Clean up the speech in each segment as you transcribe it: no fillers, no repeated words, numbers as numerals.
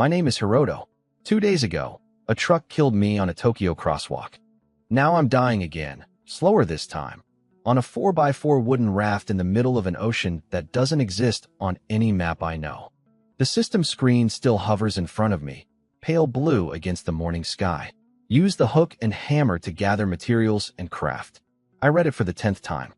My name is Hiroto. 2 days ago, a truck killed me on a Tokyo crosswalk. Now I'm dying again, slower this time, on a 4x4 wooden raft in the middle of an ocean that doesn't exist on any map I know. The system screen still hovers in front of me, pale blue against the morning sky. Use the hook and hammer to gather materials and craft. I read it for the 10th time.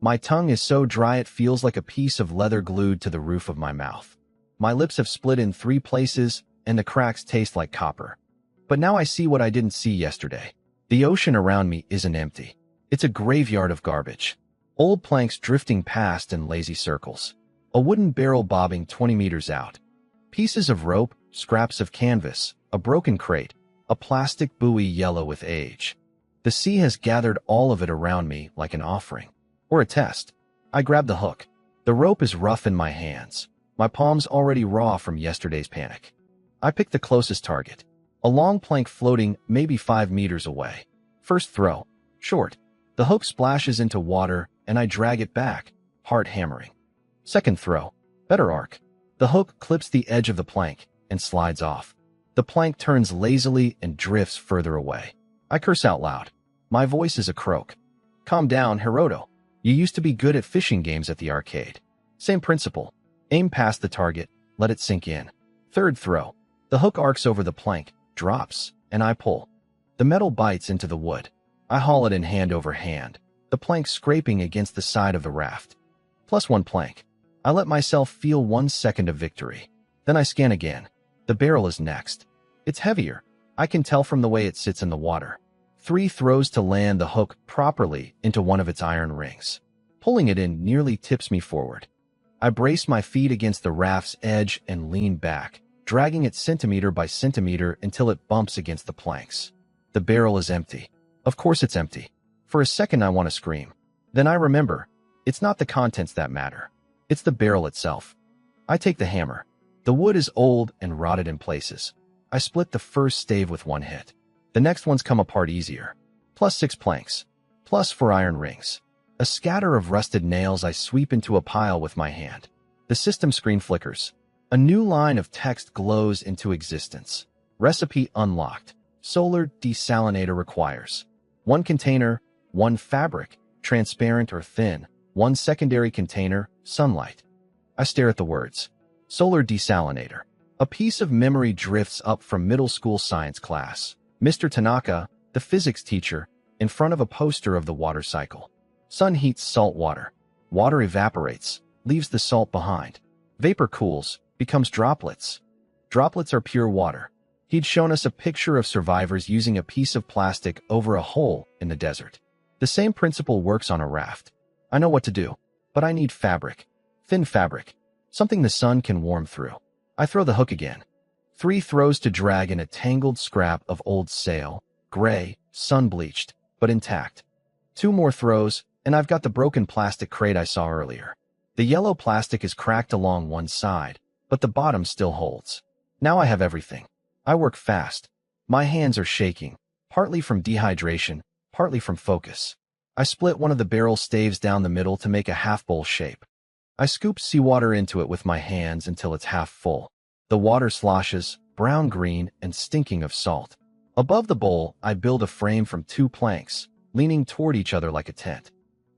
My tongue is so dry it feels like a piece of leather glued to the roof of my mouth. My lips have split in 3 places, and the cracks taste like copper. But now I see what I didn't see yesterday. The ocean around me isn't empty. It's a graveyard of garbage. Old planks drifting past in lazy circles. A wooden barrel bobbing 20 meters out. Pieces of rope, scraps of canvas, a broken crate, a plastic buoy yellow with age. The sea has gathered all of it around me like an offering. Or a test. I grab the hook. The rope is rough in my hands. My palms already raw from yesterday's panic. I pick the closest target. A long plank floating maybe 5 meters away. First throw. Short. The hook splashes into water and I drag it back, hard hammering. Second throw. Better arc. The hook clips the edge of the plank and slides off. The plank turns lazily and drifts further away. I curse out loud. My voice is a croak. Calm down, Hiroto. You used to be good at fishing games at the arcade. Same principle. Aim past the target, let it sink in. Third throw. The hook arcs over the plank, drops, and I pull. The metal bites into the wood. I haul it in hand over hand, the plank scraping against the side of the raft. Plus 1 plank. I let myself feel 1 second of victory. Then I scan again. The barrel is next. It's heavier. I can tell from the way it sits in the water. 3 throws to land the hook properly into one of its iron rings. Pulling it in nearly tips me forward. I brace my feet against the raft's edge and lean back, dragging it centimeter by centimeter until it bumps against the planks. The barrel is empty. Of course it's empty. For a second I want to scream. Then I remember, it's not the contents that matter. It's the barrel itself. I take the hammer. The wood is old and rotted in places. I split the first stave with 1 hit. The next ones come apart easier. Plus 6 planks. Plus 4 iron rings. A scatter of rusted nails I sweep into a pile with my hand. The system screen flickers. A new line of text glows into existence. Recipe unlocked. Solar desalinator requires 1 container, 1 fabric, transparent or thin, 1 secondary container, sunlight. I stare at the words. Solar desalinator. A piece of memory drifts up from middle school science class. Mr. Tanaka, the physics teacher, in front of a poster of the water cycle. Sun heats salt water. Water evaporates, leaves the salt behind. Vapor cools, becomes droplets. Droplets are pure water. He'd shown us a picture of survivors using a piece of plastic over a hole in the desert. The same principle works on a raft. I know what to do, but I need fabric. Thin fabric. Something the sun can warm through. I throw the hook again. 3 throws to drag in a tangled scrap of old sail, gray, sun-bleached, but intact. 2 more throws, and I've got the broken plastic crate I saw earlier. The yellow plastic is cracked along one side, but the bottom still holds. Now I have everything. I work fast. My hands are shaking, partly from dehydration, partly from focus. I split one of the barrel staves down the middle to make a half-bowl shape. I scoop seawater into it with my hands until it's half full. The water sloshes, brown-green and stinking of salt. Above the bowl, I build a frame from 2 planks, leaning toward each other like a tent.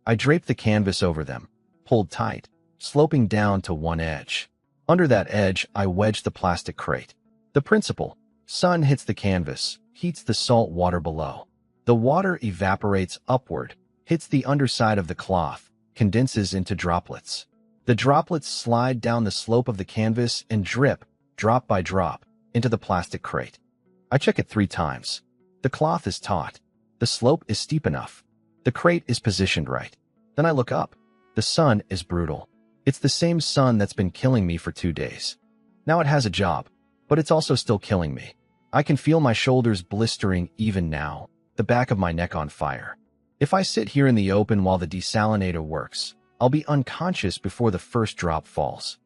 I drape the canvas over them, pulled tight, sloping down to one edge. Under that edge, I wedge the plastic crate. The principle: sun hits the canvas, heats the salt water below. The water evaporates upward, hits the underside of the cloth, condenses into droplets. The droplets slide down the slope of the canvas and drip, drop by drop, into the plastic crate. I check it 3 times. The cloth is taut. The slope is steep enough. The crate is positioned right. Then I look up. The sun is brutal. It's the same sun that's been killing me for 2 days. Now it has a job, but it's also still killing me. I can feel my shoulders blistering even now, the back of my neck on fire. If I sit here in the open while the desalinator works, I'll be unconscious before the first drop falls.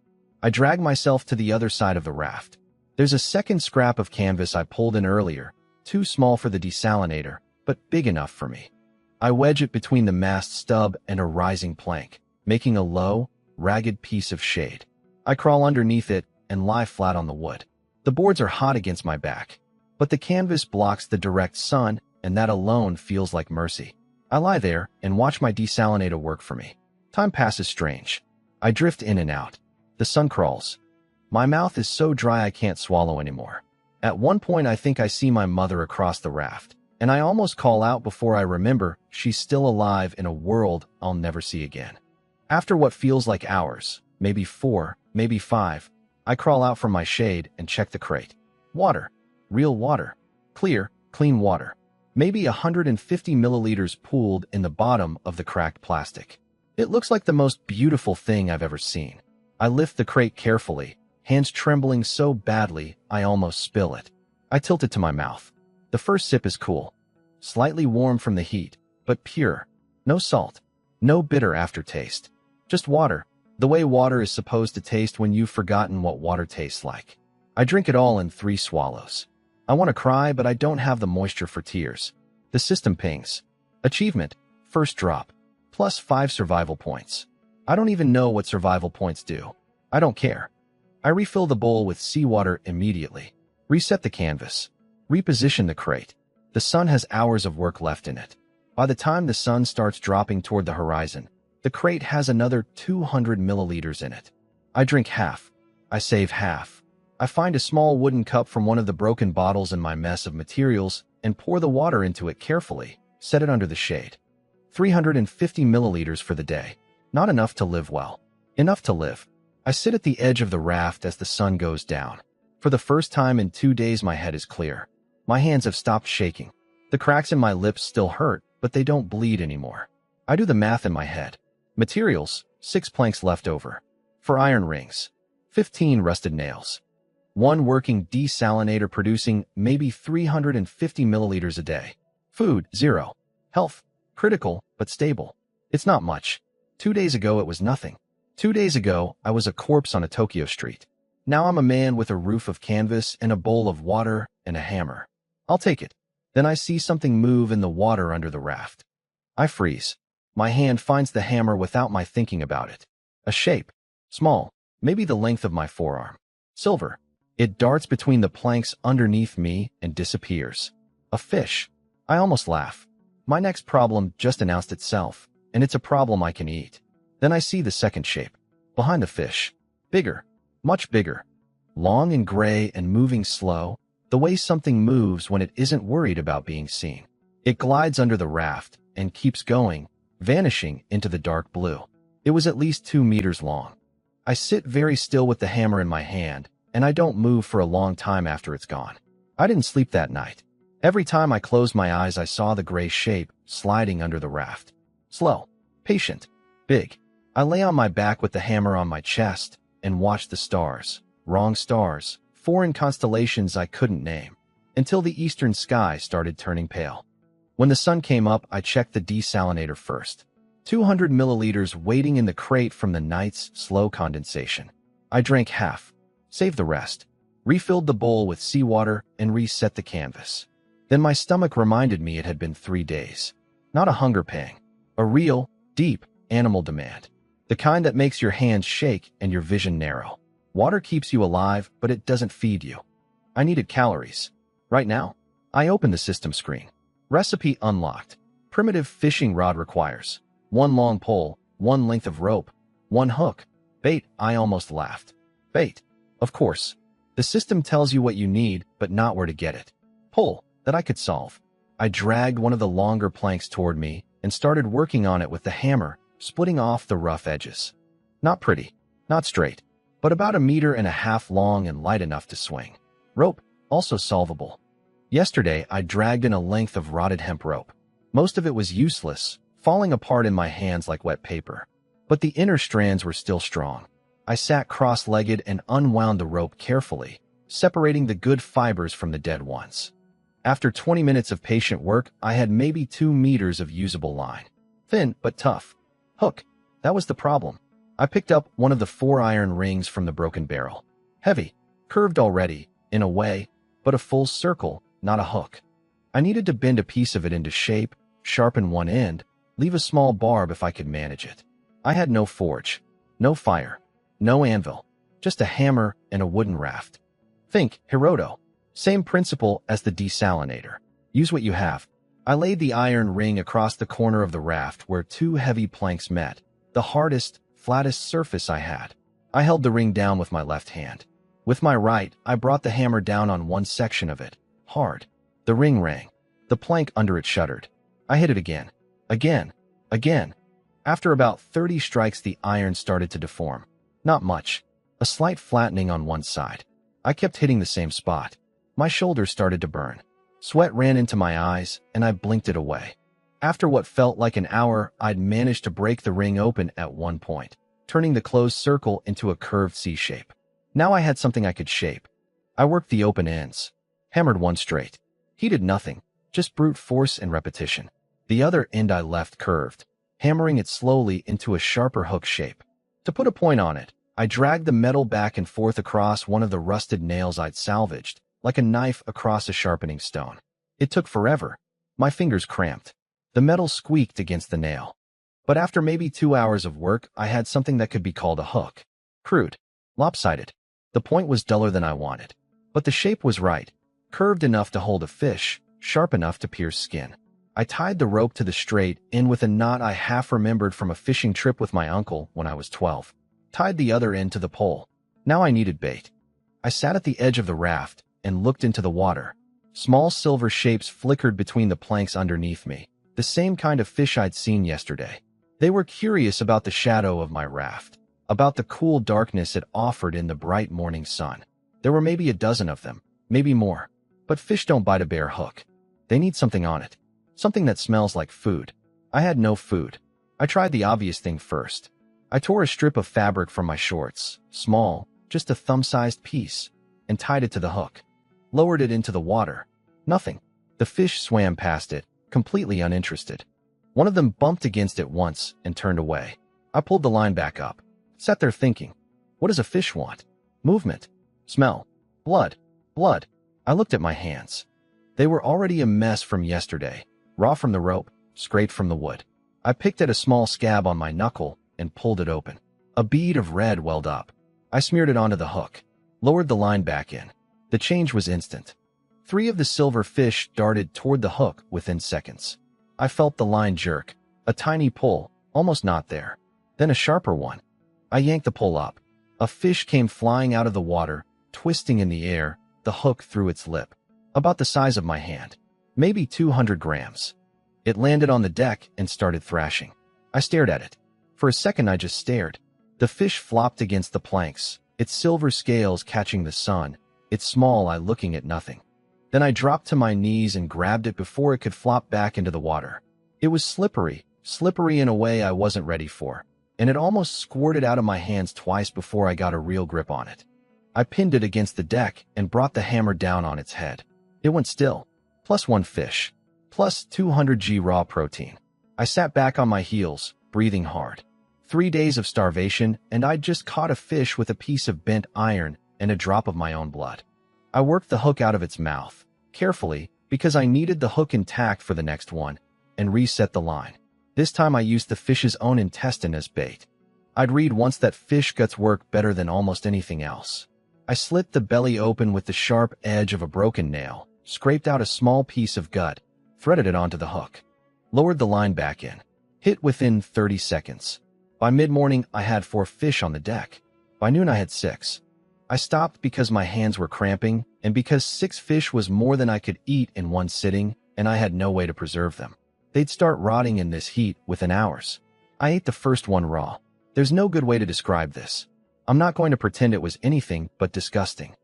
I drag myself to the other side of the raft. There's a second scrap of canvas I pulled in earlier, too small for the desalinator, but big enough for me. I wedge it between the mast stub and a rising plank, making a low, ragged piece of shade. I crawl underneath it and lie flat on the wood. The boards are hot against my back, but the canvas blocks the direct sun, and that alone feels like mercy. I lie there and watch my desalinator work for me. Time passes strange. I drift in and out. The sun crawls. My mouth is so dry I can't swallow anymore. At one point I think I see my mother across the raft, and I almost call out before I remember she's still alive in a world I'll never see again. After what feels like hours, maybe 4, maybe 5, I crawl out from my shade and check the crate. Water. Real water. Clear, clean water. Maybe 150 milliliters pooled in the bottom of the cracked plastic. It looks like the most beautiful thing I've ever seen. I lift the crate carefully, hands trembling so badly I almost spill it. I tilt it to my mouth. The first sip is cool. Slightly warm from the heat, but pure. No salt. No bitter aftertaste. Just water. The way water is supposed to taste when you've forgotten what water tastes like. I drink it all in 3 swallows. I want to cry, but I don't have the moisture for tears. The system pings. Achievement. First drop. Plus 5 survival points. I don't even know what survival points do. I don't care. I refill the bowl with seawater immediately. Reset the canvas. Reposition the crate. The sun has hours of work left in it. By the time the sun starts dropping toward the horizon, the crate has another 200 milliliters in it. I drink half. I save half. I find a small wooden cup from one of the broken bottles in my mess of materials and pour the water into it carefully, set it under the shade. 350 milliliters for the day. Not enough to live well. Enough to live. I sit at the edge of the raft as the sun goes down. For the first time in 2 days my head is clear. My hands have stopped shaking. The cracks in my lips still hurt, but they don't bleed anymore. I do the math in my head. Materials, 6 planks left over. For iron rings, 15 rusted nails. 1 working desalinator producing maybe 350 milliliters a day. Food, 0. Health, critical, but stable. It's not much. 2 days ago it was nothing. 2 days ago I was a corpse on a Tokyo street. Now I'm a man with a roof of canvas and a bowl of water and a hammer. I'll take it. Then I see something move in the water under the raft. I freeze. My hand finds the hammer without my thinking about it. A shape. Small. Maybe the length of my forearm. Silver. It darts between the planks underneath me and disappears. A fish. I almost laugh. My next problem just announced itself, and it's a problem I can eat. Then I see the second shape. Behind the fish. Bigger. Much bigger. Long and gray and moving slow, the way something moves when it isn't worried about being seen. It glides under the raft and keeps going, vanishing into the dark blue. It was at least 2 meters long. I sit very still with the hammer in my hand, and I don't move for a long time after it's gone. I didn't sleep that night. Every time I closed my eyes, I saw the gray shape sliding under the raft. Slow, patient, big. I lay on my back with the hammer on my chest and watch the stars. Wrong stars, foreign constellations I couldn't name, until the eastern sky started turning pale. When the sun came up, I checked the desalinator first. 200 milliliters waiting in the crate from the night's slow condensation. I drank half, saved the rest, refilled the bowl with seawater, and reset the canvas. Then my stomach reminded me it had been 3 days. Not a hunger pang. A real, deep, animal demand. The kind that makes your hands shake and your vision narrow. Water keeps you alive, but it doesn't feed you. I needed calories. Right now, I opened the system screen. Recipe unlocked. Primitive fishing rod requires 1 long pole, 1 length of rope, 1 hook. Bait, I almost laughed. Bait. Of course. The system tells you what you need, but not where to get it. Pull, that I could solve. I dragged one of the longer planks toward me and started working on it with the hammer, splitting off the rough edges. Not pretty, not straight, but about 1.5 meters long and light enough to swing. Rope, also solvable. Yesterday, I dragged in a length of rotted hemp rope. Most of it was useless, falling apart in my hands like wet paper. But the inner strands were still strong. I sat cross-legged and unwound the rope carefully, separating the good fibers from the dead ones. After 20 minutes of patient work, I had maybe 2 meters of usable line. Thin, but tough. Hook. That was the problem. I picked up one of the 4 iron rings from the broken barrel. Heavy, curved already, in a way, but a full circle, not a hook. I needed to bend a piece of it into shape, sharpen one end, leave a small barb if I could manage it. I had no forge, no fire, no anvil, just a hammer and a wooden raft. Think, Hiroto. Same principle as the desalinator. Use what you have. I laid the iron ring across the corner of the raft where two heavy planks met, the hardest, flattest surface I had. I held the ring down with my left hand. With my right, I brought the hammer down on one section of it, hard. The ring rang. The plank under it shuddered. I hit it again. Again. After about 30 strikes, the iron started to deform. Not much. A slight flattening on one side. I kept hitting the same spot. My shoulders started to burn. Sweat ran into my eyes, and I blinked it away. After what felt like an hour, I'd managed to break the ring open at one point, turning the closed circle into a curved C shape. Now I had something I could shape. I worked the open ends. Hammered one straight. He did nothing, just brute force and repetition. The other end I left curved, hammering it slowly into a sharper hook shape. To put a point on it, I dragged the metal back and forth across one of the rusted nails I'd salvaged, like a knife across a sharpening stone. It took forever. My fingers cramped. The metal squeaked against the nail. But after maybe 2 hours of work, I had something that could be called a hook. Crude. Lopsided. The point was duller than I wanted. But the shape was right. Curved enough to hold a fish, sharp enough to pierce skin. I tied the rope to the straight end with a knot I half remembered from a fishing trip with my uncle when I was 12. Tied the other end to the pole. Now I needed bait. I sat at the edge of the raft and looked into the water. Small silver shapes flickered between the planks underneath me, the same kind of fish I'd seen yesterday. They were curious about the shadow of my raft, about the cool darkness it offered in the bright morning sun. There were maybe a dozen of them, maybe more. But fish don't bite a bare hook. They need something on it. Something that smells like food. I had no food. I tried the obvious thing first. I tore a strip of fabric from my shorts, small, just a thumb-sized piece, and tied it to the hook. Lowered it into the water. Nothing. The fish swam past it, completely uninterested. One of them bumped against it once and turned away. I pulled the line back up. Sat there thinking, what does a fish want? Movement. Smell. Blood. Blood. I looked at my hands. They were already a mess from yesterday, raw from the rope, scraped from the wood. I picked at a small scab on my knuckle and pulled it open. A bead of red welled up. I smeared it onto the hook, lowered the line back in. The change was instant. 3 of the silver fish darted toward the hook within seconds. I felt the line jerk, a tiny pull, almost not there. Then a sharper one. I yanked the pull up. A fish came flying out of the water, twisting in the air, the hook through its lip. About the size of my hand. Maybe 200 grams. It landed on the deck and started thrashing. I stared at it. For a second I just stared. The fish flopped against the planks, its silver scales catching the sun, its small eye looking at nothing. Then I dropped to my knees and grabbed it before it could flop back into the water. It was slippery in a way I wasn't ready for, and it almost squirted out of my hands twice before I got a real grip on it. I pinned it against the deck and brought the hammer down on its head. It went still. Plus 1 fish. Plus 200 g raw protein. I sat back on my heels, breathing hard. 3 days of starvation, and I'd just caught a fish with a piece of bent iron and a drop of my own blood. I worked the hook out of its mouth, carefully, because I needed the hook intact for the next one, and reset the line. This time I used the fish's own intestine as bait. I'd read once that fish guts work better than almost anything else. I slit the belly open with the sharp edge of a broken nail, scraped out a small piece of gut, threaded it onto the hook, lowered the line back in. Hit within 30 seconds. By mid-morning, I had 4 fish on the deck. By noon, I had 6. I stopped because my hands were cramping, and because 6 fish was more than I could eat in one sitting, and I had no way to preserve them. They'd start rotting in this heat within hours. I ate the first one raw. There's no good way to describe this. I'm not going to pretend it was anything but disgusting.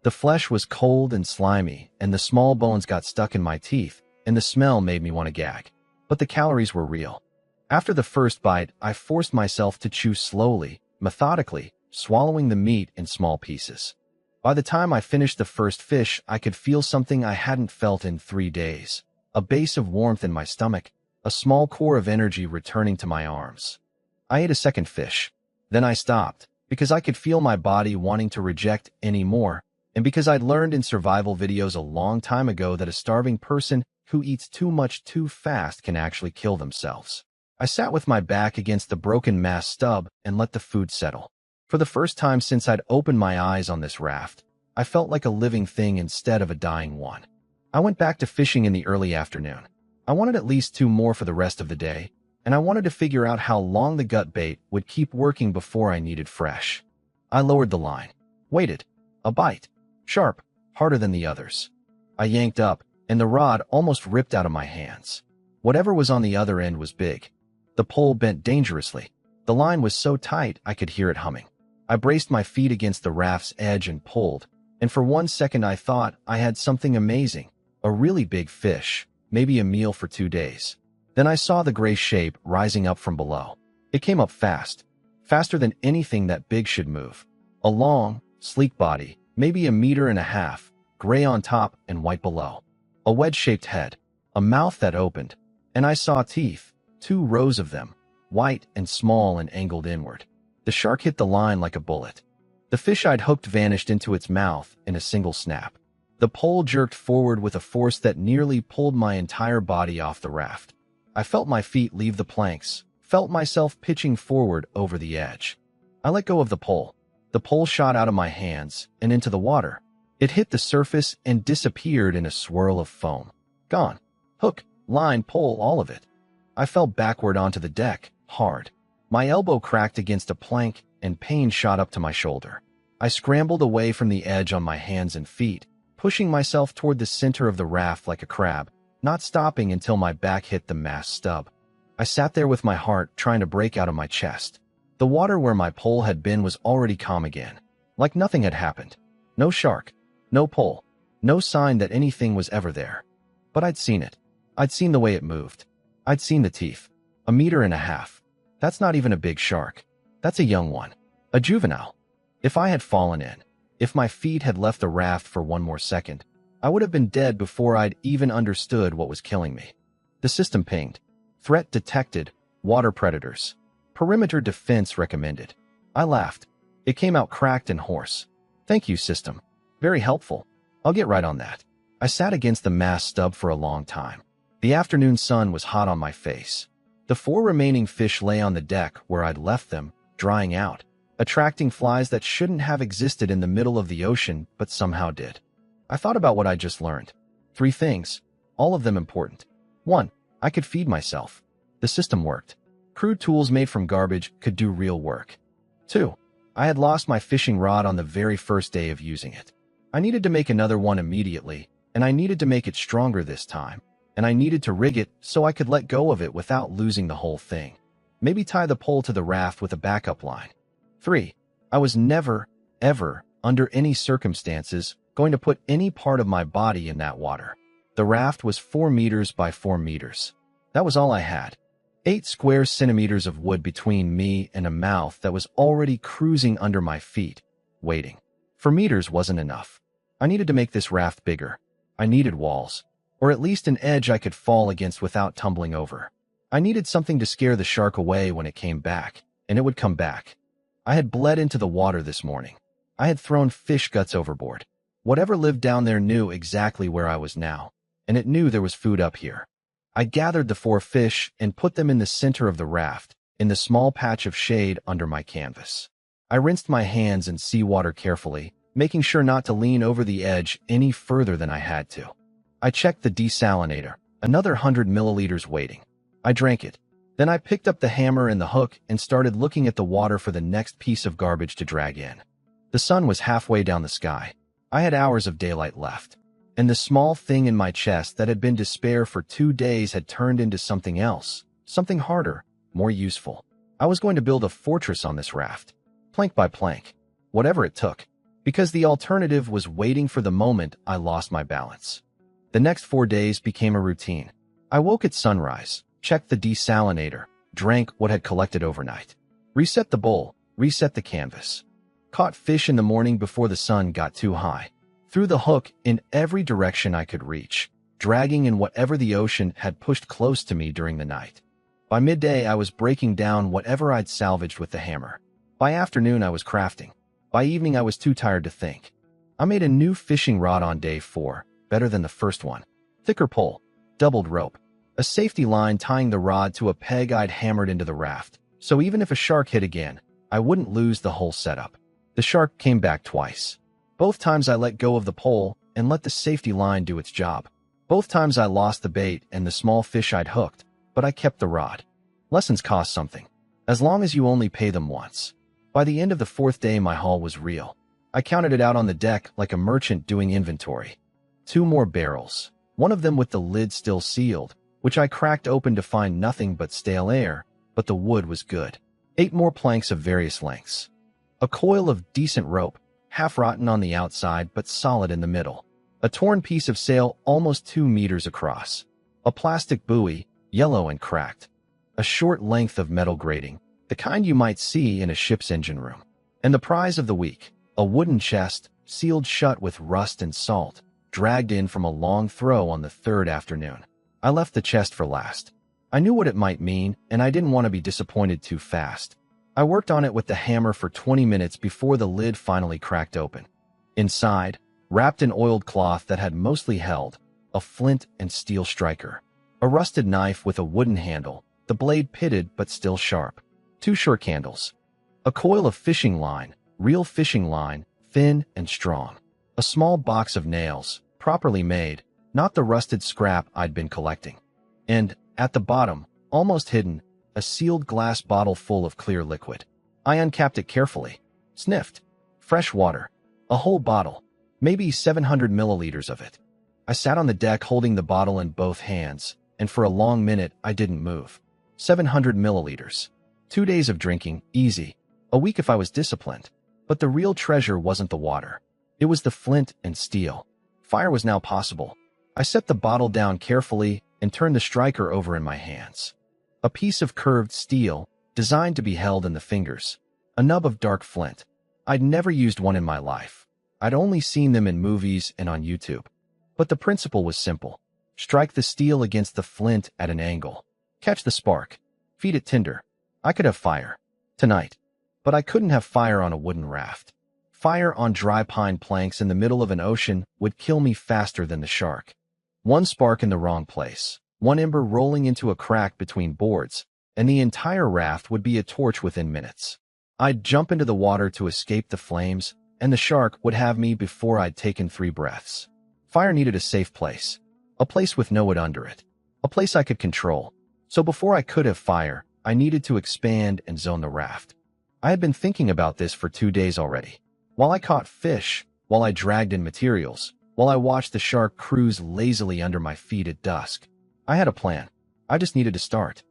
The flesh was cold and slimy, and the small bones got stuck in my teeth, and the smell made me want to gag. But the calories were real. After the first bite, I forced myself to chew slowly, methodically, swallowing the meat in small pieces. By the time I finished the first fish, I could feel something I hadn't felt in 3 days. A base of warmth in my stomach, a small core of energy returning to my arms. I ate a second fish. Then I stopped, because I could feel my body wanting to reject any more, and because I'd learned in survival videos a long time ago that a starving person who eats too much too fast can actually kill themselves. I sat with my back against the broken mast stub and let the food settle. For the first time since I'd opened my eyes on this raft, I felt like a living thing instead of a dying one. I went back to fishing in the early afternoon. I wanted at least 2 more for the rest of the day, and I wanted to figure out how long the gut bait would keep working before I needed fresh. I lowered the line. Waited. A bite. Sharp. Harder than the others. I yanked up, and the rod almost ripped out of my hands. Whatever was on the other end was big. The pole bent dangerously. The line was so tight I could hear it humming. I braced my feet against the raft's edge and pulled, and for 1 second I thought I had something amazing. A really big fish, maybe a meal for 2 days. Then I saw the gray shape rising up from below. It came up fast, faster than anything that big should move. A long, sleek body, maybe 1.5 meters, gray on top and white below. A wedge-shaped head, a mouth that opened, and I saw teeth, 2 rows of them, white and small and angled inward. The shark hit the line like a bullet. The fish I'd hooked vanished into its mouth in a single snap. The pole jerked forward with a force that nearly pulled my entire body off the raft. I felt my feet leave the planks, felt myself pitching forward over the edge. I let go of the pole. The pole shot out of my hands and into the water. It hit the surface and disappeared in a swirl of foam. Gone. Hook, line, pole, all of it. I fell backward onto the deck, hard. My elbow cracked against a plank and pain shot up to my shoulder. I scrambled away from the edge on my hands and feet, pushing myself toward the center of the raft like a crab, not stopping until my back hit the mast stub. I sat there with my heart trying to break out of my chest. The water where my pole had been was already calm again, like nothing had happened. No shark, no pole, no sign that anything was ever there. But I'd seen it. I'd seen the way it moved. I'd seen the teeth. 1.5 meters. That's not even a big shark. That's a young one. A juvenile. If I had fallen in, if my feet had left the raft for 1 more second, I would have been dead before I'd even understood what was killing me. The system pinged. Threat detected. Water predators. Perimeter defense recommended. I laughed. It came out cracked and hoarse. Thank you, system. Very helpful. I'll get right on that. I sat against the mast stub for a long time. The afternoon sun was hot on my face. The 4 remaining fish lay on the deck where I'd left them, drying out, attracting flies that shouldn't have existed in the middle of the ocean but somehow did. I thought about what I just learned. 3 things, all of them important. 1. I could feed myself. The system worked. Crude tools made from garbage could do real work. 2. I had lost my fishing rod on the very first day of using it. I needed to make another one immediately, and I needed to make it stronger this time, and I needed to rig it so I could let go of it without losing the whole thing. Maybe tie the pole to the raft with a backup line. 3. I was never, ever, under any circumstances, going to put any part of my body in that water. The raft was 4 meters by 4 meters. That was all I had. 8 square centimeters of wood between me and a mouth that was already cruising under my feet, waiting. 4 meters wasn't enough. I needed to make this raft bigger. I needed walls, or at least an edge I could fall against without tumbling over. I needed something to scare the shark away when it came back, and it would come back. I had bled into the water this morning. I had thrown fish guts overboard. Whatever lived down there knew exactly where I was now, and it knew there was food up here. I gathered the 4 fish and put them in the center of the raft, in the small patch of shade under my canvas. I rinsed my hands in seawater carefully, making sure not to lean over the edge any further than I had to. I checked the desalinator, another 100 milliliters waiting. I drank it. Then I picked up the hammer and the hook and started looking at the water for the next piece of garbage to drag in. The sun was halfway down the sky. I had hours of daylight left, and the small thing in my chest that had been despair for 2 days had turned into something else, something harder, more useful. I was going to build a fortress on this raft, plank by plank, whatever it took, because the alternative was waiting for the moment I lost my balance. The next 4 days became a routine. I woke at sunrise, checked the desalinator, drank what had collected overnight, reset the bowl, reset the canvas, caught fish in the morning before the sun got too high, threw the hook in every direction I could reach, dragging in whatever the ocean had pushed close to me during the night. By midday, I was breaking down whatever I'd salvaged with the hammer. By afternoon, I was crafting. By evening, I was too tired to think. I made a new fishing rod on day 4, better than the first one. Thicker pole, doubled rope, a safety line tying the rod to a peg I'd hammered into the raft, so even if a shark hit again, I wouldn't lose the whole setup. The shark came back twice. Both times I let go of the pole and let the safety line do its job. Both times I lost the bait and the small fish I'd hooked, but I kept the rod. Lessons cost something, as long as you only pay them once. By the end of the fourth day, my haul was real. I counted it out on the deck like a merchant doing inventory. 2 more barrels, one of them with the lid still sealed, which I cracked open to find nothing but stale air, but the wood was good. 8 more planks of various lengths. A coil of decent rope, half rotten on the outside but solid in the middle. A torn piece of sail almost 2 meters across. A plastic buoy, yellow and cracked. A short length of metal grating, the kind you might see in a ship's engine room. And the prize of the week, a wooden chest, sealed shut with rust and salt, dragged in from a long throw on the 3rd afternoon. I left the chest for last. I knew what it might mean, and I didn't want to be disappointed too fast. I worked on it with the hammer for 20 minutes before the lid finally cracked open. Inside, wrapped in oiled cloth that had mostly held, a flint and steel striker. A rusted knife with a wooden handle, the blade pitted but still sharp. 2 short candles. A coil of fishing line, real fishing line, thin and strong. A small box of nails, properly made, not the rusted scrap I'd been collecting. And, at the bottom, almost hidden, a sealed glass bottle full of clear liquid. I uncapped it carefully. Sniffed. Fresh water. A whole bottle. Maybe 700 milliliters of it. I sat on the deck holding the bottle in both hands, and for a long minute I didn't move. 700 milliliters. 2 days of drinking, easy. A week if I was disciplined. But the real treasure wasn't the water. It was the flint and steel. Fire was now possible. I set the bottle down carefully and turned the striker over in my hands. A piece of curved steel, designed to be held in the fingers. A nub of dark flint. I'd never used one in my life. I'd only seen them in movies and on YouTube. But the principle was simple. Strike the steel against the flint at an angle. Catch the spark. Feed it tinder. I could have fire. Tonight. But I couldn't have fire on a wooden raft. Fire on dry pine planks in the middle of an ocean would kill me faster than the shark. 1 spark in the wrong place. 1 ember rolling into a crack between boards, and the entire raft would be a torch within minutes. I'd jump into the water to escape the flames, and the shark would have me before I'd taken 3 breaths. Fire needed a safe place. A place with no wood under it. A place I could control. So before I could have fire, I needed to expand and zone the raft. I had been thinking about this for 2 days already. While I caught fish, while I dragged in materials, while I watched the shark cruise lazily under my feet at dusk. I had a plan. I just needed to start.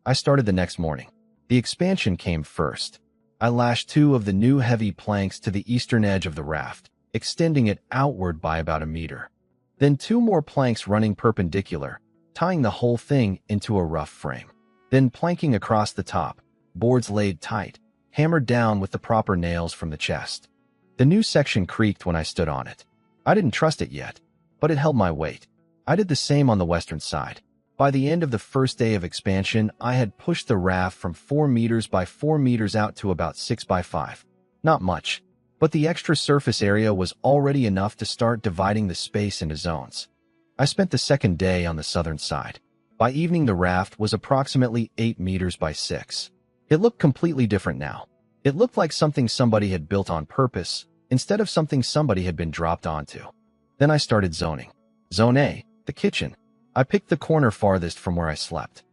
I started the next morning. The expansion came first. I lashed 2 of the new heavy planks to the eastern edge of the raft, extending it outward by about a meter. Then 2 more planks running perpendicular, tying the whole thing into a rough frame. Then planking across the top, boards laid tight, hammered down with the proper nails from the chest. The new section creaked when I stood on it. I didn't trust it yet, but it held my weight. I did the same on the western side. By the end of the first day of expansion, I had pushed the raft from 4 meters by 4 meters out to about 6 by 5. Not much, but the extra surface area was already enough to start dividing the space into zones. I spent the second day on the southern side. By evening, the raft was approximately 8 meters by 6. It looked completely different now. It looked like something somebody had built on purpose, instead of something somebody had been dropped onto. Then I started zoning. Zone A, the kitchen. I picked the corner farthest from where I slept.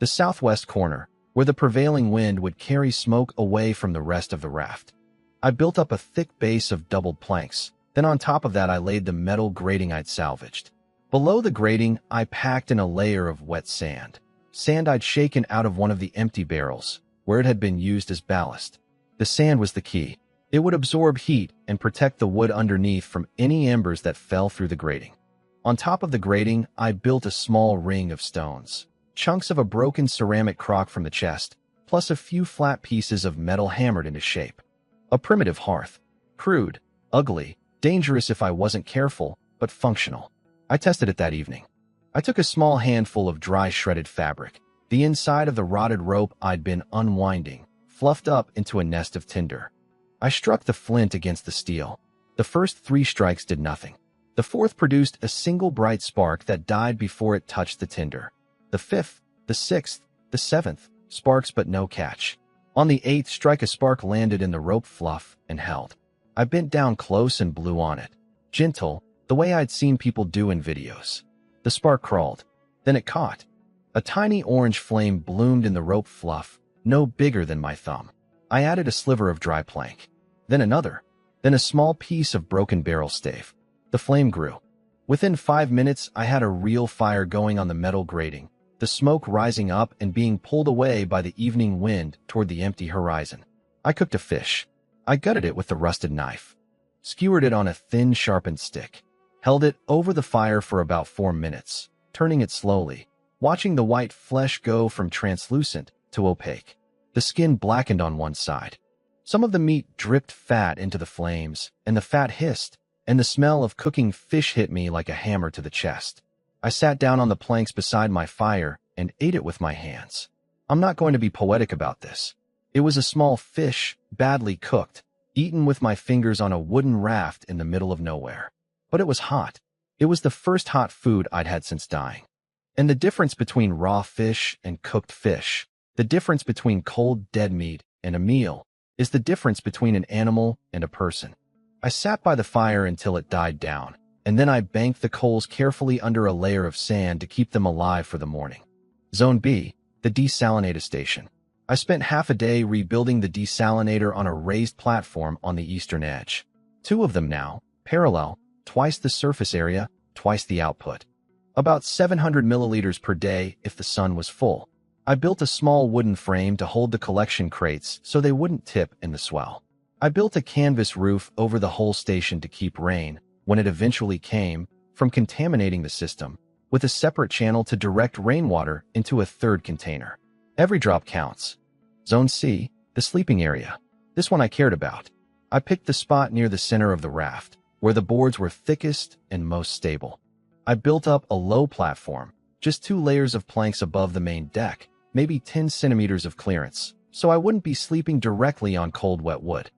The southwest corner, where the prevailing wind would carry smoke away from the rest of the raft. I built up a thick base of doubled planks. Then on top of that I laid the metal grating I'd salvaged. Below the grating, I packed in a layer of wet sand. Sand I'd shaken out of one of the empty barrels, where it had been used as ballast. The sand was the key. It would absorb heat and protect the wood underneath from any embers that fell through the grating. On top of the grating, I built a small ring of stones, chunks of a broken ceramic crock from the chest, plus a few flat pieces of metal hammered into shape. A primitive hearth. Crude, ugly, dangerous if I wasn't careful, but functional. I tested it that evening. I took a small handful of dry shredded fabric, the inside of the rotted rope I'd been unwinding, fluffed up into a nest of tinder. I struck the flint against the steel. The first 3 strikes did nothing. The 4th produced a single bright spark that died before it touched the tinder. The 5th, the 6th, the 7th, sparks but no catch. On the 8th strike a spark landed in the rope fluff and held. I bent down close and blew on it. Gentle, the way I'd seen people do in videos. The spark crawled. Then it caught. A tiny orange flame bloomed in the rope fluff, no bigger than my thumb. I added a sliver of dry plank. Then another. Then a small piece of broken barrel stave. The flame grew. Within 5 minutes, I had a real fire going on the metal grating, the smoke rising up and being pulled away by the evening wind toward the empty horizon. I cooked a fish. I gutted it with the rusted knife, skewered it on a thin, sharpened stick, held it over the fire for about 4 minutes, turning it slowly, watching the white flesh go from translucent to opaque. The skin blackened on one side. Some of the meat dripped fat into the flames, and the fat hissed, and the smell of cooking fish hit me like a hammer to the chest. I sat down on the planks beside my fire and ate it with my hands. I'm not going to be poetic about this. It was a small fish, badly cooked, eaten with my fingers on a wooden raft in the middle of nowhere. But it was hot. It was the first hot food I'd had since dying. And the difference between raw fish and cooked fish, the difference between cold dead meat and a meal, is the difference between an animal and a person. I sat by the fire until it died down, and then I banked the coals carefully under a layer of sand to keep them alive for the morning. Zone B, the desalinator station. I spent half a day rebuilding the desalinator on a raised platform on the eastern edge. 2 of them now, parallel, twice the surface area, twice the output. About 700 milliliters per day if the sun was full. I built a small wooden frame to hold the collection crates so they wouldn't tip in the swell. I built a canvas roof over the whole station to keep rain, when it eventually came, from contaminating the system, with a separate channel to direct rainwater into a third container. Every drop counts. Zone C, the sleeping area. This one I cared about. I picked the spot near the center of the raft, where the boards were thickest and most stable. I built up a low platform, just 2 layers of planks above the main deck, maybe 10 centimeters of clearance, so I wouldn't be sleeping directly on cold wet wood.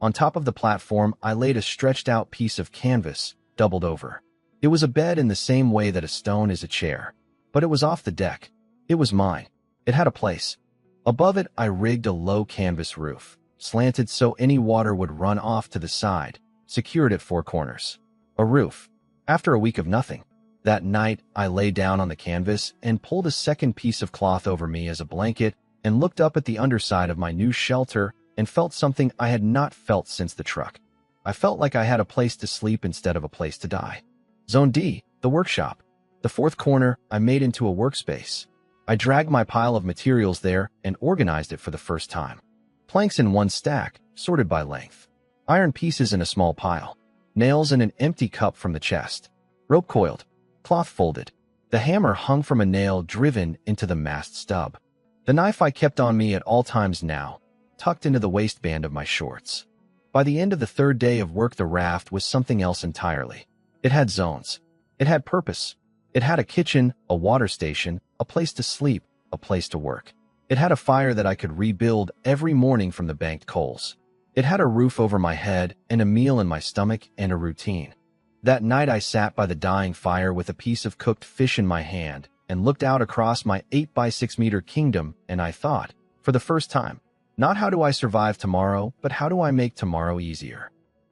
On top of the platform, I laid a stretched-out piece of canvas, doubled over. It was a bed in the same way that a stone is a chair, but it was off the deck. It was mine. It had a place. Above it, I rigged a low canvas roof, slanted so any water would run off to the side, secured at 4 corners. A roof. After a week of nothing. That night, I lay down on the canvas and pulled a second piece of cloth over me as a blanket and looked up at the underside of my new shelter and felt something I had not felt since the truck. I felt like I had a place to sleep instead of a place to die. Zone D, the workshop. The 4th corner I made into a workspace. I dragged my pile of materials there and organized it for the first time. Planks in 1 stack, sorted by length. Iron pieces in a small pile. Nails in an empty cup from the chest. Rope coiled. Cloth folded. The hammer hung from a nail driven into the mast stub. The knife I kept on me at all times now, tucked into the waistband of my shorts. By the end of the 3rd day of work, the raft was something else entirely. It had zones. It had purpose. It had a kitchen, a water station, a place to sleep, a place to work. It had a fire that I could rebuild every morning from the banked coals. It had a roof over my head and a meal in my stomach and a routine. That night I sat by the dying fire with a piece of cooked fish in my hand and looked out across my 8 by 6 meter kingdom, and I thought, for the first time, not how do I survive tomorrow, but how do I make tomorrow easier?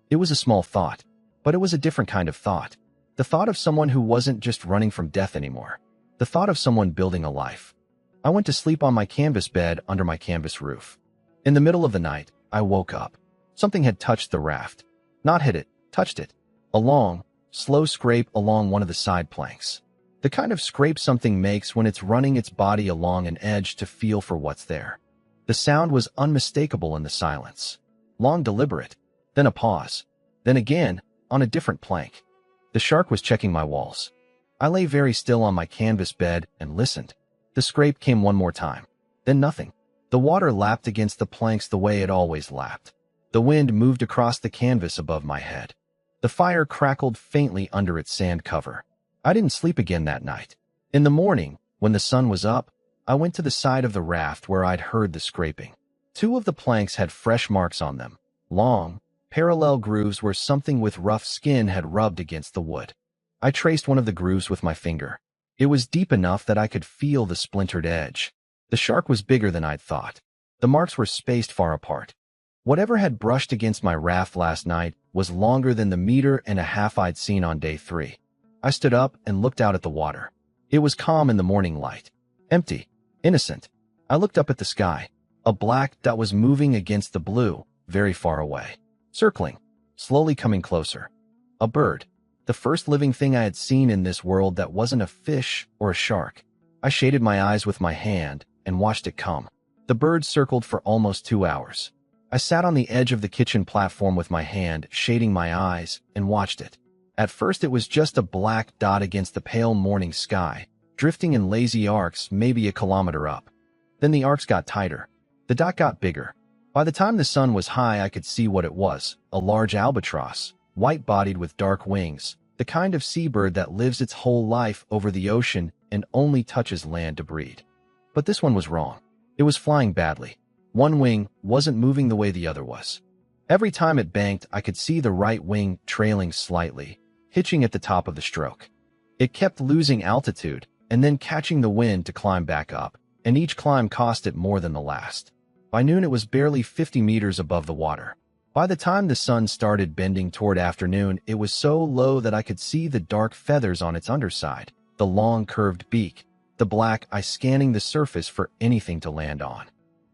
It was a small thought, but it was a different kind of thought. The thought of someone who wasn't just running from death anymore. The thought of someone building a life. I went to sleep on my canvas bed under my canvas roof. In the middle of the night, I woke up. Something had touched the raft. Not hit it, touched it. A long, slow scrape along one of the side planks. The kind of scrape something makes when it's running its body along an edge to feel for what's there. The sound was unmistakable in the silence. Long, deliberate. Then a pause. Then again, on a different plank. The shark was checking my walls. I lay very still on my canvas bed and listened. The scrape came one more time. Then nothing. The water lapped against the planks the way it always lapped. The wind moved across the canvas above my head. The fire crackled faintly under its sand cover. I didn't sleep again that night. In the morning, when the sun was up, I went to the side of the raft where I'd heard the scraping. 2 of the planks had fresh marks on them. Long, parallel grooves where something with rough skin had rubbed against the wood. I traced one of the grooves with my finger. It was deep enough that I could feel the splintered edge. The shark was bigger than I'd thought. The marks were spaced far apart. Whatever had brushed against my raft last night was longer than the 1.5 meters I'd seen on day 3. I stood up and looked out at the water. It was calm in the morning light. Empty. Innocent. I looked up at the sky. A black dot was moving against the blue, very far away. Circling. Slowly coming closer. A bird. The first living thing I had seen in this world that wasn't a fish or a shark. I shaded my eyes with my hand and watched it come. The bird circled for almost 2 hours. I sat on the edge of the kitchen platform with my hand shading my eyes and watched it. At first it was just a black dot against the pale morning sky, drifting in lazy arcs maybe a kilometer up. Then the arcs got tighter. The dot got bigger. By the time the sun was high I could see what it was, a large albatross, white-bodied with dark wings, the kind of seabird that lives its whole life over the ocean and only touches land to breed. But this one was wrong. It was flying badly. One wing wasn't moving the way the other was. Every time it banked, I could see the right wing trailing slightly, hitching at the top of the stroke. It kept losing altitude and then catching the wind to climb back up, and each climb cost it more than the last. By noon it was barely 50 meters above the water. By the time the sun started bending toward afternoon, it was so low that I could see the dark feathers on its underside, the long curved beak, the black eye scanning the surface for anything to land on.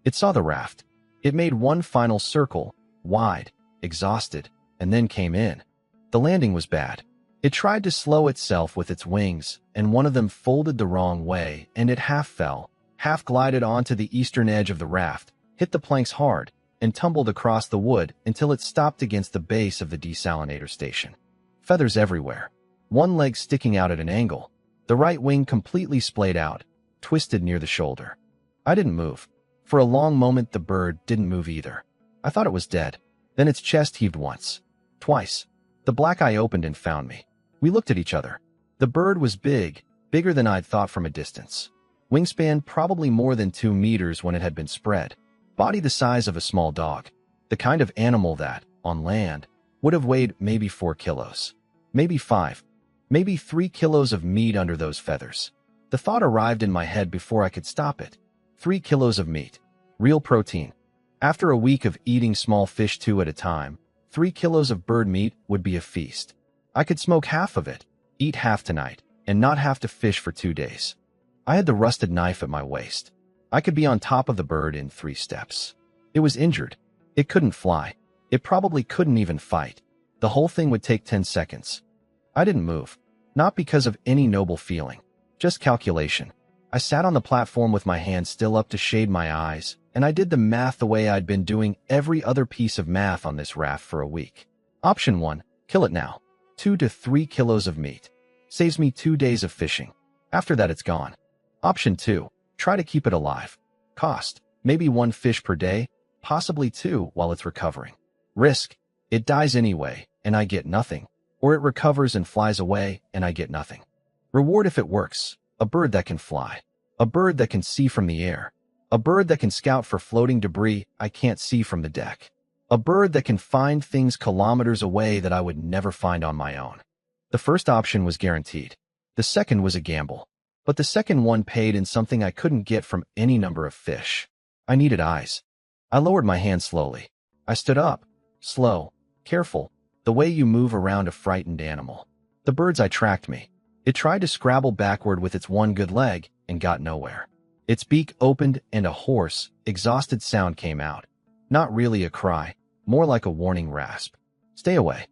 It saw the raft. It made one final circle, wide, exhausted, and then came in. The landing was bad. It tried to slow itself with its wings, and one of them folded the wrong way, and it half fell, half glided onto the eastern edge of the raft, hit the planks hard, and tumbled across the wood until it stopped against the base of the desalinator station. Feathers everywhere. One leg sticking out at an angle. The right wing completely splayed out, twisted near the shoulder. I didn't move. For a long moment the bird didn't move either. I thought it was dead. Then its chest heaved once. Twice. The black eye opened and found me. We looked at each other. The bird was big, bigger than I'd thought from a distance. Wingspan probably more than 2 meters when it had been spread. Body the size of a small dog. The kind of animal that, on land, would have weighed maybe 4 kilos. Maybe 5. Maybe 3 kilos of meat under those feathers. The thought arrived in my head before I could stop it. 3 kilos of meat. Real protein. After a week of eating small fish 2 at a time, 3 kilos of bird meat would be a feast. I could smoke half of it, eat half tonight, and not have to fish for 2 days. I had the rusted knife at my waist. I could be on top of the bird in 3 steps. It was injured. It couldn't fly. It probably couldn't even fight. The whole thing would take 10 seconds. I didn't move. Not because of any noble feeling. Just calculation. I sat on the platform with my hand still up to shade my eyes, and I did the math the way I'd been doing every other piece of math on this raft for a week. Option 1, kill it now. 2 to 3 kilos of meat. Saves me 2 days of fishing. After that it's gone. Option 2, try to keep it alive. Cost, maybe 1 fish per day, possibly 2 while it's recovering. Risk, it dies anyway, and I get nothing. Or it recovers and flies away, and I get nothing. Reward if it works. A bird that can fly. A bird that can see from the air. A bird that can scout for floating debris I can't see from the deck. A bird that can find things kilometers away that I would never find on my own. The first option was guaranteed. The second was a gamble. But the second one paid in something I couldn't get from any number of fish. I needed eyes. I lowered my hand slowly. I stood up. Slow. Careful. The way you move around a frightened animal. The bird's eye tracked me. It tried to scrabble backward with its one good leg and got nowhere. Its beak opened and a hoarse, exhausted sound came out. Not really a cry, more like a warning rasp. Stay away.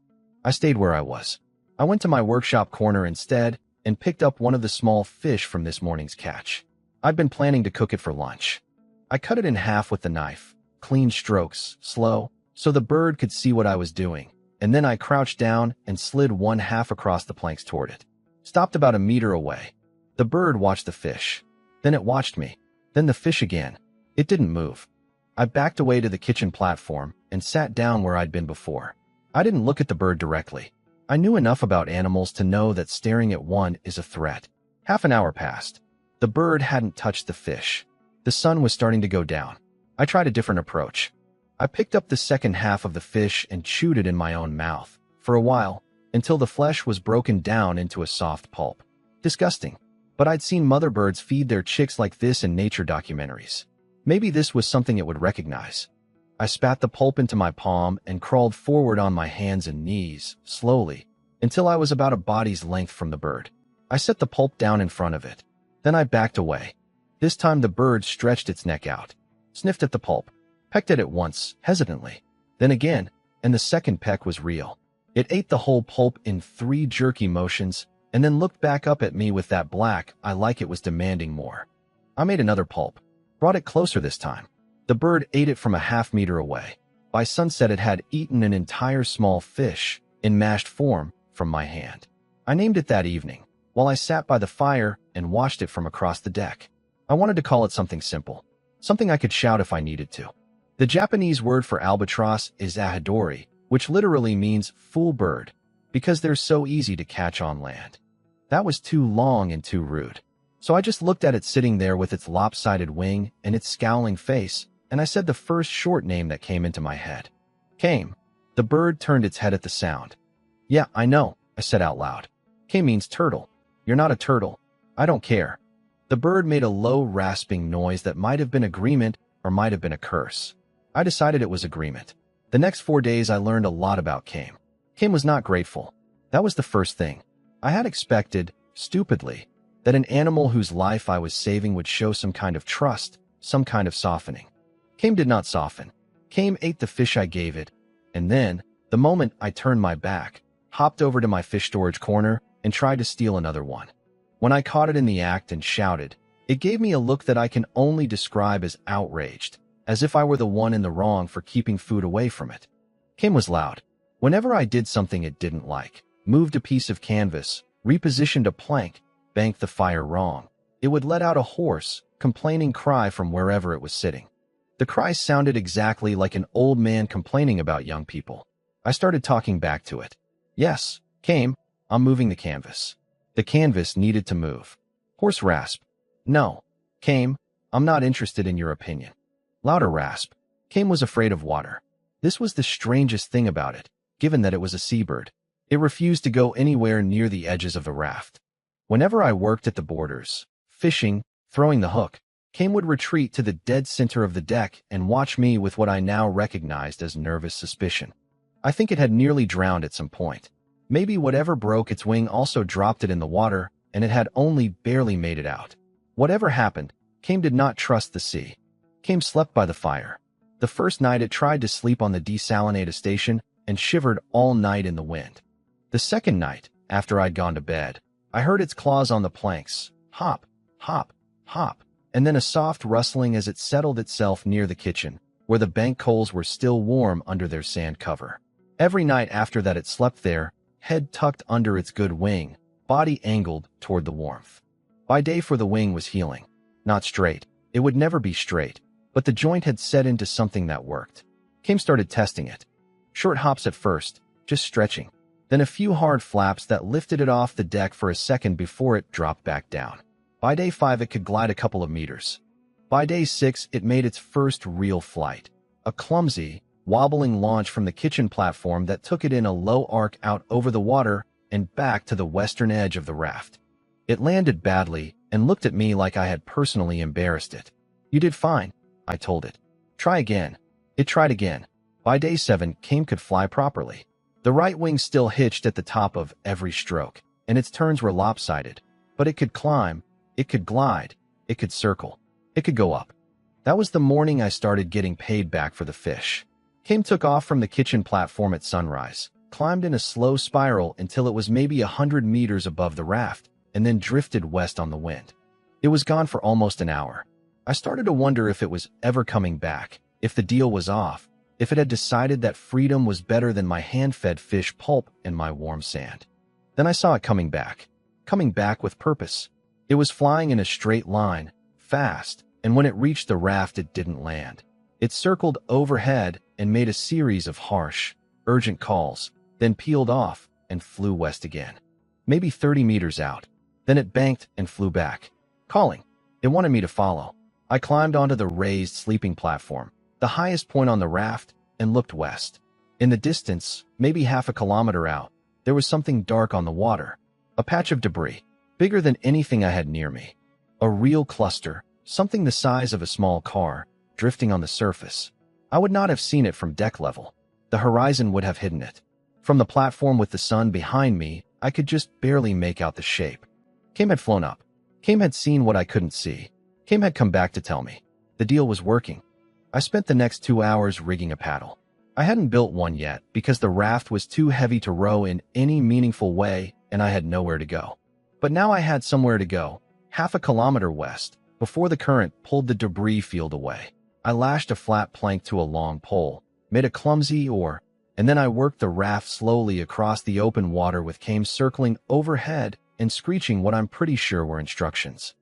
I stayed where I was. I went to my workshop corner instead and picked up one of the small fish from this morning's catch. I'd been planning to cook it for lunch. I cut it in half with the knife, clean strokes, slow, so the bird could see what I was doing, and then I crouched down and slid one half across the planks toward it. Stopped about a meter away. The bird watched the fish. Then it watched me. Then the fish again. It didn't move. I backed away to the kitchen platform and sat down where I'd been before. I didn't look at the bird directly. I knew enough about animals to know that staring at one is a threat. Half an hour passed. The bird hadn't touched the fish. The sun was starting to go down. I tried a different approach. I picked up the second half of the fish and chewed it in my own mouth, for a while, until the flesh was broken down into a soft pulp. Disgusting. But I'd seen mother birds feed their chicks like this in nature documentaries. Maybe this was something it would recognize. I spat the pulp into my palm and crawled forward on my hands and knees, slowly, until I was about a body's length from the bird. I set the pulp down in front of it. Then I backed away. This time the bird stretched its neck out, sniffed at the pulp, pecked at it once, hesitantly, then again, and the second peck was real. It ate the whole pulp in 3 jerky motions, and then looked back up at me with that black eye like it was demanding more. I made another pulp, brought it closer this time. The bird ate it from a half-meter away. By sunset it had eaten an entire small fish, in mashed form, from my hand. I named it that evening, while I sat by the fire and watched it from across the deck. I wanted to call it something simple, something I could shout if I needed to. The Japanese word for albatross is ahadori, which literally means fool bird, because they're so easy to catch on land. That was too long and too rude. So I just looked at it sitting there with its lopsided wing and its scowling face, and I said the first short name that came into my head. Came. The bird turned its head at the sound. Yeah, I know, I said out loud. K means turtle. You're not a turtle. I don't care. The bird made a low rasping noise that might have been agreement or might have been a curse. I decided it was agreement. The next 4 days I learned a lot about Kame. Kame was not grateful. That was the first thing. I had expected, stupidly, that an animal whose life I was saving would show some kind of trust, some kind of softening. Kame did not soften. Kame ate the fish I gave it, and then, the moment I turned my back, hopped over to my fish storage corner and tried to steal another one. When I caught it in the act and shouted, it gave me a look that I can only describe as outraged, as if I were the one in the wrong for keeping food away from it. Kame was loud. Whenever I did something it didn't like, moved a piece of canvas, repositioned a plank, banked the fire wrong, it would let out a hoarse, complaining cry from wherever it was sitting. The cry sounded exactly like an old man complaining about young people. I started talking back to it. Yes, Kame, I'm moving the canvas. The canvas needed to move. Hoarse rasp. No, Kame, I'm not interested in your opinion. Louder rasp. Kame was afraid of water. This was the strangest thing about it, given that it was a seabird. It refused to go anywhere near the edges of the raft. Whenever I worked at the borders, fishing, throwing the hook, Kame would retreat to the dead center of the deck and watch me with what I now recognized as nervous suspicion. I think it had nearly drowned at some point. Maybe whatever broke its wing also dropped it in the water, and it had only barely made it out. Whatever happened, Kame did not trust the sea. Kame slept by the fire. The first night it tried to sleep on the desalinated station and shivered all night in the wind. The second night, after I'd gone to bed, I heard its claws on the planks, hop, hop, hop, and then a soft rustling as it settled itself near the kitchen, where the bank coals were still warm under their sand cover. Every night after that it slept there, head tucked under its good wing, body angled toward the warmth. By day for the wing was healing. Not straight. It would never be straight, but the joint had set into something that worked. Kame started testing it. Short hops at first, just stretching. Then a few hard flaps that lifted it off the deck for a second before it dropped back down. By day 5 it could glide a couple of meters. By day 6 it made its first real flight. A clumsy, wobbling launch from the kitchen platform that took it in a low arc out over the water and back to the western edge of the raft. It landed badly and looked at me like I had personally embarrassed it. You did fine, I told it. Try again. It tried again. By day 7, Kame could fly properly. The right wing still hitched at the top of every stroke, and its turns were lopsided. But it could climb, it could glide, it could circle, it could go up. That was the morning I started getting paid back for the fish. Kame took off from the kitchen platform at sunrise, climbed in a slow spiral until it was maybe 100 meters above the raft, and then drifted west on the wind. It was gone for almost an hour. I started to wonder if it was ever coming back, if the deal was off, if it had decided that freedom was better than my hand-fed fish pulp and my warm sand. Then I saw it coming back with purpose. It was flying in a straight line, fast, and when it reached the raft it didn't land. It circled overhead and made a series of harsh, urgent calls, then peeled off and flew west again. Maybe 30 meters out. Then it banked and flew back, calling. It wanted me to follow. I climbed onto the raised sleeping platform, the highest point on the raft, and looked west. In the distance, maybe half a kilometer out, there was something dark on the water. A patch of debris, bigger than anything I had near me. A real cluster, something the size of a small car, drifting on the surface. I would not have seen it from deck level. The horizon would have hidden it. From the platform with the sun behind me, I could just barely make out the shape. Kame had flown up. Kame had seen what I couldn't see. Kame had come back to tell me. The deal was working. I spent the next 2 hours rigging a paddle. I hadn't built one yet because the raft was too heavy to row in any meaningful way and I had nowhere to go. But now I had somewhere to go, half a kilometer west, before the current pulled the debris field away. I lashed a flat plank to a long pole, made a clumsy oar, and then I worked the raft slowly across the open water with Kame circling overhead and screeching what I'm pretty sure were instructions.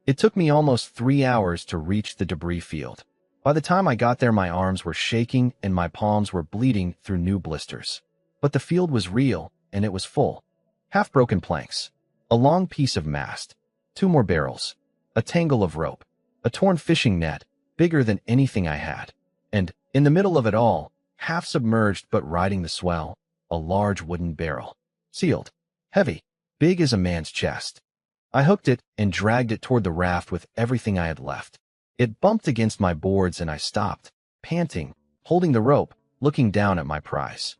It took me almost 3 hours to reach the debris field. By the time I got there, my arms were shaking and my palms were bleeding through new blisters. But the field was real, and it was full. Half-broken planks, a long piece of mast, 2 more barrels, a tangle of rope, a torn fishing net, bigger than anything I had. And, in the middle of it all, half submerged but riding the swell, a large wooden barrel. Sealed, heavy, big as a man's chest. I hooked it and dragged it toward the raft with everything I had left. It bumped against my boards and I stopped, panting, holding the rope, looking down at my prize.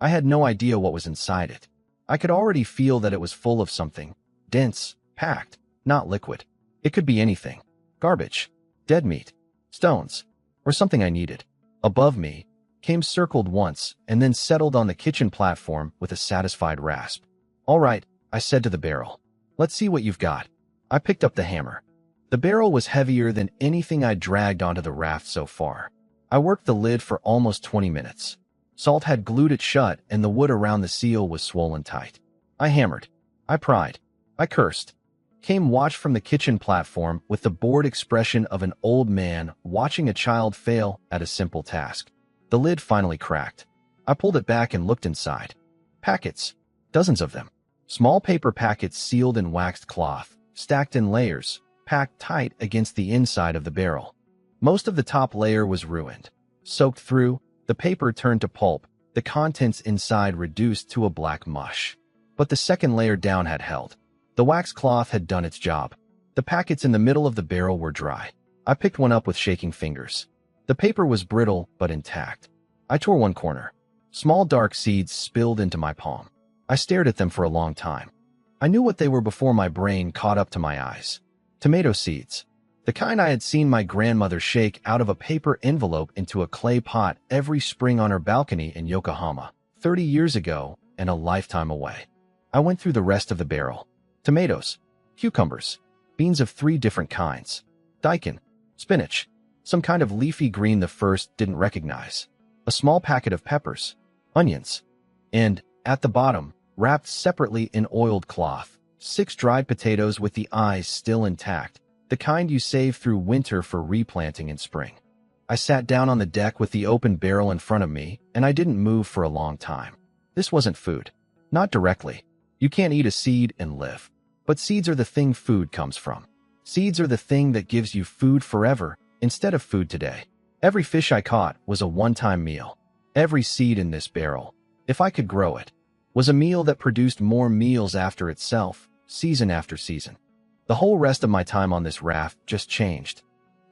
I had no idea what was inside it. I could already feel that it was full of something, dense, packed, not liquid. It could be anything. Garbage, dead meat, stones, or something I needed. Above me, Kame circled once and then settled on the kitchen platform with a satisfied rasp. All right, I said to the barrel. Let's see what you've got. I picked up the hammer. The barrel was heavier than anything I'd dragged onto the raft so far. I worked the lid for almost 20 minutes. Salt had glued it shut and the wood around the seal was swollen tight. I hammered. I pried. I cursed. Kame watched from the kitchen platform with the bored expression of an old man watching a child fail at a simple task. The lid finally cracked. I pulled it back and looked inside. Packets. Dozens of them. Small paper packets sealed in waxed cloth, stacked in layers, packed tight against the inside of the barrel. Most of the top layer was ruined. Soaked through, the paper turned to pulp, the contents inside reduced to a black mush. But the second layer down had held. The wax cloth had done its job. The packets in the middle of the barrel were dry. I picked one up with shaking fingers. The paper was brittle but intact. I tore one corner. Small dark seeds spilled into my palm. I stared at them for a long time. I knew what they were before my brain caught up to my eyes. Tomato seeds. The kind I had seen my grandmother shake out of a paper envelope into a clay pot every spring on her balcony in Yokohama, 30 years ago and a lifetime away. I went through the rest of the barrel. Tomatoes, cucumbers, beans of 3 different kinds, daikon, spinach, some kind of leafy green the first didn't recognize, a small packet of peppers, onions, and, at the bottom, wrapped separately in oiled cloth, 6 dried potatoes with the eyes still intact, the kind you save through winter for replanting in spring. I sat down on the deck with the open barrel in front of me, and I didn't move for a long time. This wasn't food. Not directly. You can't eat a seed and live. But seeds are the thing food comes from. Seeds are the thing that gives you food forever instead of food today. Every fish I caught was a one-time meal. Every seed in this barrel, if I could grow it, was a meal that produced more meals after itself, season after season. The whole rest of my time on this raft just changed.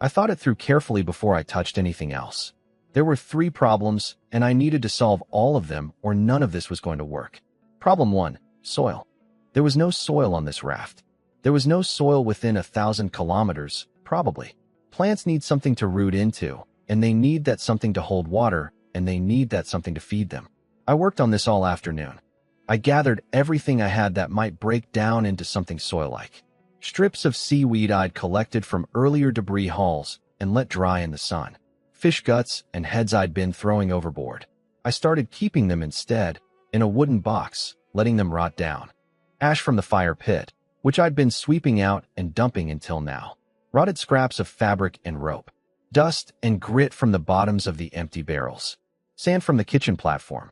I thought it through carefully before I touched anything else. There were 3 problems, and I needed to solve all of them or none of this was going to work. Problem 1, soil. There was no soil on this raft. There was no soil within 1,000 kilometers, probably. Plants need something to root into, and they need that something to hold water, and they need that something to feed them. I worked on this all afternoon. I gathered everything I had that might break down into something soil-like. Strips of seaweed I'd collected from earlier debris hauls and let dry in the sun. Fish guts and heads I'd been throwing overboard. I started keeping them instead, in a wooden box, letting them rot down. Ash from the fire pit, which I'd been sweeping out and dumping until now. Rotted scraps of fabric and rope. Dust and grit from the bottoms of the empty barrels. Sand from the kitchen platform.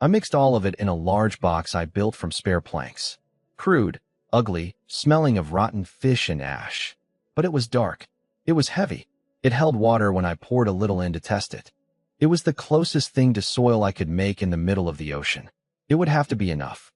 I mixed all of it in a large box I built from spare planks. Crude, ugly, smelling of rotten fish and ash. But it was dark. It was heavy. It held water when I poured a little in to test it. It was the closest thing to soil I could make in the middle of the ocean. It would have to be enough.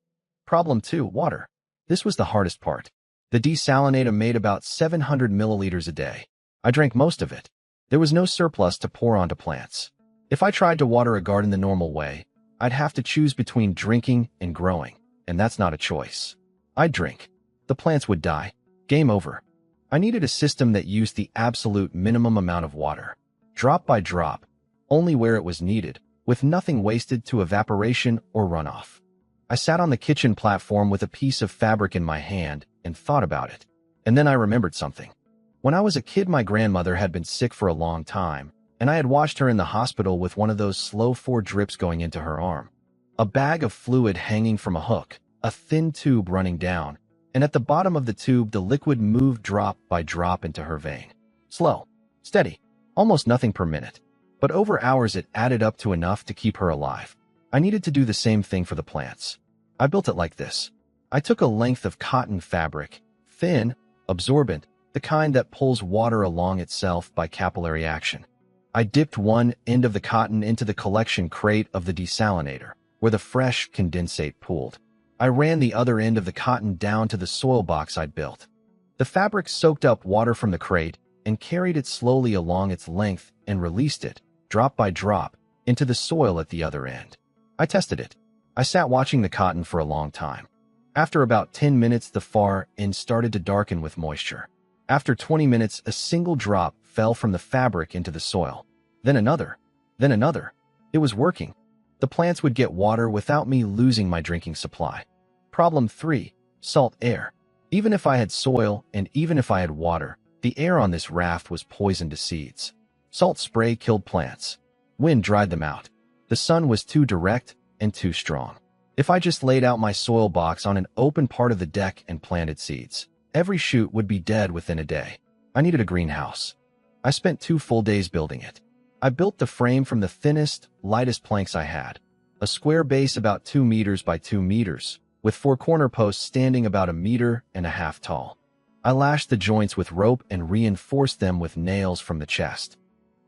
Problem 2, water. This was the hardest part. The desalinator made about 700 milliliters a day. I drank most of it. There was no surplus to pour onto plants. If I tried to water a garden the normal way, I'd have to choose between drinking and growing, and that's not a choice. I'd drink. The plants would die. Game over. I needed a system that used the absolute minimum amount of water, drop by drop, only where it was needed, with nothing wasted to evaporation or runoff. I sat on the kitchen platform with a piece of fabric in my hand and thought about it. And then I remembered something. When I was a kid, my grandmother had been sick for a long time, and I had watched her in the hospital with one of those slow 4 drips going into her arm. A bag of fluid hanging from a hook, a thin tube running down, and at the bottom of the tube the liquid moved drop by drop into her vein. Slow, steady, almost nothing per minute. But over hours it added up to enough to keep her alive. I needed to do the same thing for the plants. I built it like this. I took a length of cotton fabric, thin, absorbent, the kind that pulls water along itself by capillary action. I dipped one end of the cotton into the collection crate of the desalinator, where the fresh condensate pooled. I ran the other end of the cotton down to the soil box I'd built. The fabric soaked up water from the crate and carried it slowly along its length and released it, drop by drop, into the soil at the other end. I tested it. I sat watching the cotton for a long time. After about 10 minutes, the far end started to darken with moisture. After 20 minutes, a single drop fell from the fabric into the soil. Then another. Then another. It was working. The plants would get water without me losing my drinking supply. Problem 3. Salt air. Even if I had soil and even if I had water, the air on this raft was poison to seeds. Salt spray killed plants. Wind dried them out. The sun was too direct and too strong. If I just laid out my soil box on an open part of the deck and planted seeds, every shoot would be dead within a day. I needed a greenhouse. I spent 2 full days building it. I built the frame from the thinnest, lightest planks I had. A square base about 2 meters by 2 meters, with 4 corner posts standing about 1.5 meters tall. I lashed the joints with rope and reinforced them with nails from the chest.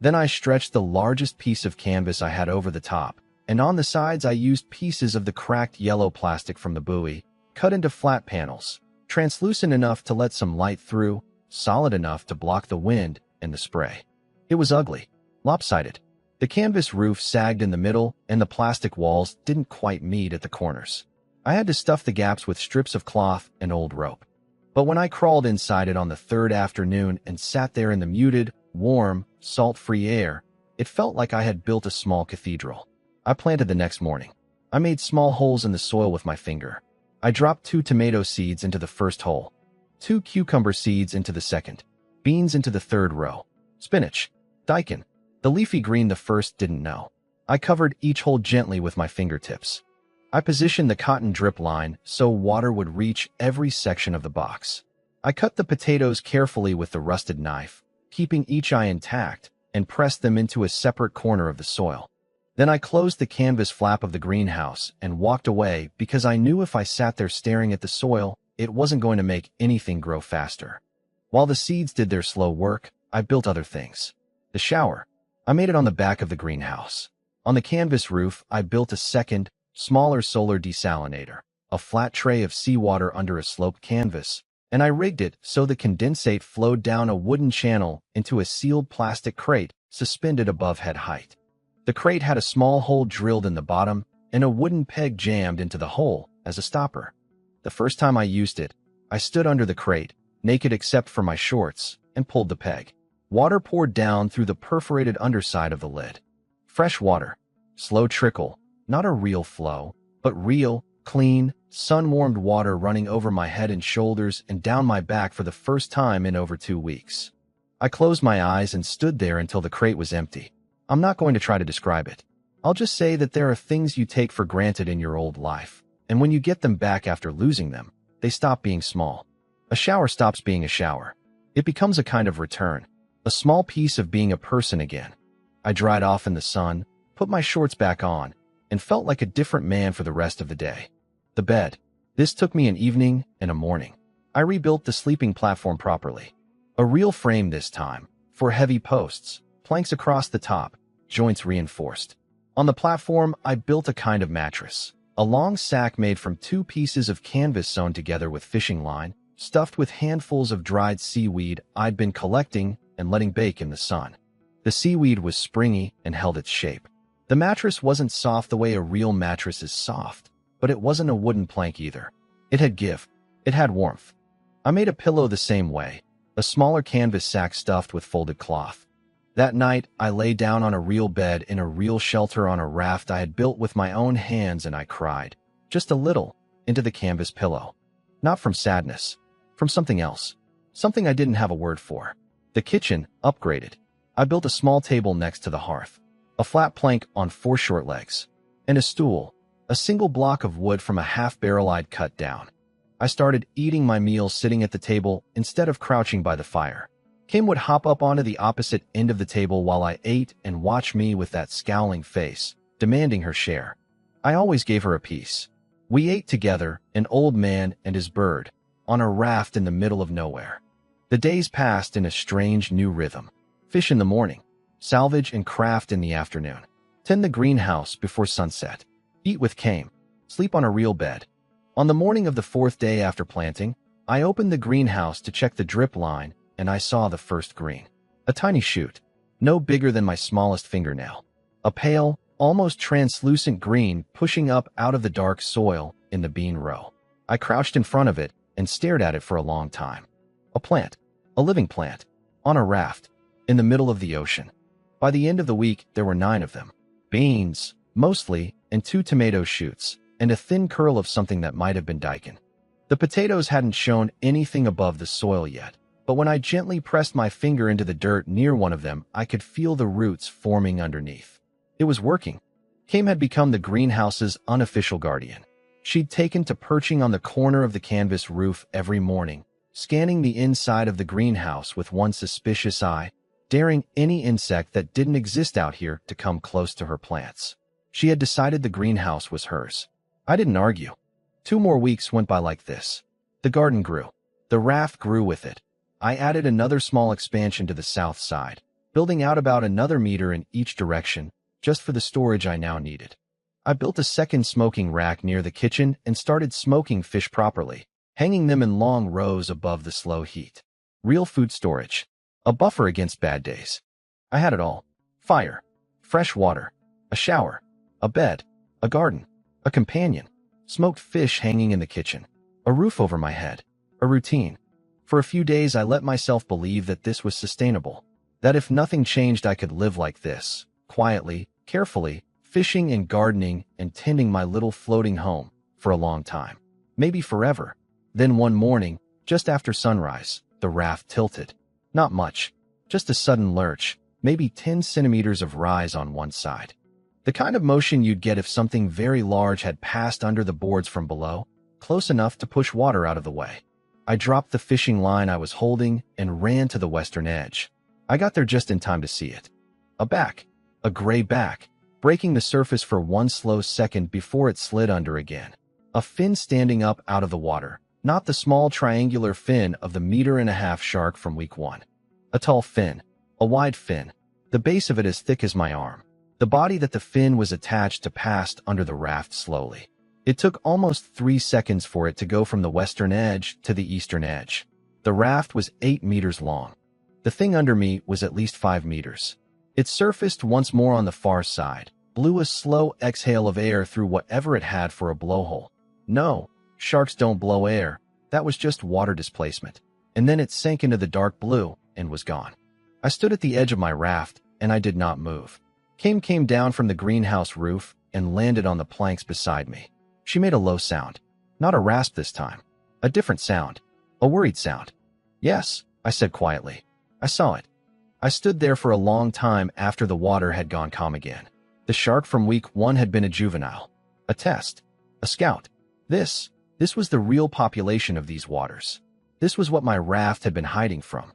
Then I stretched the largest piece of canvas I had over the top, and on the sides I used pieces of the cracked yellow plastic from the buoy, cut into flat panels, translucent enough to let some light through, solid enough to block the wind and the spray. It was ugly, lopsided. The canvas roof sagged in the middle, and the plastic walls didn't quite meet at the corners. I had to stuff the gaps with strips of cloth and old rope. But when I crawled inside it on the 3rd afternoon and sat there in the muted, warm, salt-free air, it felt like I had built a small cathedral. I planted the next morning. I made small holes in the soil with my finger. I dropped 2 tomato seeds into the first hole, 2 cucumber seeds into the second, beans into the 3rd row, spinach, daikon, the leafy green the first didn't know. I covered each hole gently with my fingertips. I positioned the cotton drip line so water would reach every section of the box. I cut the potatoes carefully with the rusted knife, keeping each eye intact, and pressed them into a separate corner of the soil. Then I closed the canvas flap of the greenhouse and walked away because I knew if I sat there staring at the soil, it wasn't going to make anything grow faster. While the seeds did their slow work, I built other things. The shower. I made it on the back of the greenhouse. On the canvas roof, I built a second, smaller solar desalinator, a flat tray of seawater under a sloped canvas, and I rigged it so the condensate flowed down a wooden channel into a sealed plastic crate suspended above head height. The crate had a small hole drilled in the bottom and a wooden peg jammed into the hole as a stopper. The first time I used it, I stood under the crate, naked except for my shorts, and pulled the peg. Water poured down through the perforated underside of the lid. Fresh water. Slow trickle. Not a real flow, but real, clean, sun-warmed water running over my head and shoulders and down my back for the first time in over 2 weeks. I closed my eyes and stood there until the crate was empty. I'm not going to try to describe it. I'll just say that there are things you take for granted in your old life, and when you get them back after losing them, they stop being small. A shower stops being a shower. It becomes a kind of return, a small piece of being a person again. I dried off in the sun, put my shorts back on, and felt like a different man for the rest of the day. The bed. This took me an evening and a morning. I rebuilt the sleeping platform properly. A real frame this time, for heavy posts, planks across the top, joints reinforced. On the platform, I built a kind of mattress, a long sack made from 2 pieces of canvas sewn together with fishing line, stuffed with handfuls of dried seaweed I'd been collecting and letting bake in the sun. The seaweed was springy and held its shape. The mattress wasn't soft the way a real mattress is soft, but it wasn't a wooden plank either. It had give. It had warmth. I made a pillow the same way, a smaller canvas sack stuffed with folded cloth. That night, I lay down on a real bed in a real shelter on a raft I had built with my own hands, and I cried, just a little, into the canvas pillow. Not from sadness, from something else. Something I didn't have a word for. The kitchen, upgraded. I built a small table next to the hearth, a flat plank on 4 short legs, and a stool, a single block of wood from a half-barrel I'd cut down. I started eating my meal sitting at the table instead of crouching by the fire. Kim would hop up onto the opposite end of the table while I ate and watch me with that scowling face, demanding her share. I always gave her a piece. We ate together, an old man and his bird, on a raft in the middle of nowhere. The days passed in a strange new rhythm. Fish in the morning, salvage and craft in the afternoon. Tend the greenhouse before sunset. Eat with Kame. Sleep on a real bed. On the morning of the 4th day after planting, I opened the greenhouse to check the drip line, and I saw the first green. A tiny shoot, no bigger than my smallest fingernail. A pale, almost translucent green pushing up out of the dark soil in the bean row. I crouched in front of it and stared at it for a long time. A plant, a living plant, on a raft, in the middle of the ocean. By the end of the week, there were 9 of them. Beans, mostly, and 2 tomato shoots, and a thin curl of something that might have been daikon. The potatoes hadn't shown anything above the soil yet, but when I gently pressed my finger into the dirt near one of them, I could feel the roots forming underneath. It was working. Kame had become the greenhouse's unofficial guardian. She'd taken to perching on the corner of the canvas roof every morning, scanning the inside of the greenhouse with one suspicious eye, daring any insect that didn't exist out here to come close to her plants. She had decided the greenhouse was hers. I didn't argue. 2 more weeks went by like this. The garden grew. The raft grew with it. I added another small expansion to the south side, building out about another meter in each direction, just for the storage I now needed. I built a second smoking rack near the kitchen and started smoking fish properly, hanging them in long rows above the slow heat. Real food storage. A buffer against bad days. I had it all. Fire, fresh water, a shower, a bed, a garden, a companion, smoked fish hanging in the kitchen, a roof over my head, a routine. For a few days I let myself believe that this was sustainable, that if nothing changed I could live like this, quietly, carefully, fishing and gardening and tending my little floating home, for a long time. Maybe forever. Then one morning, just after sunrise, the raft tilted. Not much, just a sudden lurch, maybe 10 centimeters of rise on one side. The kind of motion you'd get if something very large had passed under the boards from below, close enough to push water out of the way. I dropped the fishing line I was holding and ran to the western edge. I got there just in time to see it. A back, a gray back, breaking the surface for one slow second before it slid under again. A fin standing up out of the water, not the small triangular fin of the 1.5-meter shark from week 1. A tall fin, a wide fin, the base of it as thick as my arm. The body that the fin was attached to passed under the raft slowly. It took almost 3 seconds for it to go from the western edge to the eastern edge. The raft was 8 meters long. The thing under me was at least 5 meters. It surfaced once more on the far side, blew a slow exhale of air through whatever it had for a blowhole. No, sharks don't blow air. That was just water displacement. And then it sank into the dark blue and was gone. I stood at the edge of my raft, and I did not move. Kame came down from the greenhouse roof and landed on the planks beside me. She made a low sound. Not a rasp this time. A different sound. A worried sound. Yes, I said quietly. I saw it. I stood there for a long time after the water had gone calm again. The shark from week 1 had been a juvenile. A test. A scout. This was the real population of these waters. This was what my raft had been hiding from.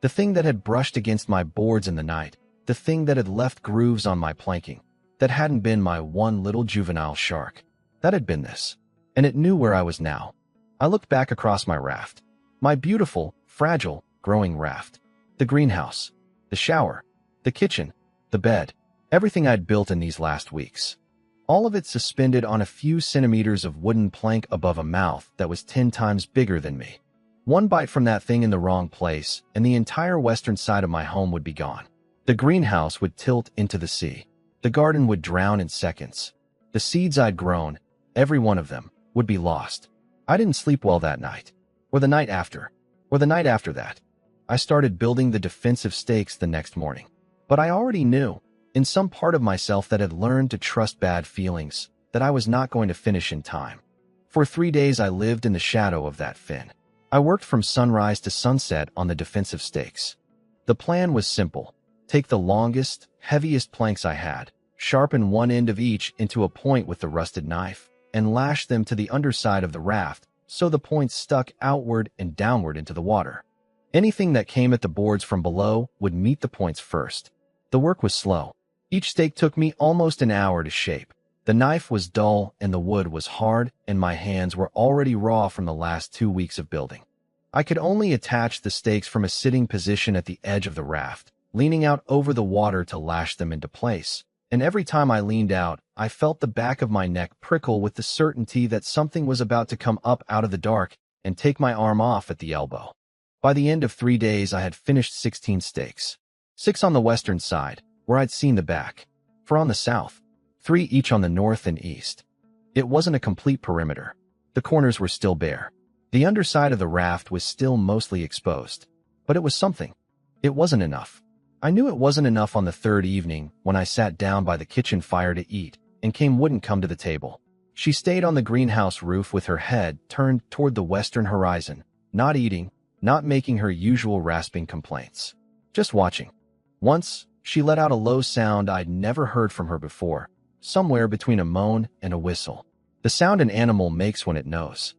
The thing that had brushed against my boards in the night. The thing that had left grooves on my planking. That hadn't been my one little juvenile shark. That had been this. And it knew where I was now. I looked back across my raft. My beautiful, fragile, growing raft. The greenhouse. The shower. The kitchen. The bed. Everything I'd built in these last weeks. All of it suspended on a few centimeters of wooden plank above a mouth that was 10 times bigger than me. One bite from that thing in the wrong place, and the entire western side of my home would be gone. The greenhouse would tilt into the sea. The garden would drown in seconds. The seeds I'd grown, every one of them, would be lost. I didn't sleep well that night, or the night after, or the night after that. I started building the defensive stakes the next morning. But I already knew, in some part of myself that had learned to trust bad feelings, that I was not going to finish in time. For 3 days I lived in the shadow of that fin. I worked from sunrise to sunset on the defensive stakes. The plan was simple. Take the longest, heaviest planks I had, sharpen one end of each into a point with the rusted knife, and lash them to the underside of the raft so the points stuck outward and downward into the water. Anything that came at the boards from below would meet the points first. The work was slow. Each stake took me almost an hour to shape. The knife was dull and the wood was hard, and my hands were already raw from the last 2 weeks of building. I could only attach the stakes from a sitting position at the edge of the raft, leaning out over the water to lash them into place. And every time I leaned out, I felt the back of my neck prickle with the certainty that something was about to come up out of the dark and take my arm off at the elbow. By the end of 3 days, I had finished 16 stakes. 6 on the western side, where I'd seen the back. 4 on the south. 3 each on the north and east. It wasn't a complete perimeter. The corners were still bare. The underside of the raft was still mostly exposed. But it was something. It wasn't enough. I knew it wasn't enough on the 3rd evening when I sat down by the kitchen fire to eat, and Kame wouldn't come to the table. She stayed on the greenhouse roof with her head turned toward the western horizon, not eating, not making her usual rasping complaints. Just watching. Once, she let out a low sound I'd never heard from her before, somewhere between a moan and a whistle. The sound an animal makes when it knows.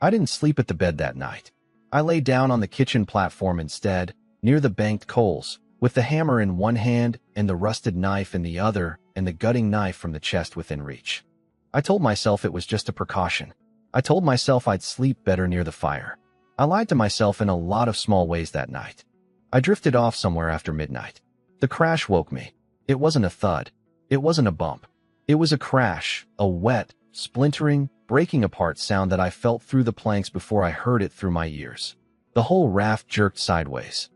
I didn't sleep at the bed that night. I lay down on the kitchen platform instead, near the banked coals, with the hammer in one hand and the rusted knife in the other and the gutting knife from the chest within reach. I told myself it was just a precaution. I told myself I'd sleep better near the fire. I lied to myself in a lot of small ways that night. I drifted off somewhere after midnight. The crash woke me. It wasn't a thud. It wasn't a bump. It was a crash, a wet, splintering, breaking apart sound that I felt through the planks before I heard it through my ears. The whole raft jerked sideways.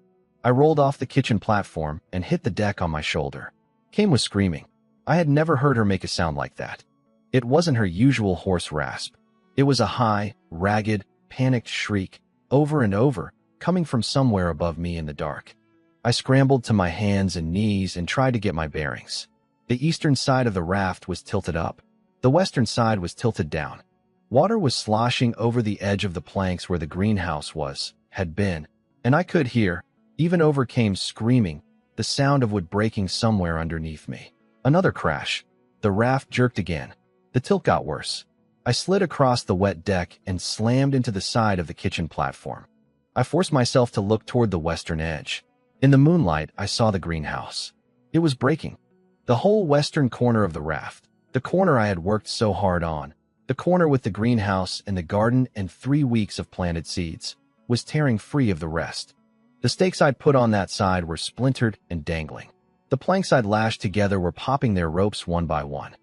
I rolled off the kitchen platform and hit the deck on my shoulder. Kame was screaming. I had never heard her make a sound like that. It wasn't her usual hoarse rasp. It was a high, ragged, panicked shriek, over and over, coming from somewhere above me in the dark. I scrambled to my hands and knees and tried to get my bearings. The eastern side of the raft was tilted up. The western side was tilted down. Water was sloshing over the edge of the planks where the greenhouse had been, and I could hear, even over Kame's screaming, the sound of wood breaking somewhere underneath me. Another crash. The raft jerked again. The tilt got worse. I slid across the wet deck and slammed into the side of the kitchen platform. I forced myself to look toward the western edge. In the moonlight, I saw the greenhouse. It was breaking. The whole western corner of the raft, the corner I had worked so hard on, the corner with the greenhouse and the garden and 3 weeks of planted seeds, was tearing free of the rest. The stakes I'd put on that side were splintered and dangling. The planks I'd lashed together were popping their ropes one by one.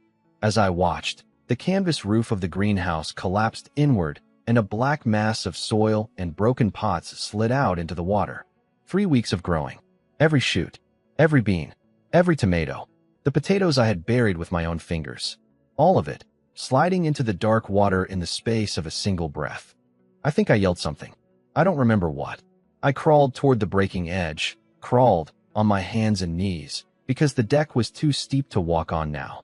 As I watched, the canvas roof of the greenhouse collapsed inward, and a black mass of soil and broken pots slid out into the water. 3 weeks of growing. Every shoot, every bean, every tomato, the potatoes I had buried with my own fingers. All of it, sliding into the dark water in the space of a single breath. I think I yelled something. I don't remember what. I crawled toward the breaking edge, crawled, on my hands and knees, because the deck was too steep to walk on now.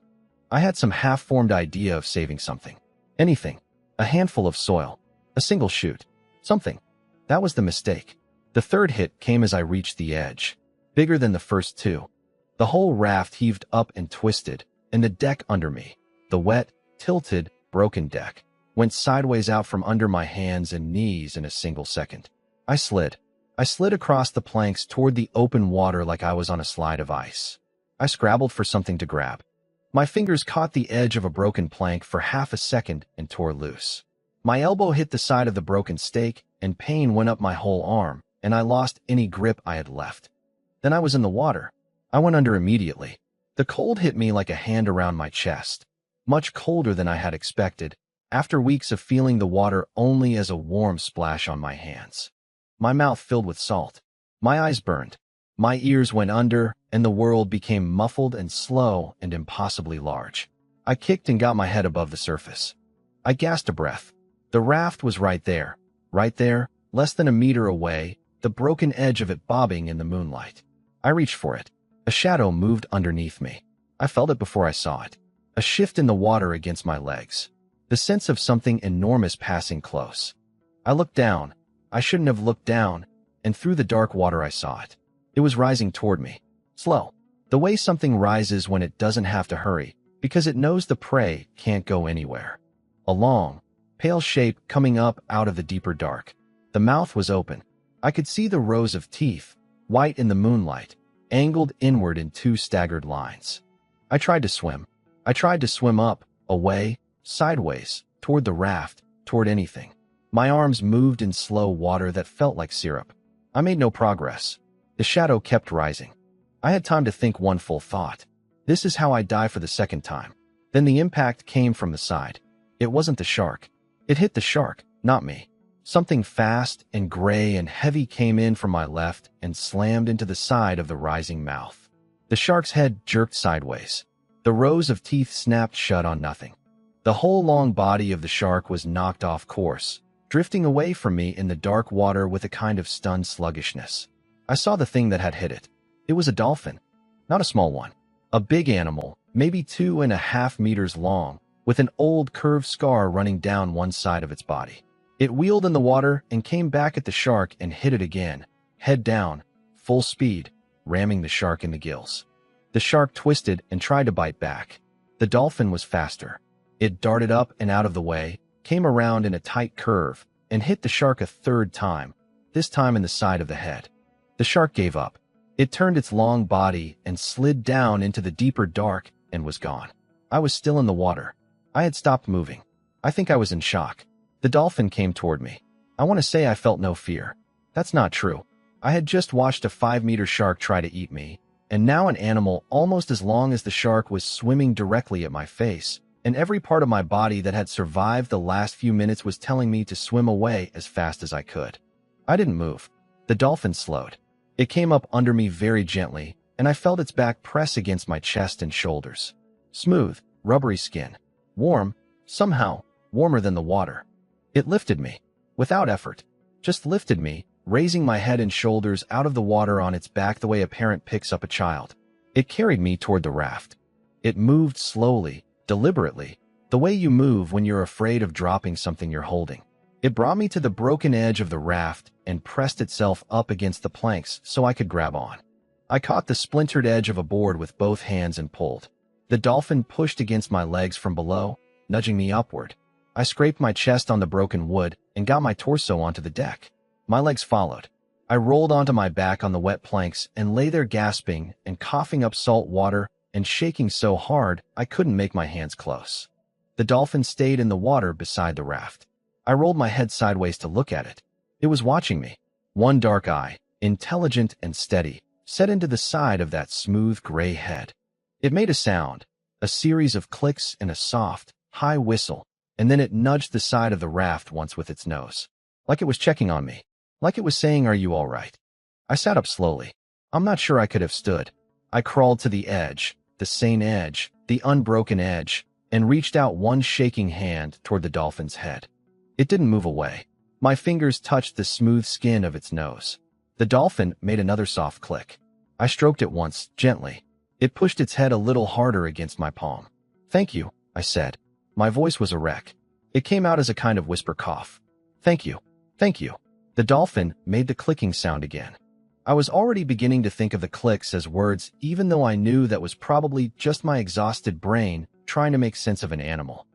I had some half-formed idea of saving something. Anything. A handful of soil. A single shoot. Something. That was the mistake. The third hit came as I reached the edge. Bigger than the first 2. The whole raft heaved up and twisted, and the deck under me, the wet, tilted, broken deck, went sideways out from under my hands and knees in a single second. I slid. I slid across the planks toward the open water like I was on a slide of ice. I scrabbled for something to grab. My fingers caught the edge of a broken plank for half a second and tore loose. My elbow hit the side of the broken stake, and pain went up my whole arm, and I lost any grip I had left. Then I was in the water. I went under immediately. The cold hit me like a hand around my chest. Much colder than I had expected, after weeks of feeling the water only as a warm splash on my hands. My mouth filled with salt. My eyes burned. My ears went under, and the world became muffled and slow and impossibly large. I kicked and got my head above the surface. I gasped a breath. The raft was right there, less than a meter away, the broken edge of it bobbing in the moonlight. I reached for it. A shadow moved underneath me. I felt it before I saw it. A shift in the water against my legs. The sense of something enormous passing close. I looked down. I shouldn't have looked down, and through the dark water I saw it. It was rising toward me. Slow. The way something rises when it doesn't have to hurry, because it knows the prey can't go anywhere. A long, pale shape coming up out of the deeper dark. The mouth was open. I could see the rows of teeth, white in the moonlight, angled inward in two staggered lines. I tried to swim. I tried to swim up, away, sideways, toward the raft, toward anything. My arms moved in slow water that felt like syrup. I made no progress. The shadow kept rising. I had time to think one full thought. This is how I die for the second time. Then the impact came from the side. It wasn't the shark. It hit the shark, not me. Something fast and gray and heavy came in from my left and slammed into the side of the rising mouth. The shark's head jerked sideways. The rows of teeth snapped shut on nothing. The whole long body of the shark was knocked off course, drifting away from me in the dark water with a kind of stunned sluggishness. I saw the thing that had hit it. It was a dolphin. Not a small one. A big animal, maybe 2.5 meters long, with an old curved scar running down one side of its body. It wheeled in the water and came back at the shark and hit it again, head down, full speed, ramming the shark in the gills. The shark twisted and tried to bite back. The dolphin was faster. It darted up and out of the way, came around in a tight curve, and hit the shark a third time, this time in the side of the head. The shark gave up. It turned its long body and slid down into the deeper dark and was gone. I was still in the water. I had stopped moving. I think I was in shock. The dolphin came toward me. I want to say I felt no fear. That's not true. I had just watched a 5-meter shark try to eat me, and now an animal almost as long as the shark was swimming directly at my face, and every part of my body that had survived the last few minutes was telling me to swim away as fast as I could. I didn't move. The dolphin slowed. It came up under me very gently, and I felt its back press against my chest and shoulders. Smooth, rubbery skin. Warm, somehow, warmer than the water. It lifted me, without effort, just lifted me, raising my head and shoulders out of the water on its back the way a parent picks up a child. It carried me toward the raft. It moved slowly, deliberately, the way you move when you're afraid of dropping something you're holding. It brought me to the broken edge of the raft and pressed itself up against the planks so I could grab on. I caught the splintered edge of a board with both hands and pulled. The dolphin pushed against my legs from below, nudging me upward. I scraped my chest on the broken wood and got my torso onto the deck. My legs followed. I rolled onto my back on the wet planks and lay there gasping and coughing up salt water and shaking so hard I couldn't make my hands close. The dolphin stayed in the water beside the raft. I rolled my head sideways to look at it. It was watching me. One dark eye, intelligent and steady, set into the side of that smooth gray head. It made a sound, a series of clicks and a soft, high whistle, and then it nudged the side of the raft once with its nose. Like it was checking on me. Like it was saying, "Are you all right?" I sat up slowly. I'm not sure I could have stood. I crawled to the edge, the sane edge, the unbroken edge, and reached out one shaking hand toward the dolphin's head. It didn't move away. My fingers touched the smooth skin of its nose. The dolphin made another soft click. I stroked it once, gently. It pushed its head a little harder against my palm. "Thank you," I said. My voice was a wreck. It came out as a kind of whisper cough. "Thank you. Thank you." The dolphin made the clicking sound again. I was already beginning to think of the clicks as words, even though I knew that was probably just my exhausted brain trying to make sense of an animal.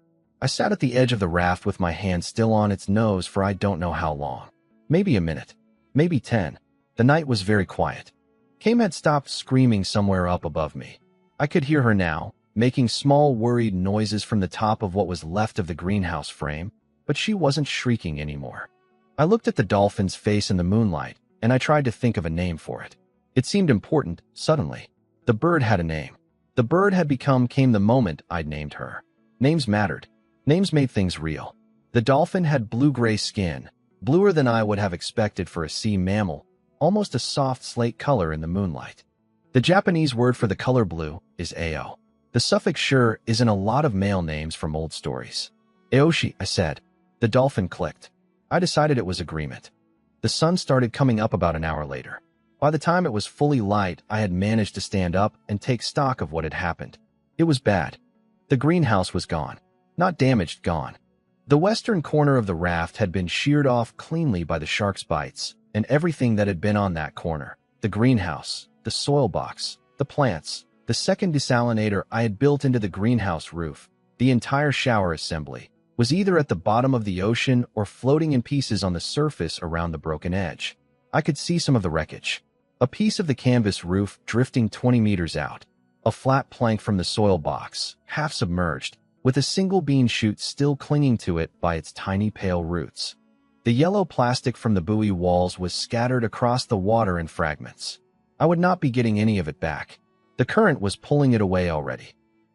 I sat at the edge of the raft with my hand still on its nose for I don't know how long. Maybe a minute. Maybe 10. The night was very quiet. Kame had stopped screaming somewhere up above me. I could hear her now, making small worried noises from the top of what was left of the greenhouse frame, but she wasn't shrieking anymore. I looked at the dolphin's face in the moonlight, and I tried to think of a name for it. It seemed important, suddenly. The bird had a name. The bird had came the moment I'd named her. Names mattered. Names made things real. The dolphin had blue-gray skin, bluer than I would have expected for a sea mammal, almost a soft slate color in the moonlight. The Japanese word for the color blue is ao. The suffix sure is in a lot of male names from old stories. Aoshi, I said. The dolphin clicked. I decided it was agreement. The sun started coming up about an hour later. By the time it was fully light, I had managed to stand up and take stock of what had happened. It was bad. The greenhouse was gone. Not damaged, gone. The western corner of the raft had been sheared off cleanly by the shark's bites, and everything that had been on that corner, the greenhouse, the soil box, the plants, the second desalinator I had built into the greenhouse roof, the entire shower assembly, was either at the bottom of the ocean or floating in pieces on the surface around the broken edge. I could see some of the wreckage. A piece of the canvas roof drifting 20 meters out. A flat plank from the soil box, half submerged, with a single bean shoot still clinging to it by its tiny pale roots. The yellow plastic from the buoy walls was scattered across the water in fragments. I would not be getting any of it back. The current was pulling it away already.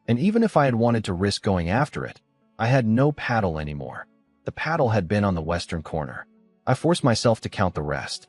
And even if I had wanted to risk going after it, I had no paddle anymore. The paddle had been on the western corner. I forced myself to count the rest.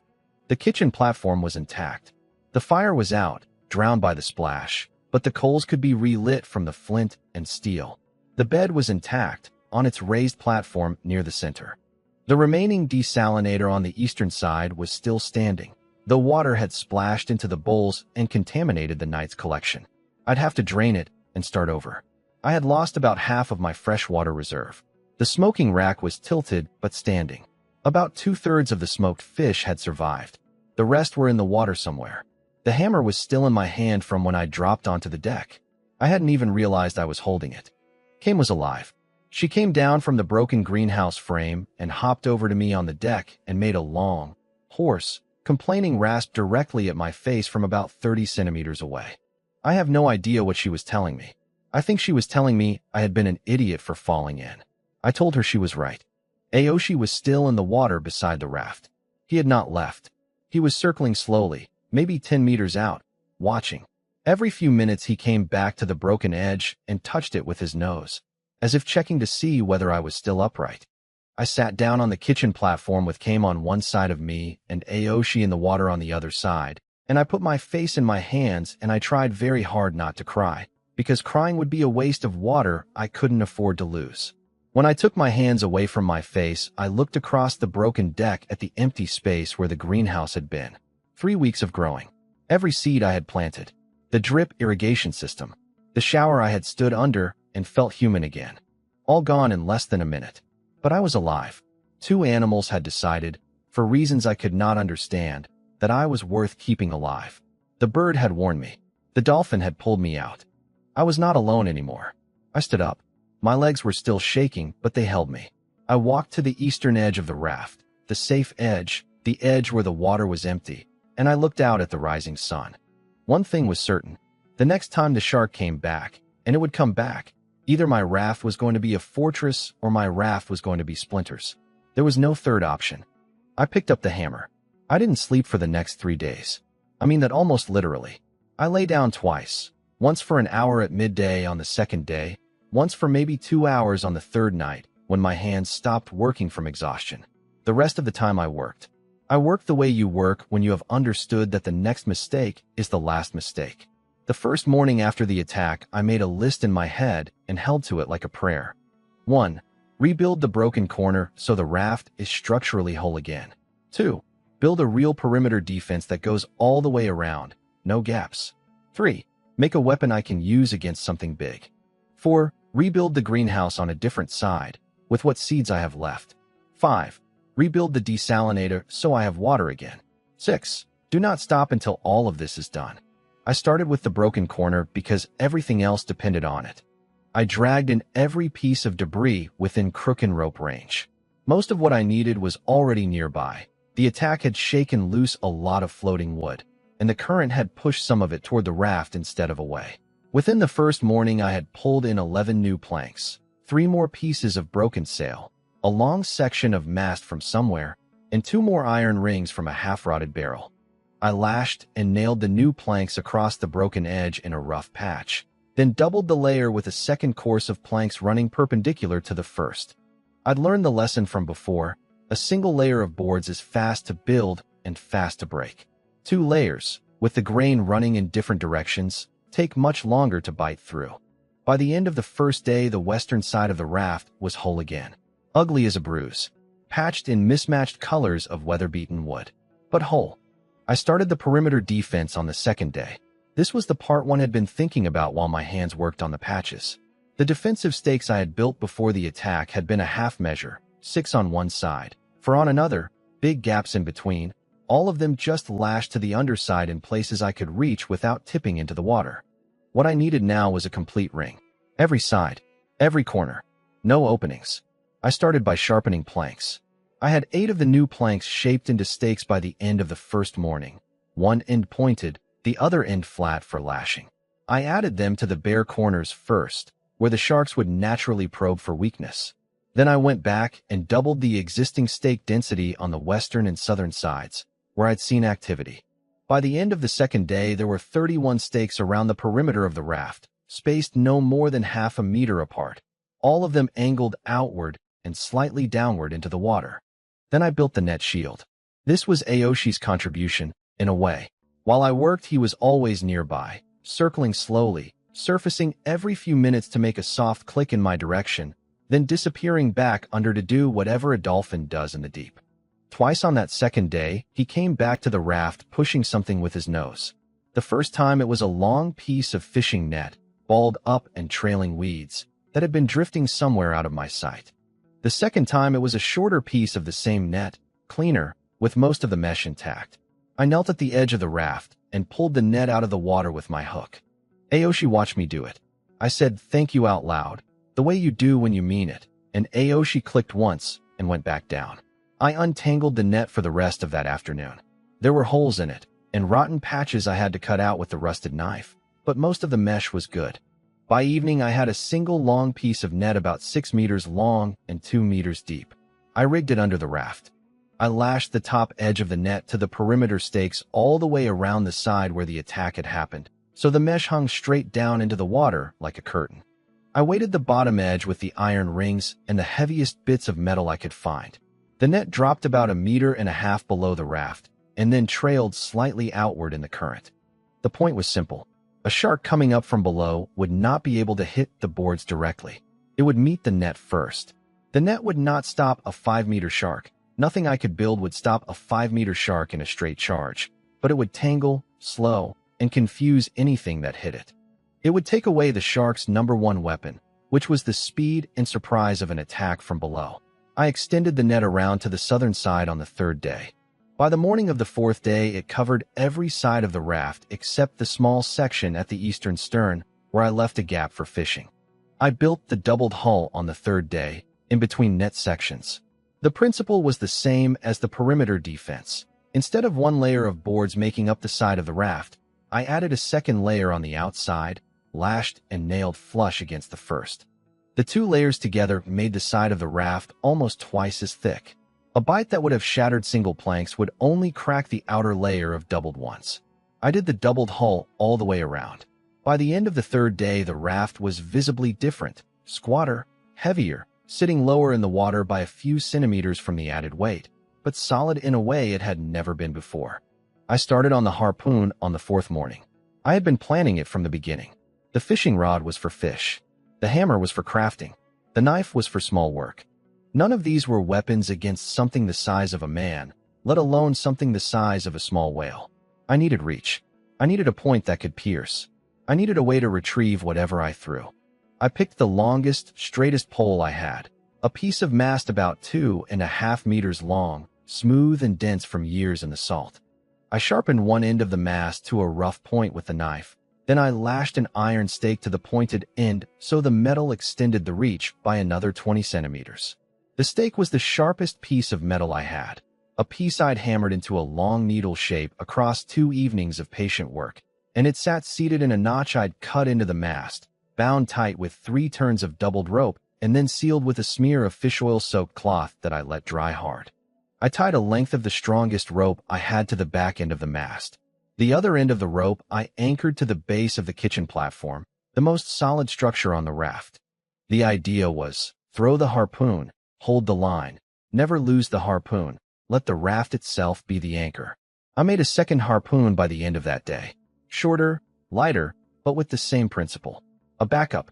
The kitchen platform was intact. The fire was out, drowned by the splash, but the coals could be relit from the flint and steel. The bed was intact, on its raised platform near the center. The remaining desalinator on the eastern side was still standing, though water had splashed into the bowls and contaminated the night's collection. I'd have to drain it and start over. I had lost about half of my freshwater reserve. The smoking rack was tilted but standing. About 2/3 of the smoked fish had survived. The rest were in the water somewhere. The hammer was still in my hand from when I dropped onto the deck. I hadn't even realized I was holding it. Kame was alive. She came down from the broken greenhouse frame and hopped over to me on the deck and made a long, hoarse, complaining rasp directly at my face from about 30 centimeters away. I have no idea what she was telling me. I think she was telling me I had been an idiot for falling in. I told her she was right. Aoshi was still in the water beside the raft. He had not left. He was circling slowly, maybe 10 meters out, watching. Every few minutes he came back to the broken edge and touched it with his nose, as if checking to see whether I was still upright. I sat down on the kitchen platform with Kame on one side of me and Aoshi in the water on the other side, and I put my face in my hands and I tried very hard not to cry, because crying would be a waste of water I couldn't afford to lose. When I took my hands away from my face, I looked across the broken deck at the empty space where the greenhouse had been. 3 weeks of growing. Every seed I had planted. The drip irrigation system. The shower I had stood under and felt human again. All gone in less than a minute. But I was alive. 2 animals had decided, for reasons I could not understand, that I was worth keeping alive. The bird had warned me. The dolphin had pulled me out. I was not alone anymore. I stood up. My legs were still shaking, but they held me. I walked to the eastern edge of the raft, the safe edge, the edge where the water was empty, and I looked out at the rising sun. One thing was certain. The next time the shark came back, and it would come back, either my raft was going to be a fortress or my raft was going to be splinters. There was no third option. I picked up the hammer. I didn't sleep for the next 3 days. I mean that almost literally. I lay down twice, once for an hour at midday on the second day, once for maybe 2 hours on the third night when my hands stopped working from exhaustion. The rest of the time I worked. I worked the way you work when you have understood that the next mistake is the last mistake. The first morning after the attack, I made a list in my head and held to it like a prayer. 1. Rebuild the broken corner so the raft is structurally whole again. 2. Build a real perimeter defense that goes all the way around, no gaps. 3. Make a weapon I can use against something big. 4. Rebuild the greenhouse on a different side, with what seeds I have left. 5. Rebuild the desalinator so I have water again. 6. Do not stop until all of this is done. I started with the broken corner because everything else depended on it. I dragged in every piece of debris within crook and rope range. Most of what I needed was already nearby. The attack had shaken loose a lot of floating wood, and the current had pushed some of it toward the raft instead of away. Within the first morning, I had pulled in 11 new planks, 3 more pieces of broken sail, a long section of mast from somewhere, and 2 more iron rings from a half-rotted barrel. I lashed and nailed the new planks across the broken edge in a rough patch, then doubled the layer with a second course of planks running perpendicular to the first. I'd learned the lesson from before. A single layer of boards is fast to build and fast to break. 2 layers, with the grain running in different directions, take much longer to bite through. By the end of the first day, the western side of the raft was whole again, ugly as a bruise, patched in mismatched colors of weather-beaten wood, but whole. I started the perimeter defense on the second day. This was the part one had been thinking about while my hands worked on the patches. The defensive stakes I had built before the attack had been a half measure, 6 on one side, 4 on another, big gaps in between, all of them just lashed to the underside in places I could reach without tipping into the water. What I needed now was a complete ring. Every side, every corner, no openings. I started by sharpening planks. I had 8 of the new planks shaped into stakes by the end of the first morning, one end pointed, the other end flat for lashing. I added them to the bare corners first, where the sharks would naturally probe for weakness. Then I went back and doubled the existing stake density on the western and southern sides, where I'd seen activity. By the end of the second day, there were 31 stakes around the perimeter of the raft, spaced no more than half a meter apart, all of them angled outward and slightly downward into the water. Then I built the net shield. This was Aoshi's contribution, in a way. While I worked, he was always nearby, circling slowly, surfacing every few minutes to make a soft click in my direction, then disappearing back under to do whatever a dolphin does in the deep. Twice on that second day, he came back to the raft pushing something with his nose. The first time it was a long piece of fishing net, balled up and trailing weeds, that had been drifting somewhere out of my sight. The second time it was a shorter piece of the same net, cleaner, with most of the mesh intact. I knelt at the edge of the raft and pulled the net out of the water with my hook. Aoshi watched me do it. I said thank you out loud, the way you do when you mean it, and Aoshi clicked once and went back down. I untangled the net for the rest of that afternoon. There were holes in it, and rotten patches I had to cut out with the rusted knife, but most of the mesh was good. By evening, I had a single long piece of net about 6 meters long and 2 meters deep. I rigged it under the raft. I lashed the top edge of the net to the perimeter stakes all the way around the side where the attack had happened, so the mesh hung straight down into the water like a curtain. I weighted the bottom edge with the iron rings and the heaviest bits of metal I could find. The net dropped about 1.5 meters below the raft, and then trailed slightly outward in the current. The point was simple. A shark coming up from below would not be able to hit the boards directly. It would meet the net first. The net would not stop a 5-meter shark. Nothing I could build would stop a 5-meter shark in a straight charge, but it would tangle, slow, and confuse anything that hit it. It would take away the shark's #1 weapon, which was the speed and surprise of an attack from below. I extended the net around to the southern side on the third day. By the morning of the fourth day, it covered every side of the raft except the small section at the eastern stern, where I left a gap for fishing. I built the doubled hull on the third day, in between net sections. The principle was the same as the perimeter defense. Instead of 1 layer of boards making up the side of the raft, I added a second layer on the outside, lashed and nailed flush against the first. The 2 layers together made the side of the raft almost twice as thick. A bite that would have shattered single planks would only crack the outer layer of doubled ones. I did the doubled hull all the way around. By the end of the third day, the raft was visibly different, squatter, heavier, sitting lower in the water by a few centimeters from the added weight, but solid in a way it had never been before. I started on the harpoon on the 4th morning. I had been planning it from the beginning. The fishing rod was for fish. The hammer was for crafting. The knife was for small work. None of these were weapons against something the size of a man, let alone something the size of a small whale. I needed reach. I needed a point that could pierce. I needed a way to retrieve whatever I threw. I picked the longest, straightest pole I had, a piece of mast about 2.5 meters long, smooth and dense from years in the salt. I sharpened one end of the mast to a rough point with the knife. Then I lashed an iron stake to the pointed end so the metal extended the reach by another 20 centimeters. The stake was the sharpest piece of metal I had, a piece I'd hammered into a long needle shape across 2 evenings of patient work, and it sat seated in a notch I'd cut into the mast, bound tight with 3 turns of doubled rope, and then sealed with a smear of fish oil-soaked cloth that I let dry hard. I tied a length of the strongest rope I had to the back end of the mast. The other end of the rope I anchored to the base of the kitchen platform, the most solid structure on the raft. The idea was, throw the harpoon, hold the line, never lose the harpoon, let the raft itself be the anchor. I made a second harpoon by the end of that day. Shorter, lighter, but with the same principle. A backup.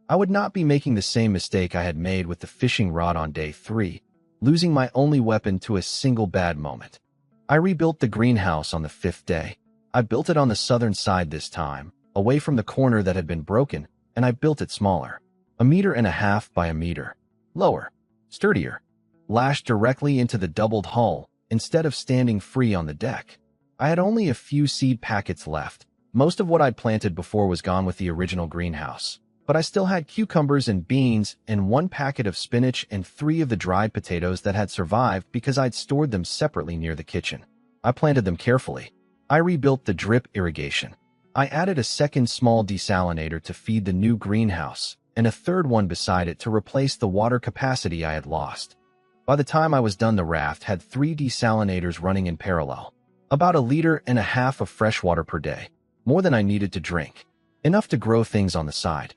I would not be making the same mistake I had made with the fishing rod on day 3, losing my only weapon to a single bad moment. I rebuilt the greenhouse on the 5th day. I built it on the southern side this time, away from the corner that had been broken, and I built it smaller. 1.5 meters by 1 meter. Lower. Sturdier. Lashed directly into the doubled hull, instead of standing free on the deck. I had only a few seed packets left. Most of what I'd planted before was gone with the original greenhouse. But I still had cucumbers and beans and 1 packet of spinach and 3 of the dried potatoes that had survived because I'd stored them separately near the kitchen. I planted them carefully. I rebuilt the drip irrigation. I added a second small desalinator to feed the new greenhouse, and a third one beside it to replace the water capacity I had lost. By the time I was done, the raft had 3 desalinators running in parallel. About 1.5 liters of fresh water per day. More than I needed to drink. Enough to grow things on the side.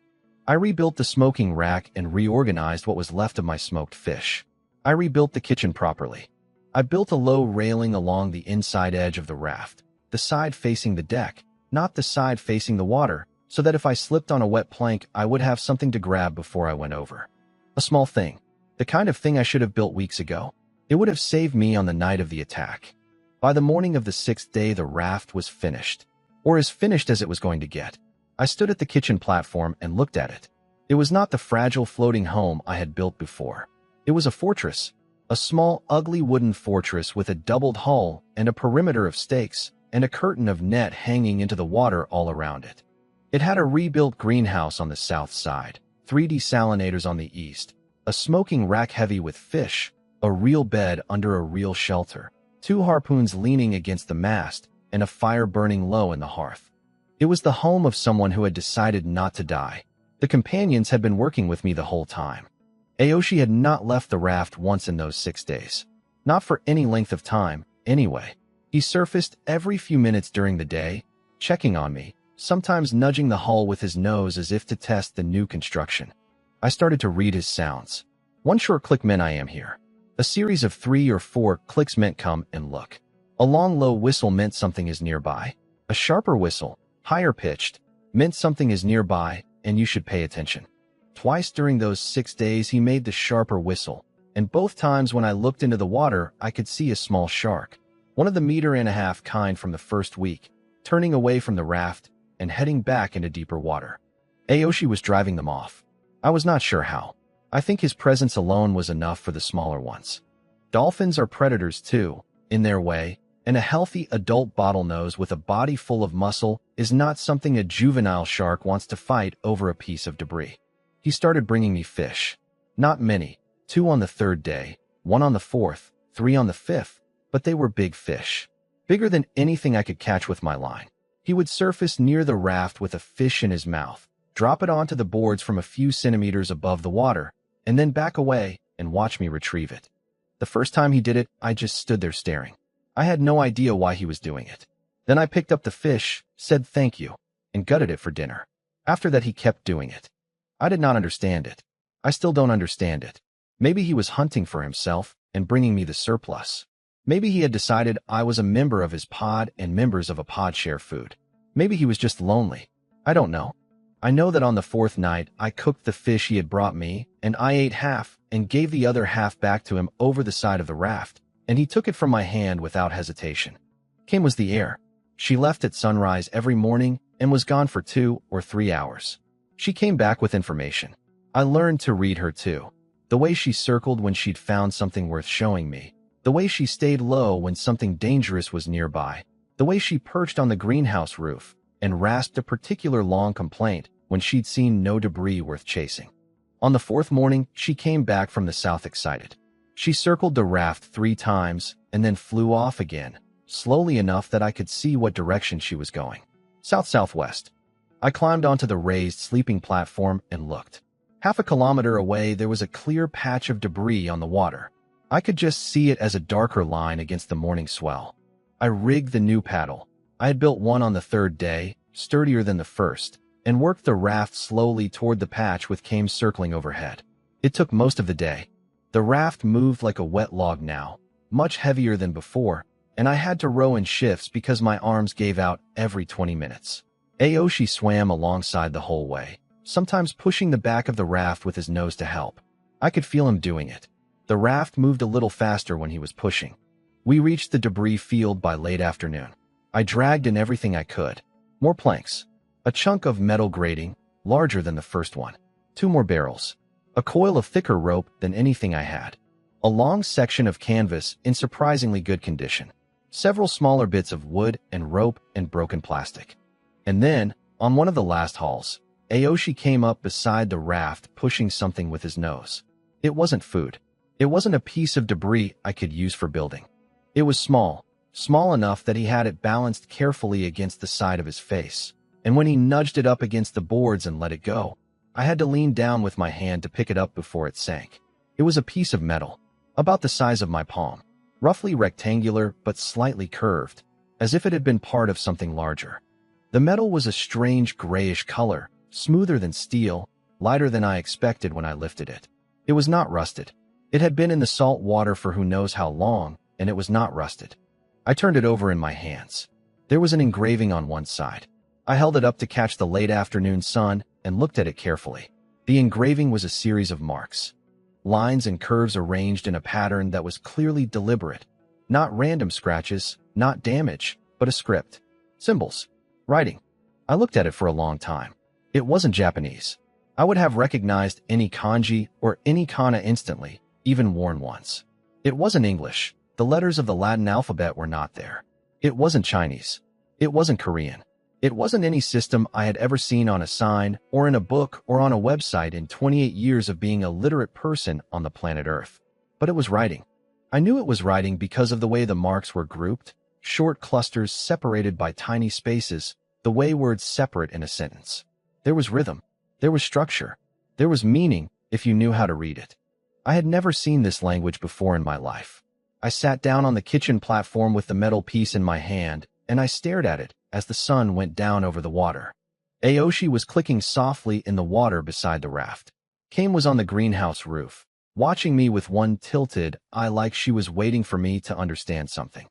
I rebuilt the smoking rack and reorganized what was left of my smoked fish. I rebuilt the kitchen properly. I built a low railing along the inside edge of the raft, the side facing the deck, not the side facing the water, so that if I slipped on a wet plank, I would have something to grab before I went over. A small thing. The kind of thing I should have built weeks ago. It would have saved me on the night of the attack. By the morning of the 6th day, the raft was finished. Or as finished as it was going to get. I stood at the kitchen platform and looked at it. It was not the fragile floating home I had built before. It was a fortress. A small, ugly wooden fortress with a doubled hull and a perimeter of stakes and a curtain of net hanging into the water all around it. It had a rebuilt greenhouse on the south side, 3 desalinators on the east, a smoking rack heavy with fish, a real bed under a real shelter, 2 harpoons leaning against the mast, and a fire burning low in the hearth. It was the home of someone who had decided not to die. The companions had been working with me the whole time. Aoshi had not left the raft once in those 6 days. Not for any length of time, anyway. He surfaced every few minutes during the day, checking on me, sometimes nudging the hull with his nose as if to test the new construction. I started to read his sounds. 1 short click meant I am here. A series of 3 or 4 clicks meant come and look. A long low whistle meant something is nearby. A sharper whistle, higher pitched, meant something is nearby and you should pay attention. Twice during those 6 days he made the sharper whistle, and both times when I looked into the water I could see a small shark, one of the 1.5 meter kind from the first week, turning away from the raft and heading back into deeper water. Aoshi was driving them off. I was not sure how. I think his presence alone was enough for the smaller ones. Dolphins are predators too, in their way, and a healthy adult bottlenose with a body full of muscle is not something a juvenile shark wants to fight over a piece of debris. He started bringing me fish. Not many, 2 on the 3rd day, 1 on the 4th, 3 on the 5th, but they were big fish. Bigger than anything I could catch with my line. He would surface near the raft with a fish in his mouth, drop it onto the boards from a few centimeters above the water, and then back away and watch me retrieve it. The first time he did it, I just stood there staring. I had no idea why he was doing it. Then I picked up the fish, said thank you, and gutted it for dinner. After that he kept doing it. I did not understand it. I still don't understand it. Maybe he was hunting for himself and bringing me the surplus. Maybe he had decided I was a member of his pod and members of a pod share food. Maybe he was just lonely. I don't know. I know that on the 4th night I cooked the fish he had brought me, and I ate half and gave the other half back to him over the side of the raft, and he took it from my hand without hesitation. Kim was the heir. She left at sunrise every morning and was gone for 2 or 3 hours. She came back with information. I learned to read her too. The way she circled when she'd found something worth showing me. The way she stayed low when something dangerous was nearby. The way she perched on the greenhouse roof and rasped a particular long complaint when she'd seen no debris worth chasing. On the 4th morning, she came back from the south excited. She circled the raft 3 times and then flew off again, slowly enough that I could see what direction she was going. South-southwest. I climbed onto the raised sleeping platform and looked. Half a kilometer away, there was a clear patch of debris on the water. I could just see it as a darker line against the morning swell. I rigged the new paddle. I had built one on the 3rd day, sturdier than the first, and worked the raft slowly toward the patch with cames circling overhead. It took most of the day. The raft moved like a wet log now, much heavier than before, and I had to row in shifts because my arms gave out every 20 minutes. Aoshi swam alongside the whole way, sometimes pushing the back of the raft with his nose to help. I could feel him doing it. The raft moved a little faster when he was pushing. We reached the debris field by late afternoon. I dragged in everything I could. More planks. A chunk of metal grating, larger than the first one. 2 more barrels. A coil of thicker rope than anything I had. A long section of canvas in surprisingly good condition. Several smaller bits of wood and rope and broken plastic. And then, on one of the last hauls, Aoshi came up beside the raft pushing something with his nose. It wasn't food. It wasn't a piece of debris I could use for building. It was small enough that he had it balanced carefully against the side of his face. And when he nudged it up against the boards and let it go, I had to lean down with my hand to pick it up before it sank. It was a piece of metal, about the size of my palm, roughly rectangular but slightly curved, as if it had been part of something larger. The metal was a strange grayish color, smoother than steel, lighter than I expected when I lifted it. It was not rusted. It had been in the salt water for who knows how long, and it was not rusted. I turned it over in my hands. There was an engraving on one side. I held it up to catch the late afternoon sun and looked at it carefully. The engraving was a series of marks. Lines and curves arranged in a pattern that was clearly deliberate. Not random scratches, not damage, but a script. Symbols. Writing. I looked at it for a long time. It wasn't Japanese. I would have recognized any kanji or any kana instantly, even worn once. It wasn't English. The letters of the Latin alphabet were not there. It wasn't Chinese. It wasn't Korean. It wasn't any system I had ever seen on a sign or in a book or on a website in 28 years of being a literate person on the planet Earth. But it was writing. I knew it was writing because of the way the marks were grouped, short clusters separated by tiny spaces, the way words separate in a sentence. There was rhythm. There was structure. There was meaning if you knew how to read it. I had never seen this language before in my life. I sat down on the kitchen platform with the metal piece in my hand, and I stared at it as the sun went down over the water. Aoshi was clicking softly in the water beside the raft. Kame was on the greenhouse roof, watching me with one tilted eye like she was waiting for me to understand something.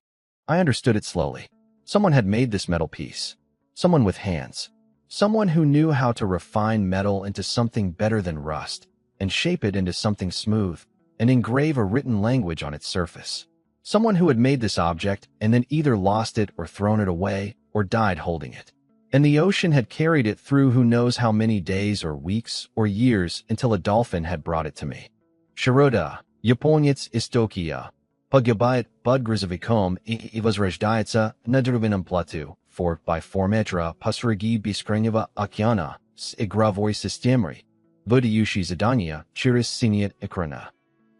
I understood it slowly. Someone had made this metal piece. Someone with hands. Someone who knew how to refine metal into something better than rust, and shape it into something smooth, and engrave a written language on its surface. Someone who had made this object and then either lost it or thrown it away or died holding it. And the ocean had carried it through who knows how many days or weeks or years until a dolphin had brought it to me. Shiroda, Японец из Токио, погибает под грузовиком и возрождается на деревянном плоту 4x4 метра посреди бескрайнего океана с игровой системой, выдающей задания через синие экрана.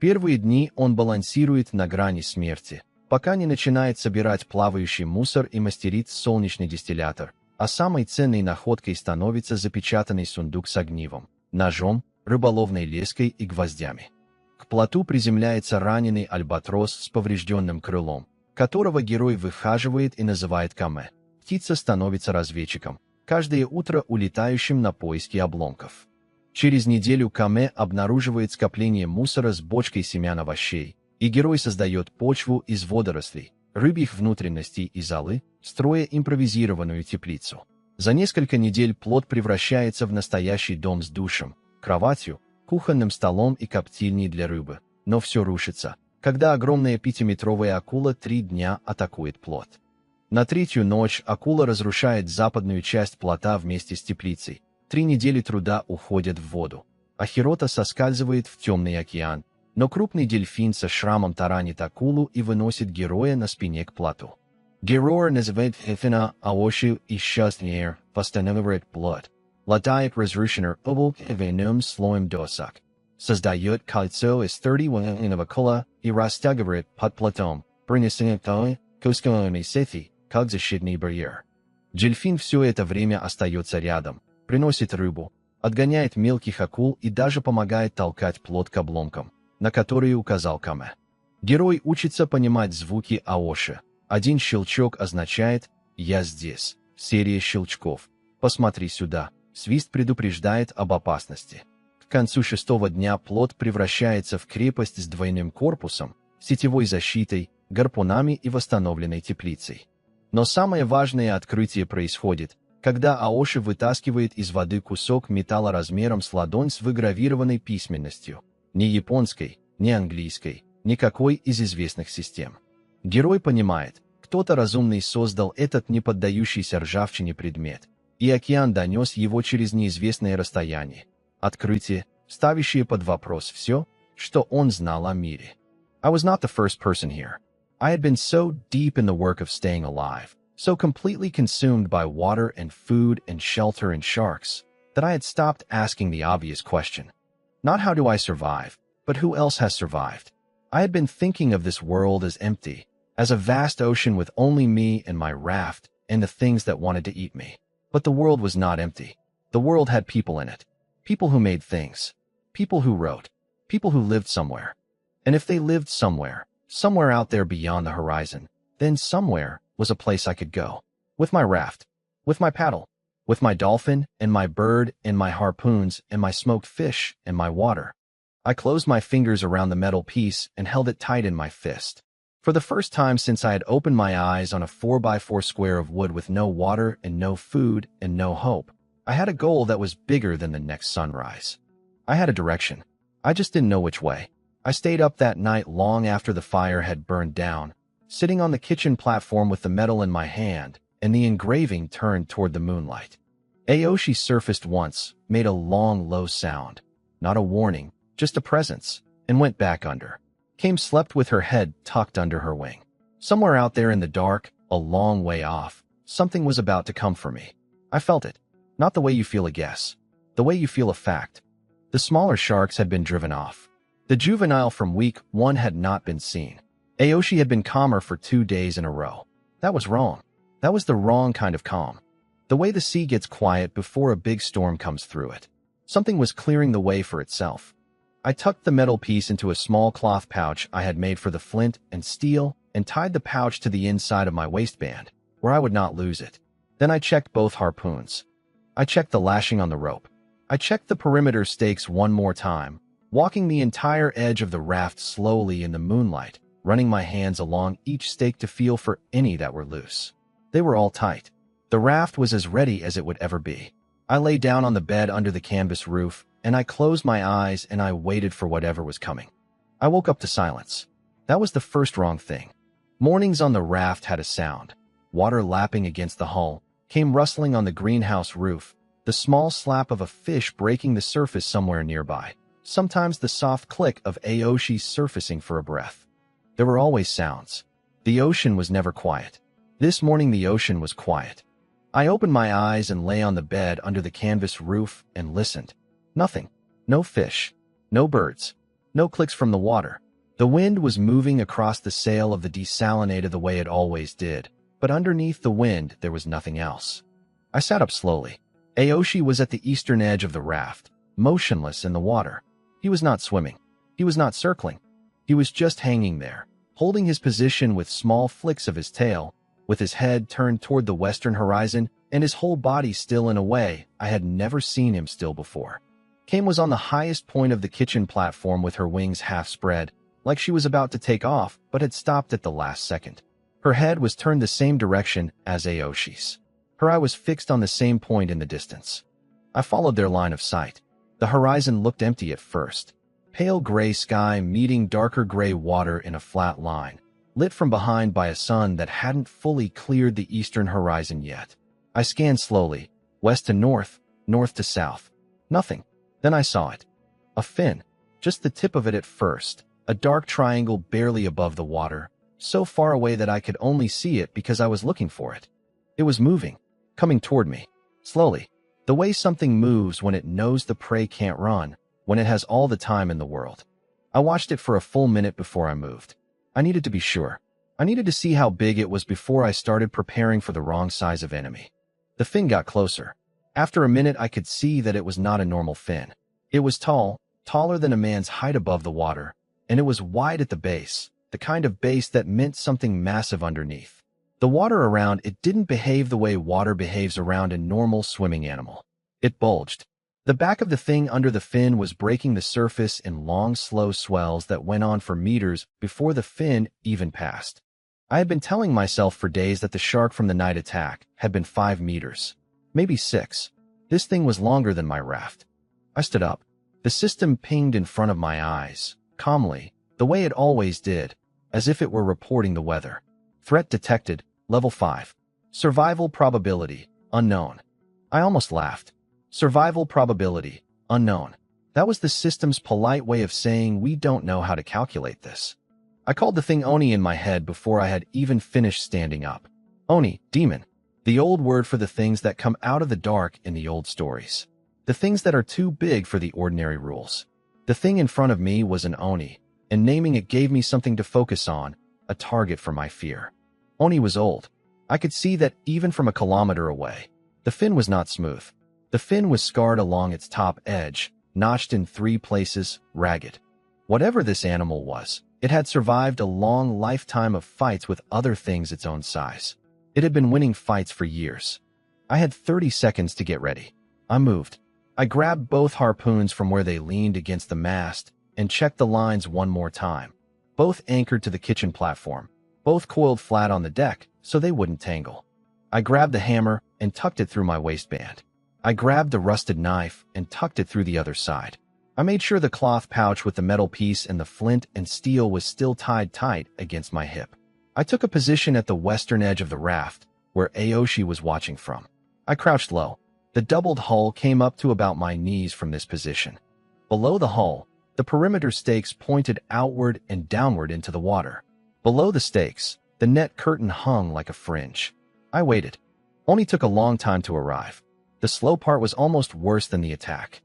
Первые дни он балансирует на грани смерти, пока не начинает собирать плавающий мусор и мастерит солнечный дистиллятор, а самой ценной находкой становится запечатанный сундук с огнивом, ножом, рыболовной леской и гвоздями. К плоту приземляется раненый альбатрос с поврежденным крылом, которого герой выхаживает и называет Каме. Птица становится разведчиком, каждое утро улетающим на поиски обломков. Через неделю Каме обнаруживает скопление мусора с бочкой семян овощей, и герой создает почву из водорослей, рыбьих внутренностей и золы, строя импровизированную теплицу. За несколько недель плот превращается в настоящий дом с душем, кроватью, кухонным столом и коптильней для рыбы. Но все рушится, когда огромная 5-метровая акула 3 дня атакует плот. На 3-ю ночь акула разрушает западную часть плота вместе с теплицей. 3 недели труда уходят в воду. А Хирота соскальзывает в темный океан, но крупный дельфин со шрамом таранит акулу и выносит героя на спине к плоту. Герой называет Эфина Аоши и счастливее восстанавливает плот. Латает разрушенный обл двойным слоем досок. Создает кольцо из 31 кола и растягивает под плотом, принеся кусками сети, как защитный барьер. Дельфин все это время остается рядом, приносит рыбу, отгоняет мелких акул и даже помогает толкать плот к обломкам, на которые указал Каме. Герой учится понимать звуки Аоши. Один щелчок означает «Я здесь». Серия щелчков. «Посмотри сюда». Свист предупреждает об опасности. К концу 6-го дня плот превращается в крепость с двойным корпусом, сетевой защитой, гарпунами и восстановленной теплицей. Но самое важное открытие происходит, когда Аоши вытаскивает из воды кусок металла размером с ладонь с выгравированной письменностью. Ни японской, ни английской, никакой из известных систем. Герой понимает, кто-то разумный создал этот неподдающийся ржавчине предмет, и океан донес его через неизвестное расстояние. Открытие, ставящее под вопрос все, что он знал о мире. I was not the first person here. I had been so deep in the work of staying alive, so completely consumed by water and food and shelter and sharks, that I had stopped asking the obvious question. Not how do I survive, but who else has survived? I had been thinking of this world as empty, as a vast ocean with only me and my raft and the things that wanted to eat me. But the world was not empty. The world had people in it. People who made things. People who wrote. People who lived somewhere. And if they lived somewhere, somewhere out there beyond the horizon, then somewhere was a place I could go. With my raft. With my paddle. With my dolphin and my bird and my harpoons and my smoked fish and my water. I closed my fingers around the metal piece and held it tight in my fist. For the first time since I had opened my eyes on a 4x4 square of wood with no water and no food and no hope, I had a goal that was bigger than the next sunrise. I had a direction. I just didn't know which way. I stayed up that night long after the fire had burned down, sitting on the kitchen platform with the metal in my hand and the engraving turned toward the moonlight. Aoshi surfaced once, made a long, low sound. Not a warning, just a presence, and went back under. Came slept with her head tucked under her wing. Somewhere out there in the dark, a long way off, something was about to come for me. I felt it. Not the way you feel a guess. The way you feel a fact. The smaller sharks had been driven off. The juvenile from week 1 had not been seen. Aoshi had been calmer for 2 days in a row. That was wrong. That was the wrong kind of calm. The way the sea gets quiet before a big storm comes through it. Something was clearing the way for itself. I tucked the metal piece into a small cloth pouch I had made for the flint and steel and tied the pouch to the inside of my waistband, where I would not lose it. Then I checked both harpoons. I checked the lashing on the rope. I checked the perimeter stakes one more time, walking the entire edge of the raft slowly in the moonlight, running my hands along each stake to feel for any that were loose. They were all tight. The raft was as ready as it would ever be. I lay down on the bed under the canvas roof, and I closed my eyes and I waited for whatever was coming. I woke up to silence. That was the first wrong thing. Mornings on the raft had a sound. Water lapping against the hull, came rustling on the greenhouse roof, the small slap of a fish breaking the surface somewhere nearby. Sometimes the soft click of Aoshi surfacing for a breath. There were always sounds. The ocean was never quiet. This morning the ocean was quiet. I opened my eyes and lay on the bed under the canvas roof and listened. Nothing. No fish. No birds. No clicks from the water. The wind was moving across the sail of the desalinator the way it always did, but underneath the wind there was nothing else. I sat up slowly. Aoshi was at the eastern edge of the raft, motionless in the water. He was not swimming. He was not circling. He was just hanging there, holding his position with small flicks of his tail, with his head turned toward the western horizon and his whole body still in a way I had never seen him still before. Kame was on the highest point of the kitchen platform with her wings half spread, like she was about to take off but had stopped at the last second. Her head was turned the same direction as Aoshi's. Her eye was fixed on the same point in the distance. I followed their line of sight. The horizon looked empty at first. Pale gray sky meeting darker gray water in a flat line, lit from behind by a sun that hadn't fully cleared the eastern horizon yet. I scanned slowly, west to north, north to south. Nothing. Then I saw it. A fin. Just the tip of it at first. A dark triangle barely above the water, so far away that I could only see it because I was looking for it. It was moving, coming toward me, slowly. The way something moves when it knows the prey can't run, when it has all the time in the world. I watched it for a full minute before I moved. I needed to be sure. I needed to see how big it was before I started preparing for the wrong size of enemy. The fin got closer. After a minute I could see that it was not a normal fin. It was tall, taller than a man's height above the water, and it was wide at the base, the kind of base that meant something massive underneath. The water around it didn't behave the way water behaves around a normal swimming animal. It bulged. The back of the thing under the fin was breaking the surface in long, slow swells that went on for meters before the fin even passed. I had been telling myself for days that the shark from the night attack had been 5 meters, maybe 6. This thing was longer than my raft. I stood up. The system pinged in front of my eyes, calmly, the way it always did, as if it were reporting the weather. Threat detected, level 5. Survival probability, unknown. I almost laughed. Survival probability, unknown. That was the system's polite way of saying we don't know how to calculate this. I called the thing Oni in my head before I had even finished standing up. Oni, demon. The old word for the things that come out of the dark in the old stories. The things that are too big for the ordinary rules. The thing in front of me was an Oni, and naming it gave me something to focus on, a target for my fear. Oni was old. I could see that even from a kilometer away. The fin was not smooth. The fin was scarred along its top edge, notched in 3 places, ragged. Whatever this animal was, it had survived a long lifetime of fights with other things its own size. It had been winning fights for years. I had 30 seconds to get ready. I moved. I grabbed both harpoons from where they leaned against the mast and checked the lines one more time. Both anchored to the kitchen platform. Both coiled flat on the deck so they wouldn't tangle. I grabbed the hammer and tucked it through my waistband. I grabbed the rusted knife and tucked it through the other side. I made sure the cloth pouch with the metal piece and the flint and steel was still tied tight against my hip. I took a position at the western edge of the raft, where Aoshi was watching from. I crouched low. The doubled hull came up to about my knees from this position. Below the hull, the perimeter stakes pointed outward and downward into the water. Below the stakes, the net curtain hung like a fringe. I waited. Only took a long time to arrive. The slow part was almost worse than the attack.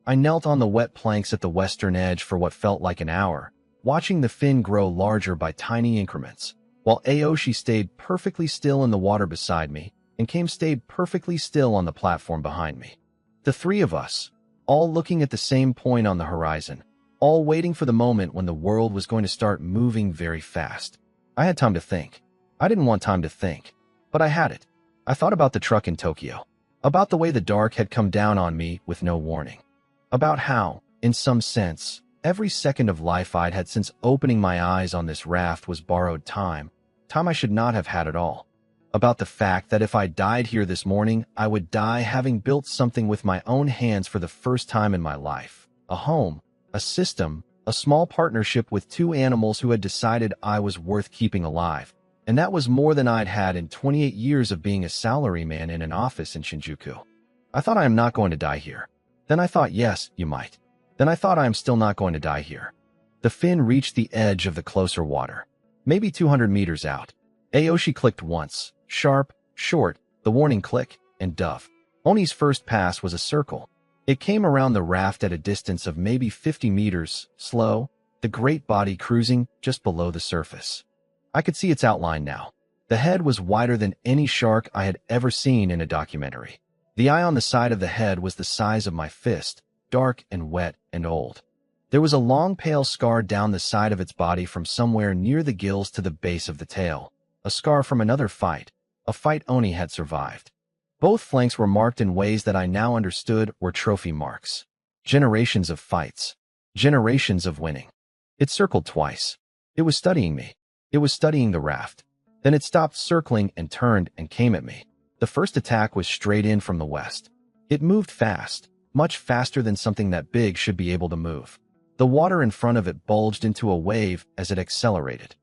I knelt on the wet planks at the western edge for what felt like an hour, watching the fin grow larger by tiny increments, while Aoshi stayed perfectly still in the water beside me and Kame stayed perfectly still on the platform behind me. The 3 of us, all looking at the same point on the horizon, all waiting for the moment when the world was going to start moving very fast. I had time to think. I didn't want time to think, but I had it. I thought about the truck in Tokyo, about the way the dark had come down on me with no warning. About how, in some sense, every second of life I'd had since opening my eyes on this raft was borrowed time I should not have had at all. About the fact that if I died here this morning, I would die having built something with my own hands for the first time in my life. A home, a system, a small partnership with 2 animals who had decided I was worth keeping alive. And that was more than I'd had in 28 years of being a salaryman in an office in Shinjuku. I thought I am not going to die here. Then I thought, yes, you might. Then I thought I am still not going to die here. The fin reached the edge of the closer water, maybe 200 meters out. Aoshi clicked once, sharp, short, the warning click, and dove. Oni's first pass was a circle. It came around the raft at a distance of maybe 50 meters, slow, the great body cruising just below the surface. I could see its outline now. The head was wider than any shark I had ever seen in a documentary. The eye on the side of the head was the size of my fist, dark and wet and old. There was a long pale scar down the side of its body from somewhere near the gills to the base of the tail, a scar from another fight, a fight Oni had survived. Both flanks were marked in ways that I now understood were trophy marks. Generations of fights. Generations of winning. It circled twice. It was studying me. It was studying the raft. Then it stopped circling and turned and came at me. The first attack was straight in from the west. It moved fast, much faster than something that big should be able to move. The water in front of it bulged into a wave as it accelerated.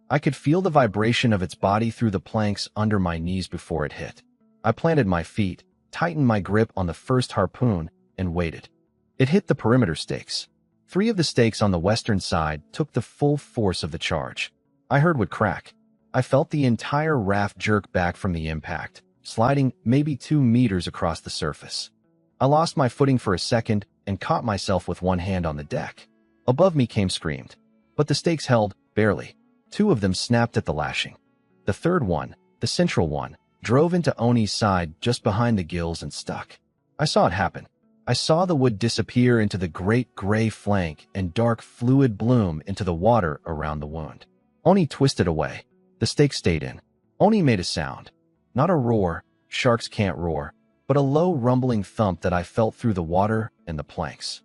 I could feel the vibration of its body through the planks under my knees before it hit. I planted my feet, tightened my grip on the first harpoon, and waited. It hit the perimeter stakes. 3 of the stakes on the western side took the full force of the charge. I heard wood crack. I felt the entire raft jerk back from the impact, sliding maybe 2 meters across the surface. I lost my footing for a second and caught myself with one hand on the deck. Above me Kame screamed. But the stakes held, barely. 2 of them snapped at the lashing. The third one, the central one, drove into Oni's side just behind the gills and stuck. I saw it happen. I saw the wood disappear into the great gray flank and dark fluid bloom into the water around the wound. Oni twisted away. The stake stayed in. Oni made a sound. Not a roar. Sharks can't roar. but a low rumbling thump that I felt through the water and the planks.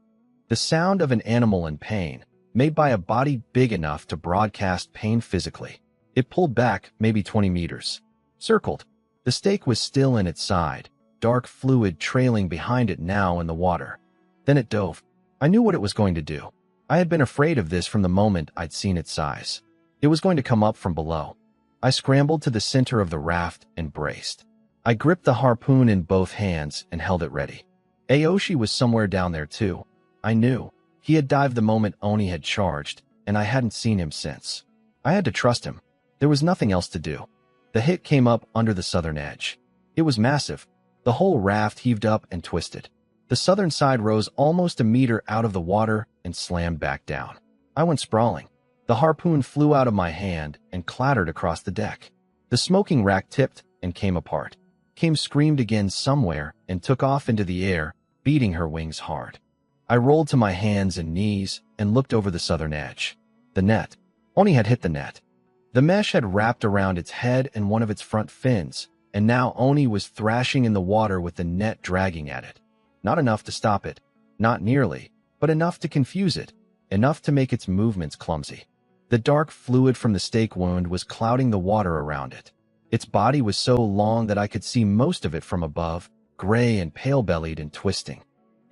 The sound of an animal in pain, made by a body big enough to broadcast pain physically. It pulled back maybe 20 meters. Circled. The stake was still in its side, dark fluid trailing behind it now in the water. Then it dove. I knew what it was going to do. I had been afraid of this from the moment I'd seen its size. It was going to come up from below. I scrambled to the center of the raft and braced. I gripped the harpoon in both hands and held it ready. Aoshi was somewhere down there too. I knew. He had dived the moment Oni had charged, and I hadn't seen him since. I had to trust him. There was nothing else to do. The hit came up under the southern edge. It was massive. The whole raft heaved up and twisted. The southern side rose almost a meter out of the water and slammed back down. I went sprawling. The harpoon flew out of my hand and clattered across the deck. The smoking rack tipped and came apart. Kim screamed again somewhere and took off into the air, beating her wings hard. I rolled to my hands and knees and looked over the southern edge. The net. Oni had hit the net. The mesh had wrapped around its head and one of its front fins, and now Oni was thrashing in the water with the net dragging at it. Not enough to stop it. Not nearly, but enough to confuse it. Enough to make its movements clumsy. The dark fluid from the stake wound was clouding the water around it. Its body was so long that I could see most of it from above, gray and pale-bellied and twisting.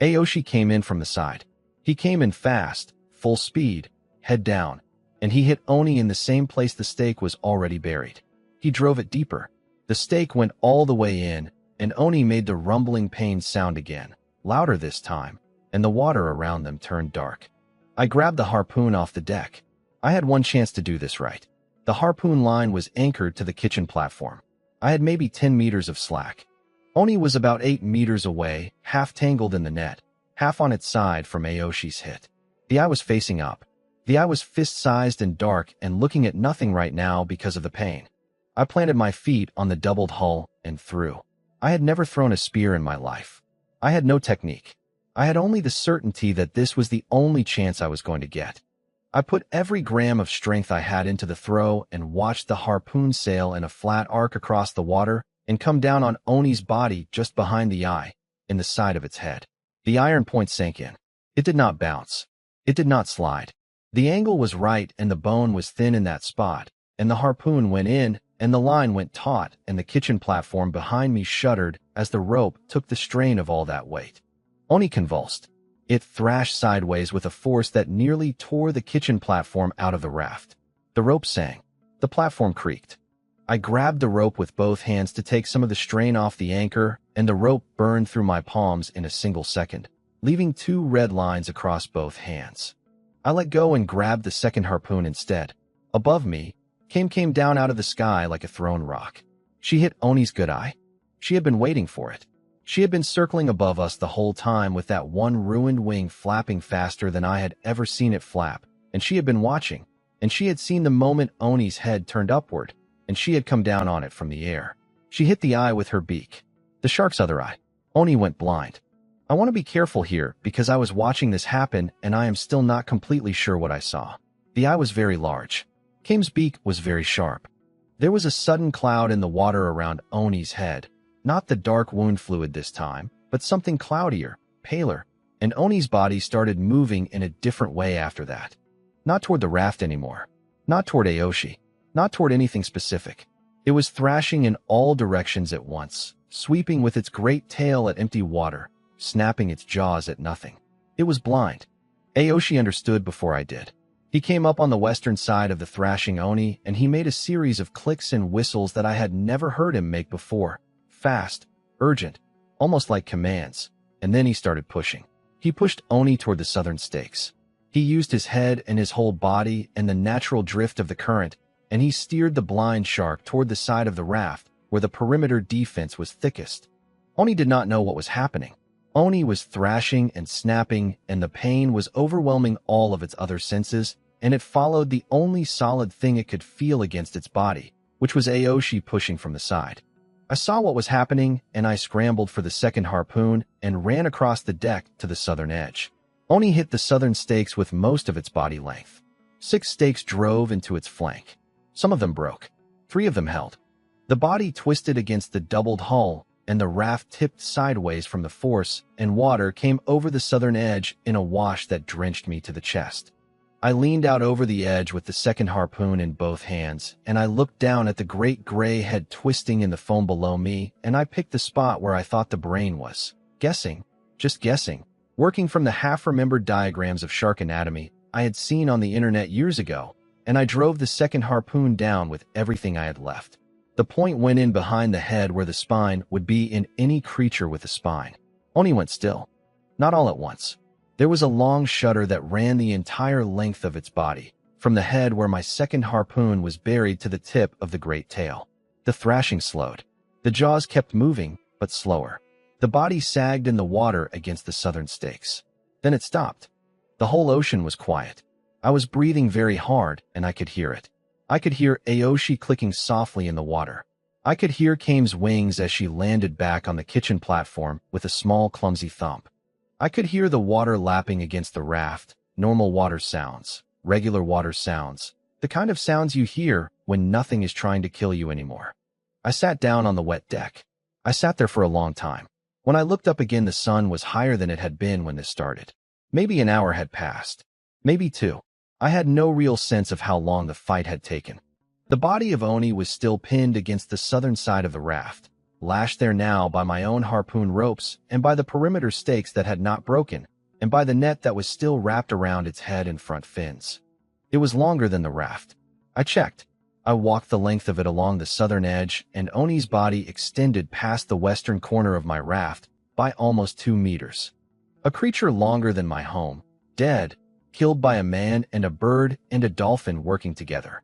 Aoshi came in from the side. He came in fast, full speed, head down, and he hit Oni in the same place the stake was already buried. He drove it deeper. The stake went all the way in, and Oni made the rumbling pain sound again, louder this time, and the water around them turned dark. I grabbed the harpoon off the deck. I had one chance to do this right. The harpoon line was anchored to the kitchen platform. I had maybe 10 meters of slack. Oni was about 8 meters away, half tangled in the net, half on its side from Aoshi's hit. The eye was facing up. The eye was fist-sized and dark and looking at nothing right now because of the pain. I planted my feet on the doubled hull and threw. I had never thrown a spear in my life. I had no technique. I had only the certainty that this was the only chance I was going to get. I put every gram of strength I had into the throw and watched the harpoon sail in a flat arc across the water and come down on Oni's body just behind the eye, in the side of its head. The iron point sank in. It did not bounce. It did not slide. The angle was right and the bone was thin in that spot, and the harpoon went in and the line went taut and the kitchen platform behind me shuddered as the rope took the strain of all that weight. Oni convulsed. It thrashed sideways with a force that nearly tore the kitchen platform out of the raft. The rope sang. The platform creaked. I grabbed the rope with both hands to take some of the strain off the anchor, and the rope burned through my palms in a single second, leaving 2 red lines across both hands. I let go and grabbed the second harpoon instead. Above me, came down out of the sky like a thrown rock. She hit Oni's good eye. She had been waiting for it. She had been circling above us the whole time with that one ruined wing flapping faster than I had ever seen it flap, and she had been watching, and she had seen the moment Oni's head turned upward, and she had come down on it from the air. She hit the eye with her beak. The shark's other eye. Oni went blind. I want to be careful here because I was watching this happen and I am still not completely sure what I saw. The eye was very large. Kim's beak was very sharp. There was a sudden cloud in the water around Oni's head. Not the dark wound fluid this time, but something cloudier, paler, and Oni's body started moving in a different way after that. Not toward the raft anymore. Not toward Aoshi. Not toward anything specific. It was thrashing in all directions at once, sweeping with its great tail at empty water, snapping its jaws at nothing. It was blind. Aoshi understood before I did. He came up on the western side of the thrashing Oni, and he made a series of clicks and whistles that I had never heard him make before. Fast, urgent, almost like commands, and then he started pushing. He pushed Oni toward the southern stakes. He used his head and his whole body and the natural drift of the current, and he steered the blind shark toward the side of the raft where the perimeter defense was thickest. Oni did not know what was happening. Oni was thrashing and snapping, and the pain was overwhelming all of its other senses, and it followed the only solid thing it could feel against its body, which was Aoshi pushing from the side. I saw what was happening, and I scrambled for the second harpoon and ran across the deck to the southern edge. Oni hit the southern stakes with most of its body length. 6 stakes drove into its flank. Some of them broke. 3 of them held. The body twisted against the doubled hull, and the raft tipped sideways from the force, and water came over the southern edge in a wash that drenched me to the chest. I leaned out over the edge with the second harpoon in both hands, and I looked down at the great gray head twisting in the foam below me, and I picked the spot where I thought the brain was. Guessing. Just guessing. Working from the half-remembered diagrams of shark anatomy I had seen on the internet years ago, and I drove the second harpoon down with everything I had left. The point went in behind the head where the spine would be in any creature with a spine. Oni went still. Not all at once. There was a long shudder that ran the entire length of its body, from the head where my second harpoon was buried to the tip of the great tail. The thrashing slowed. The jaws kept moving, but slower. The body sagged in the water against the southern stakes. Then it stopped. The whole ocean was quiet. I was breathing very hard, and I could hear it. I could hear Aoshi clicking softly in the water. I could hear Kame's wings as she landed back on the kitchen platform with a small, clumsy thump. I could hear the water lapping against the raft, normal water sounds, regular water sounds, the kind of sounds you hear when nothing is trying to kill you anymore. I sat down on the wet deck. I sat there for a long time. When I looked up again, the sun was higher than it had been when this started. Maybe an hour had passed. Maybe two. I had no real sense of how long the fight had taken. The body of Oni was still pinned against the southern side of the raft, lashed there now by my own harpoon ropes and by the perimeter stakes that had not broken, and by the net that was still wrapped around its head and front fins. It was longer than the raft. I checked. I walked the length of it along the southern edge, and Oni's body extended past the western corner of my raft by almost 2 meters. A creature longer than my home, dead, killed by a man and a bird and a dolphin working together.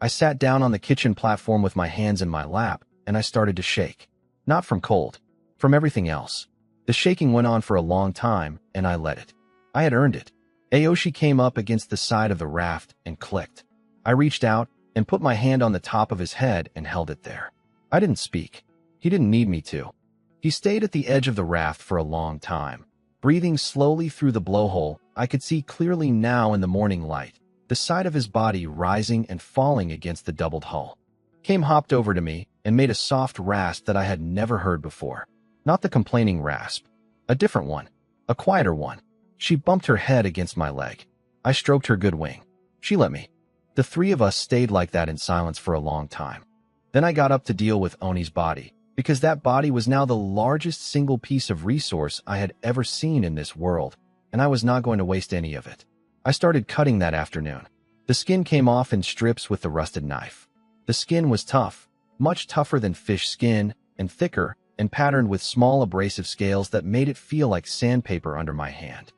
I sat down on the kitchen platform with my hands in my lap, and I started to shake. Not from cold, from everything else. The shaking went on for a long time, and I let it. I had earned it. Aoshi came up against the side of the raft and clicked. I reached out and put my hand on the top of his head and held it there. I didn't speak. He didn't need me to. He stayed at the edge of the raft for a long time. Breathing slowly through the blowhole, I could see clearly now in the morning light, the side of his body rising and falling against the doubled hull. Kame hopped over to me and made a soft rasp that I had never heard before. Not the complaining rasp. A different one. A quieter one. She bumped her head against my leg. I stroked her good wing. She let me. The three of us stayed like that in silence for a long time. Then I got up to deal with Oni's body, because that body was now the largest single piece of resource I had ever seen in this world, and I was not going to waste any of it. I started cutting that afternoon. The skin came off in strips with the rusted knife. The skin was tough, much tougher than fish skin, and thicker, and patterned with small abrasive scales that made it feel like sandpaper under my hand.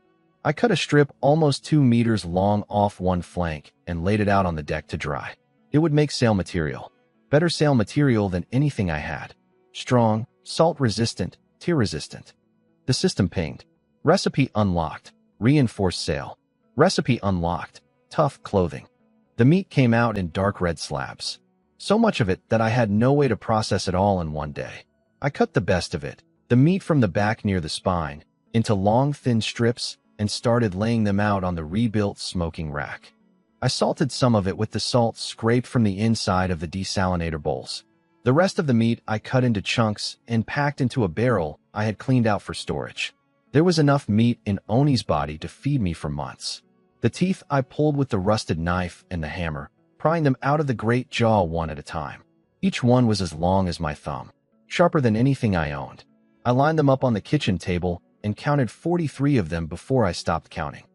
I cut a strip almost 2 meters long off one flank and laid it out on the deck to dry. It would make sail material. Better sail material than anything I had. Strong, salt-resistant, tear-resistant. The system pinged. Recipe unlocked. Reinforced sail. Recipe unlocked. Tough clothing. The meat came out in dark red slabs. So much of it that I had no way to process it all in one day. I cut the best of it, the meat from the back near the spine, into long thin strips and started laying them out on the rebuilt smoking rack. I salted some of it with the salt scraped from the inside of the desalinator bowls. The rest of the meat I cut into chunks and packed into a barrel I had cleaned out for storage. There was enough meat in Oni's body to feed me for months. The teeth I pulled with the rusted knife and the hammer, prying them out of the great jaw one at a time. Each one was as long as my thumb, sharper than anything I owned. I lined them up on the kitchen table and counted 43 of them before I stopped counting.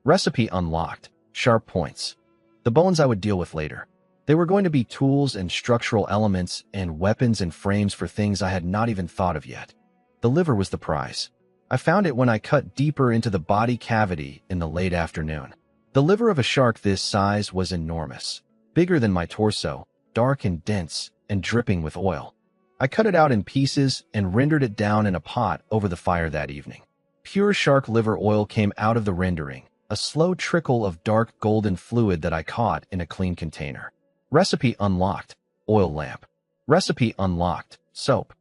Recipe unlocked. Sharp points. The bones I would deal with later. They were going to be tools and structural elements and weapons and frames for things I had not even thought of yet. The liver was the prize. I found it when I cut deeper into the body cavity in the late afternoon. The liver of a shark this size was enormous. Bigger than my torso, dark and dense, and dripping with oil. I cut it out in pieces and rendered it down in a pot over the fire that evening. Pure shark liver oil came out of the rendering, a slow trickle of dark golden fluid that I caught in a clean container. Recipe unlocked. Oil lamp. Recipe unlocked. Soap.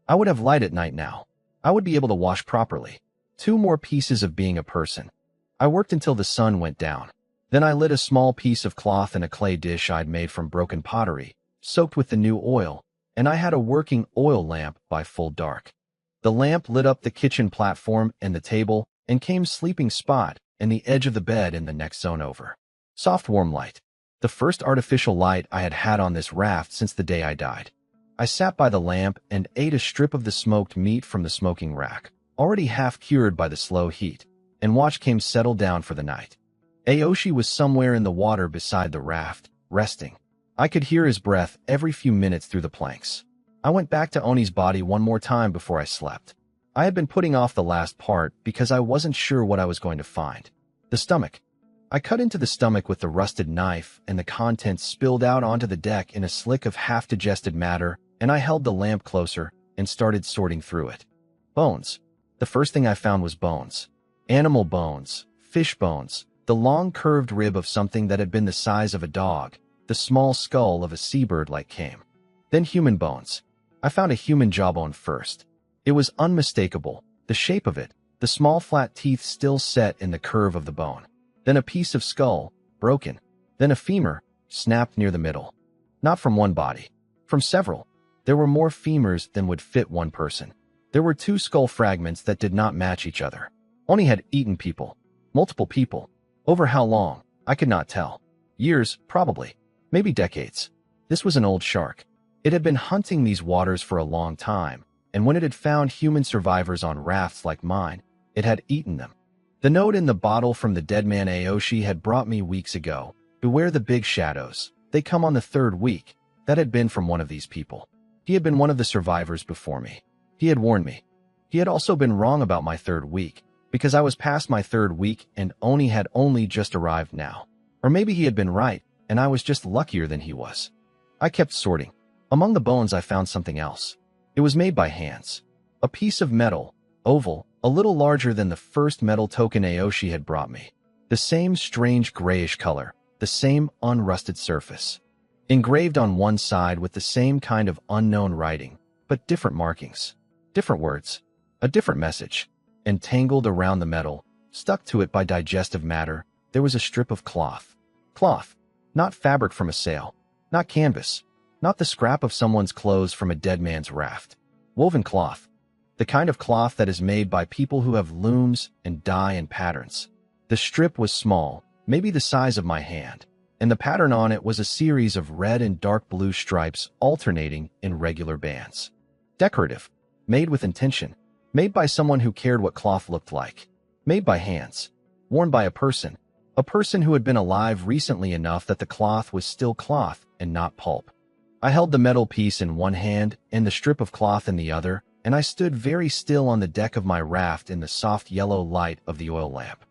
I would have light at night now. I would be able to wash properly. 2 more pieces of being a person. I worked until the sun went down. Then I lit a small piece of cloth in a clay dish I'd made from broken pottery, soaked with the new oil, and I had a working oil lamp by full dark. The lamp lit up the kitchen platform and the table and came sleeping spot and the edge of the bed in the next zone over. Soft warm light. The first artificial light I had had on this raft since the day I died. I sat by the lamp and ate a strip of the smoked meat from the smoking rack, already half cured by the slow heat, and watched Kame settle down for the night. Aoshi was somewhere in the water beside the raft, resting. I could hear his breath every few minutes through the planks. I went back to Oni's body one more time before I slept. I had been putting off the last part because I wasn't sure what I was going to find. The stomach. I cut into the stomach with the rusted knife, and the contents spilled out onto the deck in a slick of half-digested matter, and I held the lamp closer and started sorting through it. Bones. The first thing I found was bones. Animal bones, fish bones, the long curved rib of something that had been the size of a dog, the small skull of a seabird like Kame. Then human bones. I found a human jawbone first. It was unmistakable, the shape of it, the small flat teeth still set in the curve of the bone. Then a piece of skull, broken. Then a femur, snapped near the middle. Not from one body. From several. There were more femurs than would fit one person. There were 2 skull fragments that did not match each other. Oni had eaten people. Multiple people. Over how long? I could not tell. Years, probably. Maybe decades. This was an old shark. It had been hunting these waters for a long time, and when it had found human survivors on rafts like mine, it had eaten them. The note in the bottle from the dead man Aoshi had brought me weeks ago. Beware the big shadows. They come on the 3rd week. That had been from one of these people. He had been one of the survivors before me. He had warned me. He had also been wrong about my 3rd week, because I was past my 3rd week and Oni had only just arrived now. Or maybe he had been right, and I was just luckier than he was. I kept sorting. Among the bones I found something else. It was made by hands. A piece of metal, oval, a little larger than the first metal token Aoshi had brought me. The same strange grayish color, the same unrusted surface. Engraved on one side with the same kind of unknown writing, but different markings. Different words. A different message. Entangled around the metal, stuck to it by digestive matter, there was a strip of cloth. Cloth. Not fabric from a sail. Not canvas. Not the scrap of someone's clothes from a dead man's raft. Woven cloth. The kind of cloth that is made by people who have looms and dye and patterns. The strip was small, maybe the size of my hand, and the pattern on it was a series of red and dark blue stripes alternating in regular bands. Decorative. Made with intention. Made by someone who cared what cloth looked like. Made by hands. Worn by a person. A person who had been alive recently enough that the cloth was still cloth and not pulp. I held the metal piece in one hand and the strip of cloth in the other, and I stood very still on the deck of my raft in the soft yellow light of the oil lamp.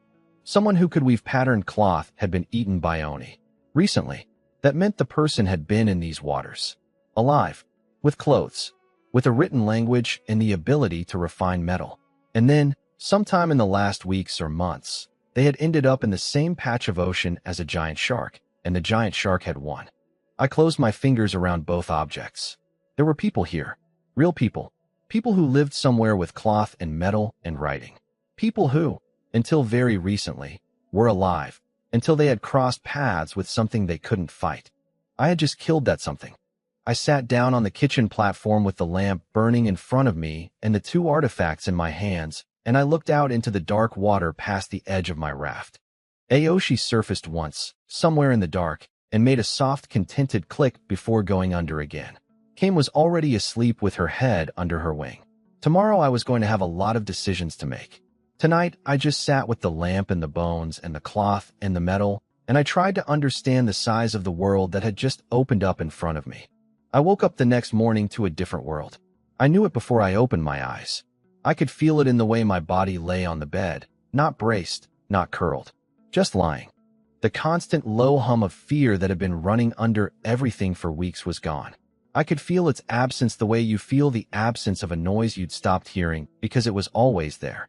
Someone who could weave patterned cloth had been eaten by Oni. Recently. That meant the person had been in these waters. Alive. With clothes. With a written language and the ability to refine metal. And then, sometime in the last weeks or months, they had ended up in the same patch of ocean as a giant shark, and the giant shark had won. I closed my fingers around both objects. There were people here. Real people. People who lived somewhere with cloth and metal and writing. People who, until very recently, were alive, until they had crossed paths with something they couldn't fight. I had just killed that something. I sat down on the kitchen platform with the lamp burning in front of me and the 2 artifacts in my hands, and I looked out into the dark water past the edge of my raft. Aoshi surfaced once, somewhere in the dark, and made a soft, contented click before going under again. Kame was already asleep with her head under her wing. Tomorrow I was going to have a lot of decisions to make. Tonight, I just sat with the lamp and the bones and the cloth and the metal, and I tried to understand the size of the world that had just opened up in front of me. I woke up the next morning to a different world. I knew it before I opened my eyes. I could feel it in the way my body lay on the bed, not braced, not curled, just lying. The constant low hum of fear that had been running under everything for weeks was gone. I could feel its absence the way you feel the absence of a noise you'd stopped hearing because it was always there.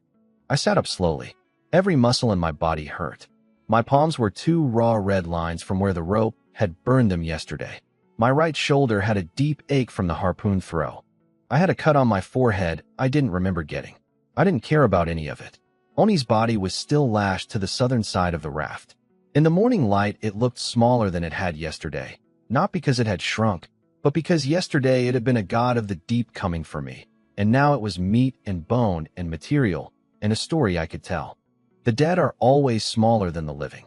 I sat up slowly. Every muscle in my body hurt. My palms were 2 raw red lines from where the rope had burned them yesterday. My right shoulder had a deep ache from the harpoon throw. I had a cut on my forehead I didn't remember getting. I didn't care about any of it. Oni's body was still lashed to the southern side of the raft. In the morning light, it looked smaller than it had yesterday, not because it had shrunk, but because yesterday it had been a god of the deep coming for me, and now it was meat and bone and material, and a story I could tell. The dead are always smaller than the living.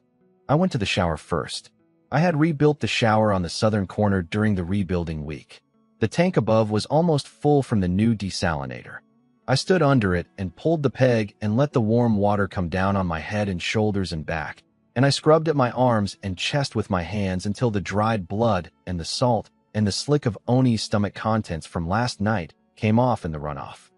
I went to the shower first. I had rebuilt the shower on the southern corner during the rebuilding week. The tank above was almost full from the new desalinator. I stood under it and pulled the peg and let the warm water come down on my head and shoulders and back, and I scrubbed at my arms and chest with my hands until the dried blood and the salt and the slick of Oni's stomach contents from last night came off in the runoff.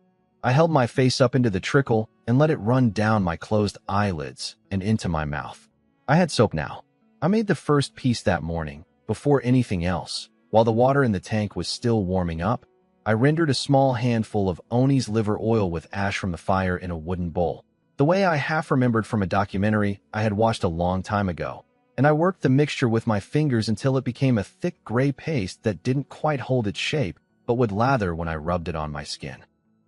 I held my face up into the trickle and let it run down my closed eyelids and into my mouth. I had soap now. I made the first piece that morning, before anything else. While the water in the tank was still warming up, I rendered a small handful of Oni's liver oil with ash from the fire in a wooden bowl, the way I half remembered from a documentary I had watched a long time ago, and I worked the mixture with my fingers until it became a thick gray paste that didn't quite hold its shape, but would lather when I rubbed it on my skin.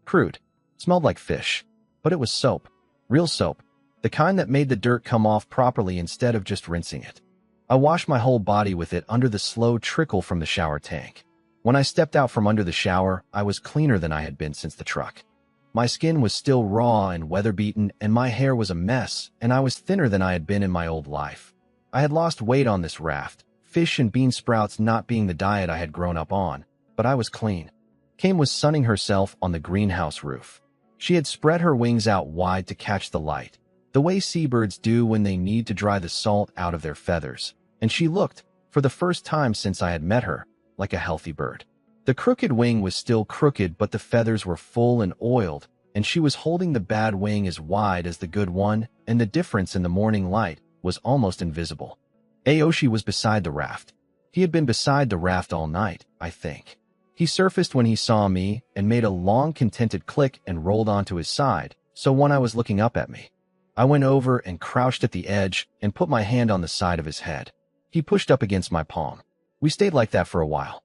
Crude. Smelled like fish. But it was soap. Real soap. The kind that made the dirt come off properly instead of just rinsing it. I washed my whole body with it under the slow trickle from the shower tank. When I stepped out from under the shower, I was cleaner than I had been since the truck. My skin was still raw and weather-beaten, and my hair was a mess, and I was thinner than I had been in my old life. I had lost weight on this raft, fish and bean sprouts not being the diet I had grown up on, but I was clean. Kim was sunning herself on the greenhouse roof. She had spread her wings out wide to catch the light, the way seabirds do when they need to dry the salt out of their feathers, and she looked, for the first time since I had met her, like a healthy bird. The crooked wing was still crooked, but the feathers were full and oiled, and she was holding the bad wing as wide as the good one, and the difference in the morning light was almost invisible. Aoshi was beside the raft. He had been beside the raft all night, I think. He surfaced when he saw me and made a long contented click and rolled onto his side, so when I was looking up at me, I went over and crouched at the edge and put my hand on the side of his head. He pushed up against my palm. We stayed like that for a while.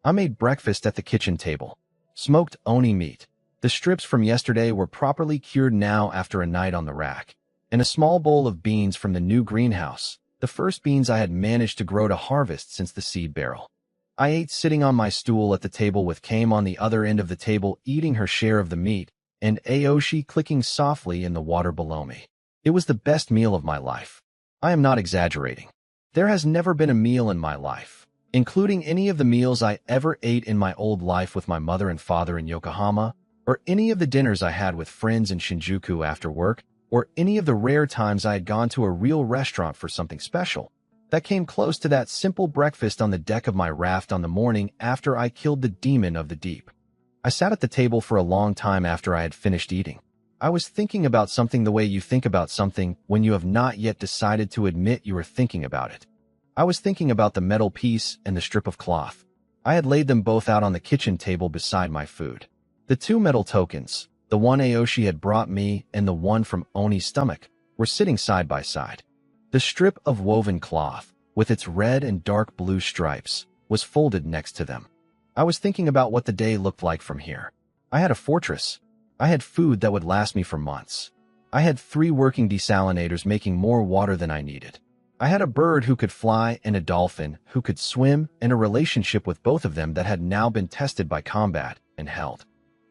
I made breakfast at the kitchen table. Smoked oni meat. The strips from yesterday were properly cured now after a night on the rack. And a small bowl of beans from the new greenhouse, the first beans I had managed to grow to harvest since the seed barrel. I ate sitting on my stool at the table with Kame on the other end of the table eating her share of the meat, and Aoshi clicking softly in the water below me. It was the best meal of my life. I am not exaggerating. There has never been a meal in my life, including any of the meals I ever ate in my old life with my mother and father in Yokohama, or any of the dinners I had with friends in Shinjuku after work, or any of the rare times I had gone to a real restaurant for something special, that came close to that simple breakfast on the deck of my raft on the morning after I killed the demon of the deep. I sat at the table for a long time after I had finished eating. I was thinking about something the way you think about something when you have not yet decided to admit you are thinking about it. I was thinking about the metal piece and the strip of cloth. I had laid them both out on the kitchen table beside my food. The two metal tokens, the one Aoshi had brought me and the one from Oni's stomach, were sitting side by side. The strip of woven cloth, with its red and dark blue stripes, was folded next to them. I was thinking about what the day looked like from here. I had a fortress. I had food that would last me for months. I had 3 working desalinators making more water than I needed. I had a bird who could fly and a dolphin who could swim, and a relationship with both of them that had now been tested by combat and held.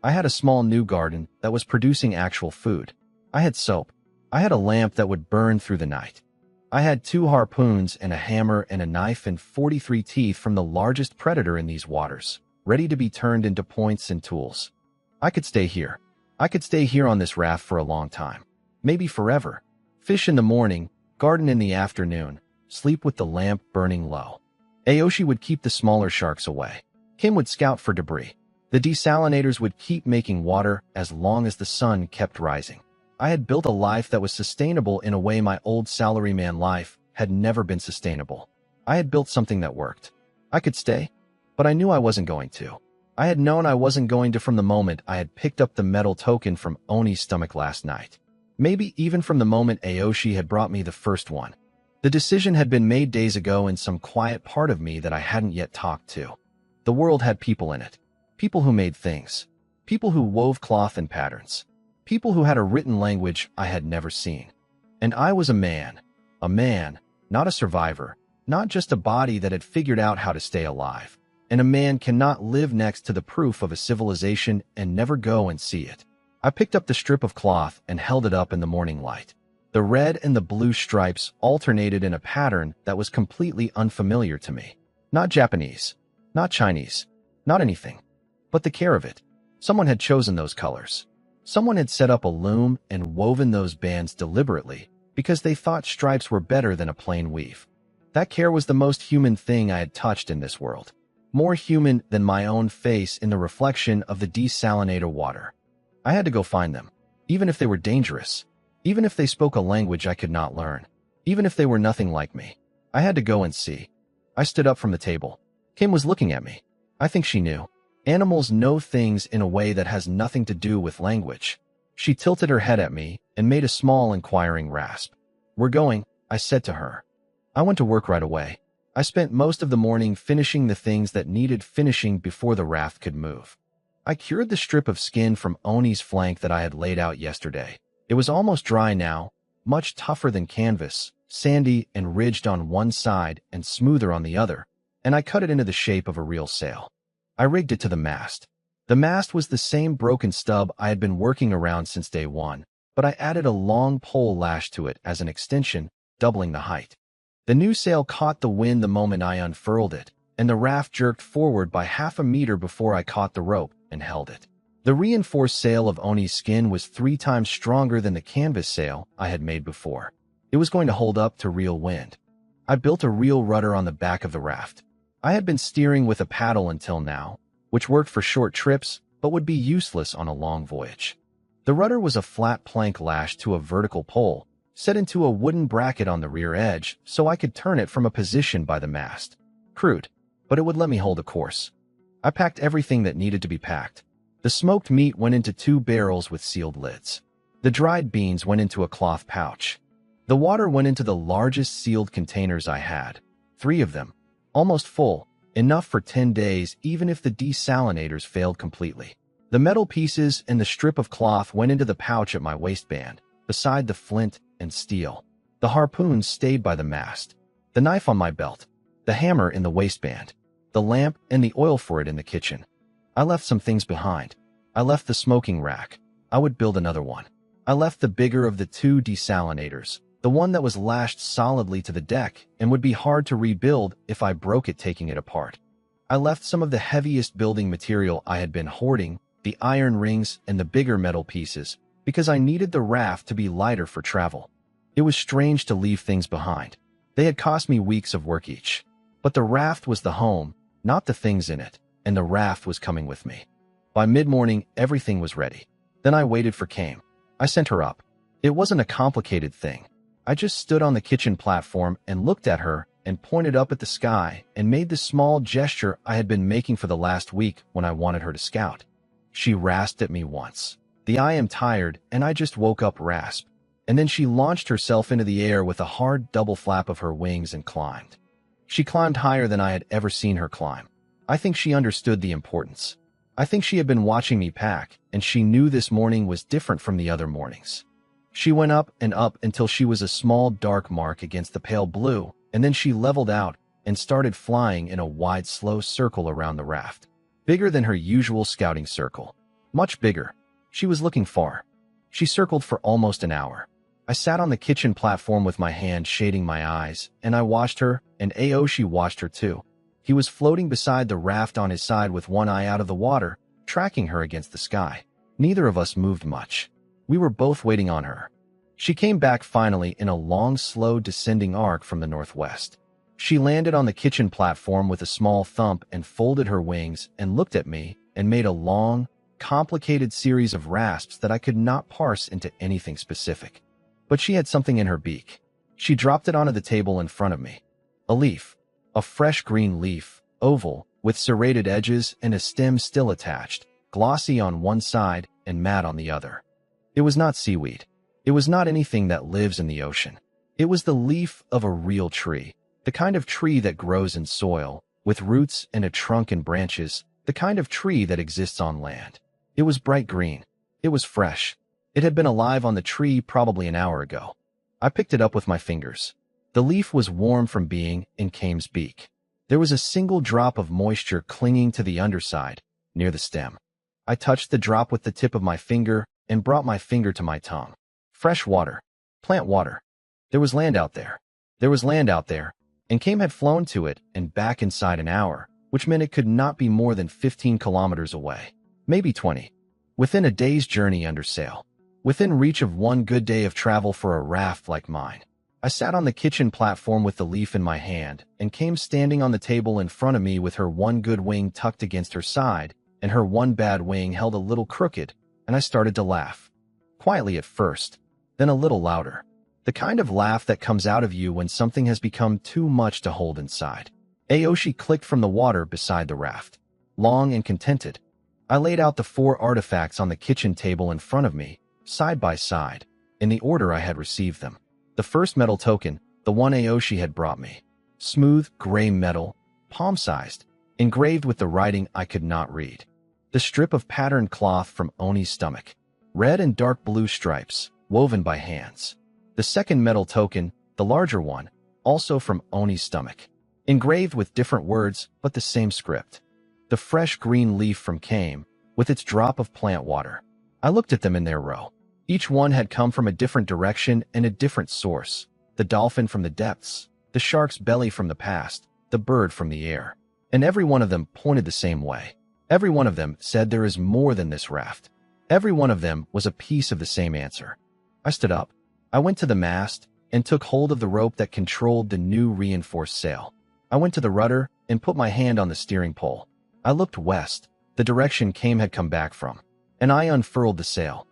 I had a small new garden that was producing actual food. I had soap. I had a lamp that would burn through the night. I had 2 harpoons and a hammer and a knife and 43 teeth from the largest predator in these waters, ready to be turned into points and tools. I could stay here. I could stay here on this raft for a long time. Maybe forever. Fish in the morning, garden in the afternoon, sleep with the lamp burning low. Aoshi would keep the smaller sharks away. Kim would scout for debris. The desalinators would keep making water as long as the sun kept rising. I had built a life that was sustainable in a way my old salaryman life had never been sustainable. I had built something that worked. I could stay, but I knew I wasn't going to. I had known I wasn't going to from the moment I had picked up the metal token from Oni's stomach last night. Maybe even from the moment Aoshi had brought me the first one. The decision had been made days ago in some quiet part of me that I hadn't yet talked to. The world had people in it. People who made things. People who wove cloth and patterns. People who had a written language I had never seen. And I was a man, not a survivor, not just a body that had figured out how to stay alive. and a man cannot live next to the proof of a civilization and never go and see it. I picked up the strip of cloth and held it up in the morning light. The red and the blue stripes alternated in a pattern that was completely unfamiliar to me. Not Japanese, not Chinese, not anything. But the care of it. Someone had chosen those colors. Someone had set up a loom and woven those bands deliberately because they thought stripes were better than a plain weave. That care was the most human thing I had touched in this world. More human than my own face in the reflection of the desalinator water. I had to go find them, even if they were dangerous, even if they spoke a language I could not learn, even if they were nothing like me. I had to go and see. I stood up from the table. Kim was looking at me. I think she knew. Animals know things in a way that has nothing to do with language. She tilted her head at me and made a small inquiring rasp. "We're going," I said to her. I went to work right away. I spent most of the morning finishing the things that needed finishing before the raft could move. I cured the strip of skin from Oni's flank that I had laid out yesterday. It was almost dry now, much tougher than canvas, sandy and ridged on one side and smoother on the other, and I cut it into the shape of a real sail. I rigged it to the mast. The mast was the same broken stub I had been working around since day one, but I added a long pole lash to it as an extension, doubling the height. The new sail caught the wind the moment I unfurled it, and the raft jerked forward by half a meter before I caught the rope and held it. The reinforced sail of Oni's skin was 3 times stronger than the canvas sail I had made before. It was going to hold up to real wind. I built a real rudder on the back of the raft. I had been steering with a paddle until now, which worked for short trips but would be useless on a long voyage. The rudder was a flat plank lashed to a vertical pole, set into a wooden bracket on the rear edge so I could turn it from a position by the mast. Crude, but it would let me hold a course. I packed everything that needed to be packed. The smoked meat went into 2 barrels with sealed lids. The dried beans went into a cloth pouch. The water went into the largest sealed containers I had, 3 of them, almost full, enough for 10 days even if the desalinators failed completely. The metal pieces and the strip of cloth went into the pouch at my waistband, beside the flint and steel. The harpoon stayed by the mast, the knife on my belt, the hammer in the waistband, the lamp and the oil for it in the kitchen. I left some things behind. I left the smoking rack. I would build another one. I left the bigger of the 2 desalinators, the one that was lashed solidly to the deck and would be hard to rebuild if I broke it taking it apart. I left some of the heaviest building material I had been hoarding, the iron rings and the bigger metal pieces, because I needed the raft to be lighter for travel. It was strange to leave things behind. They had cost me weeks of work each. But the raft was the home, not the things in it, and the raft was coming with me. By mid-morning, everything was ready. Then I waited for Kame. I sent her up. It wasn't a complicated thing. I just stood on the kitchen platform and looked at her and pointed up at the sky and made the small gesture I had been making for the last week when I wanted her to scout. She rasped at me once. The "I am tired and I just woke up" rasp. And then she launched herself into the air with a hard double flap of her wings and climbed. She climbed higher than I had ever seen her climb. I think she understood the importance. I think she had been watching me pack, and she knew this morning was different from the other mornings. She went up and up until she was a small dark mark against the pale blue, and then she leveled out and started flying in a wide, slow circle around the raft. Bigger than her usual scouting circle. Much bigger. She was looking far. She circled for almost an hour. I sat on the kitchen platform with my hand shading my eyes, and I watched her, and Aoshi watched her too. He was floating beside the raft on his side with one eye out of the water, tracking her against the sky. Neither of us moved much. We were both waiting on her. She came back finally in a long, slow descending arc from the northwest. She landed on the kitchen platform with a small thump and folded her wings and looked at me and made a long, complicated series of rasps that I could not parse into anything specific. But she had something in her beak. She dropped it onto the table in front of me. A leaf. A fresh green leaf, oval, with serrated edges and a stem still attached, glossy on one side and matte on the other. It was not seaweed. It was not anything that lives in the ocean. It was the leaf of a real tree, the kind of tree that grows in soil, with roots and a trunk and branches, the kind of tree that exists on land. It was bright green. It was fresh. It had been alive on the tree probably an hour ago. I picked it up with my fingers. The leaf was warm from being in Kame's beak. There was a single drop of moisture clinging to the underside, near the stem. I touched the drop with the tip of my finger and brought my finger to my tongue. Fresh water. Plant water. There was land out there. There was land out there, and Kame had flown to it and back inside an hour, which meant it could not be more than 15 kilometers away. Maybe 20. Within a day's journey under sail. Within reach of one good day of travel for a raft like mine. I sat on the kitchen platform with the leaf in my hand, and Kame standing on the table in front of me with her one good wing tucked against her side, and her one bad wing held a little crooked, and I started to laugh. Quietly at first, then a little louder. The kind of laugh that comes out of you when something has become too much to hold inside. Aoshi clicked from the water beside the raft. Long and contented. I laid out the 4 artifacts on the kitchen table in front of me, side by side, in the order I had received them. The first metal token, the one Aoshi had brought me. Smooth, gray metal, palm-sized, engraved with the writing I could not read. The strip of patterned cloth from Oni's stomach. Red and dark blue stripes, woven by hands. The second metal token, the larger one, also from Oni's stomach. Engraved with different words, but the same script. The fresh green leaf from Kame, with its drop of plant water. I looked at them in their row. Each one had come from a different direction and a different source. The dolphin from the depths, the shark's belly from the past, the bird from the air. And every one of them pointed the same way. Every one of them said there is more than this raft. Every one of them was a piece of the same answer. I stood up. I went to the mast and took hold of the rope that controlled the new reinforced sail. I went to the rudder and put my hand on the steering pole. I looked west, the direction Kame had come back from, and I unfurled the sail.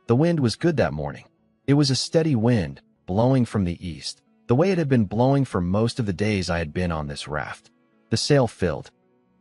The wind was good that morning. It was a steady wind, blowing from the east, the way it had been blowing for most of the days I had been on this raft. The sail filled.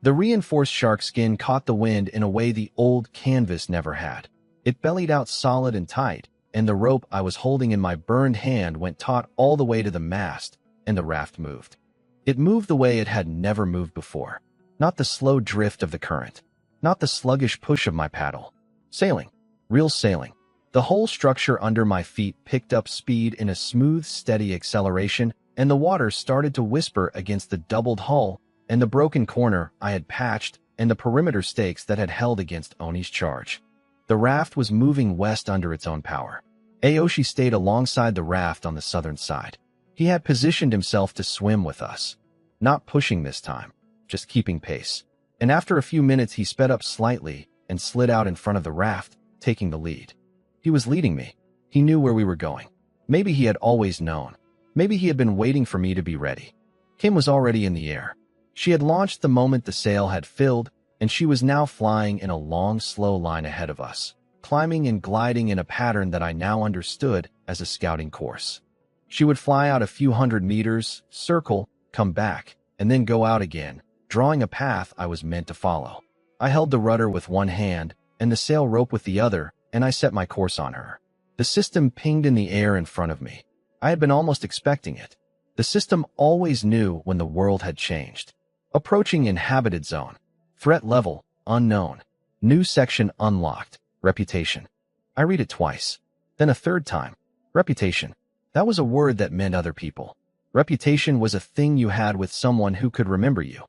The reinforced shark skin caught the wind in a way the old canvas never had. It bellied out solid and tight, and the rope I was holding in my burned hand went taut all the way to the mast, and the raft moved. It moved the way it had never moved before. Not the slow drift of the current. Not the sluggish push of my paddle. Sailing. Real sailing. The whole structure under my feet picked up speed in a smooth, steady acceleration, and the water started to whisper against the doubled hull and the broken corner I had patched and the perimeter stakes that had held against Oni's charge. The raft was moving west under its own power. Aoshi stayed alongside the raft on the southern side. He had positioned himself to swim with us. Not pushing this time, just keeping pace. And after a few minutes he sped up slightly and slid out in front of the raft, taking the lead. He was leading me. He knew where we were going. Maybe he had always known. Maybe he had been waiting for me to be ready. Kim was already in the air. She had launched the moment the sail had filled, and she was now flying in a long, slow line ahead of us, climbing and gliding in a pattern that I now understood as a scouting course. She would fly out a few hundred meters, circle, come back, and then go out again, drawing a path I was meant to follow. I held the rudder with one hand and the sail rope with the other, and I set my course on her. The system pinged in the air in front of me. I had been almost expecting it. The system always knew when the world had changed. Approaching inhabited zone. Threat level, unknown. New section unlocked. Reputation. I read it twice. Then a third time. Reputation. That was a word that meant other people. Reputation was a thing you had with someone who could remember you.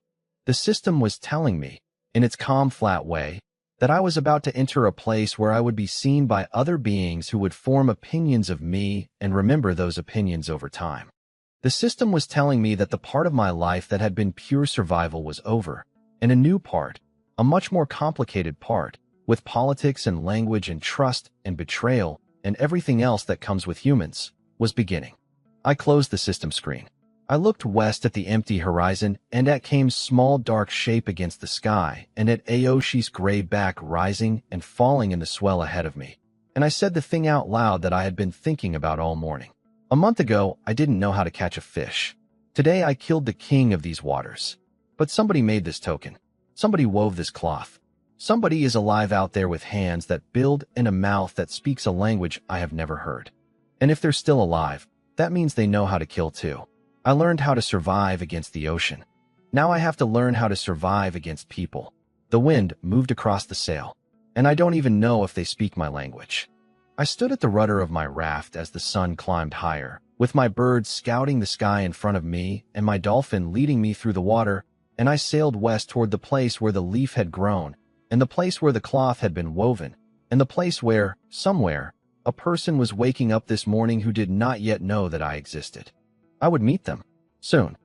The system was telling me, in its calm, flat way, that I was about to enter a place where I would be seen by other beings who would form opinions of me and remember those opinions over time. The system was telling me that the part of my life that had been pure survival was over, and a new part, a much more complicated part, with politics and language and trust and betrayal and everything else that comes with humans, was beginning. I closed the system screen. I looked west at the empty horizon and at Kame's small dark shape against the sky and at Aoshi's gray back rising and falling in the swell ahead of me. And I said the thing out loud that I had been thinking about all morning. A month ago, I didn't know how to catch a fish. Today, I killed the king of these waters. But somebody made this token. Somebody wove this cloth. Somebody is alive out there with hands that build and a mouth that speaks a language I have never heard. And if they're still alive, that means they know how to kill too. I learned how to survive against the ocean. Now I have to learn how to survive against people. The wind moved across the sail, and I don't even know if they speak my language. I stood at the rudder of my raft as the sun climbed higher, with my bird scouting the sky in front of me and my dolphin leading me through the water, and I sailed west toward the place where the leaf had grown, and the place where the cloth had been woven, and the place where, somewhere, a person was waking up this morning who did not yet know that I existed. I would meet them soon.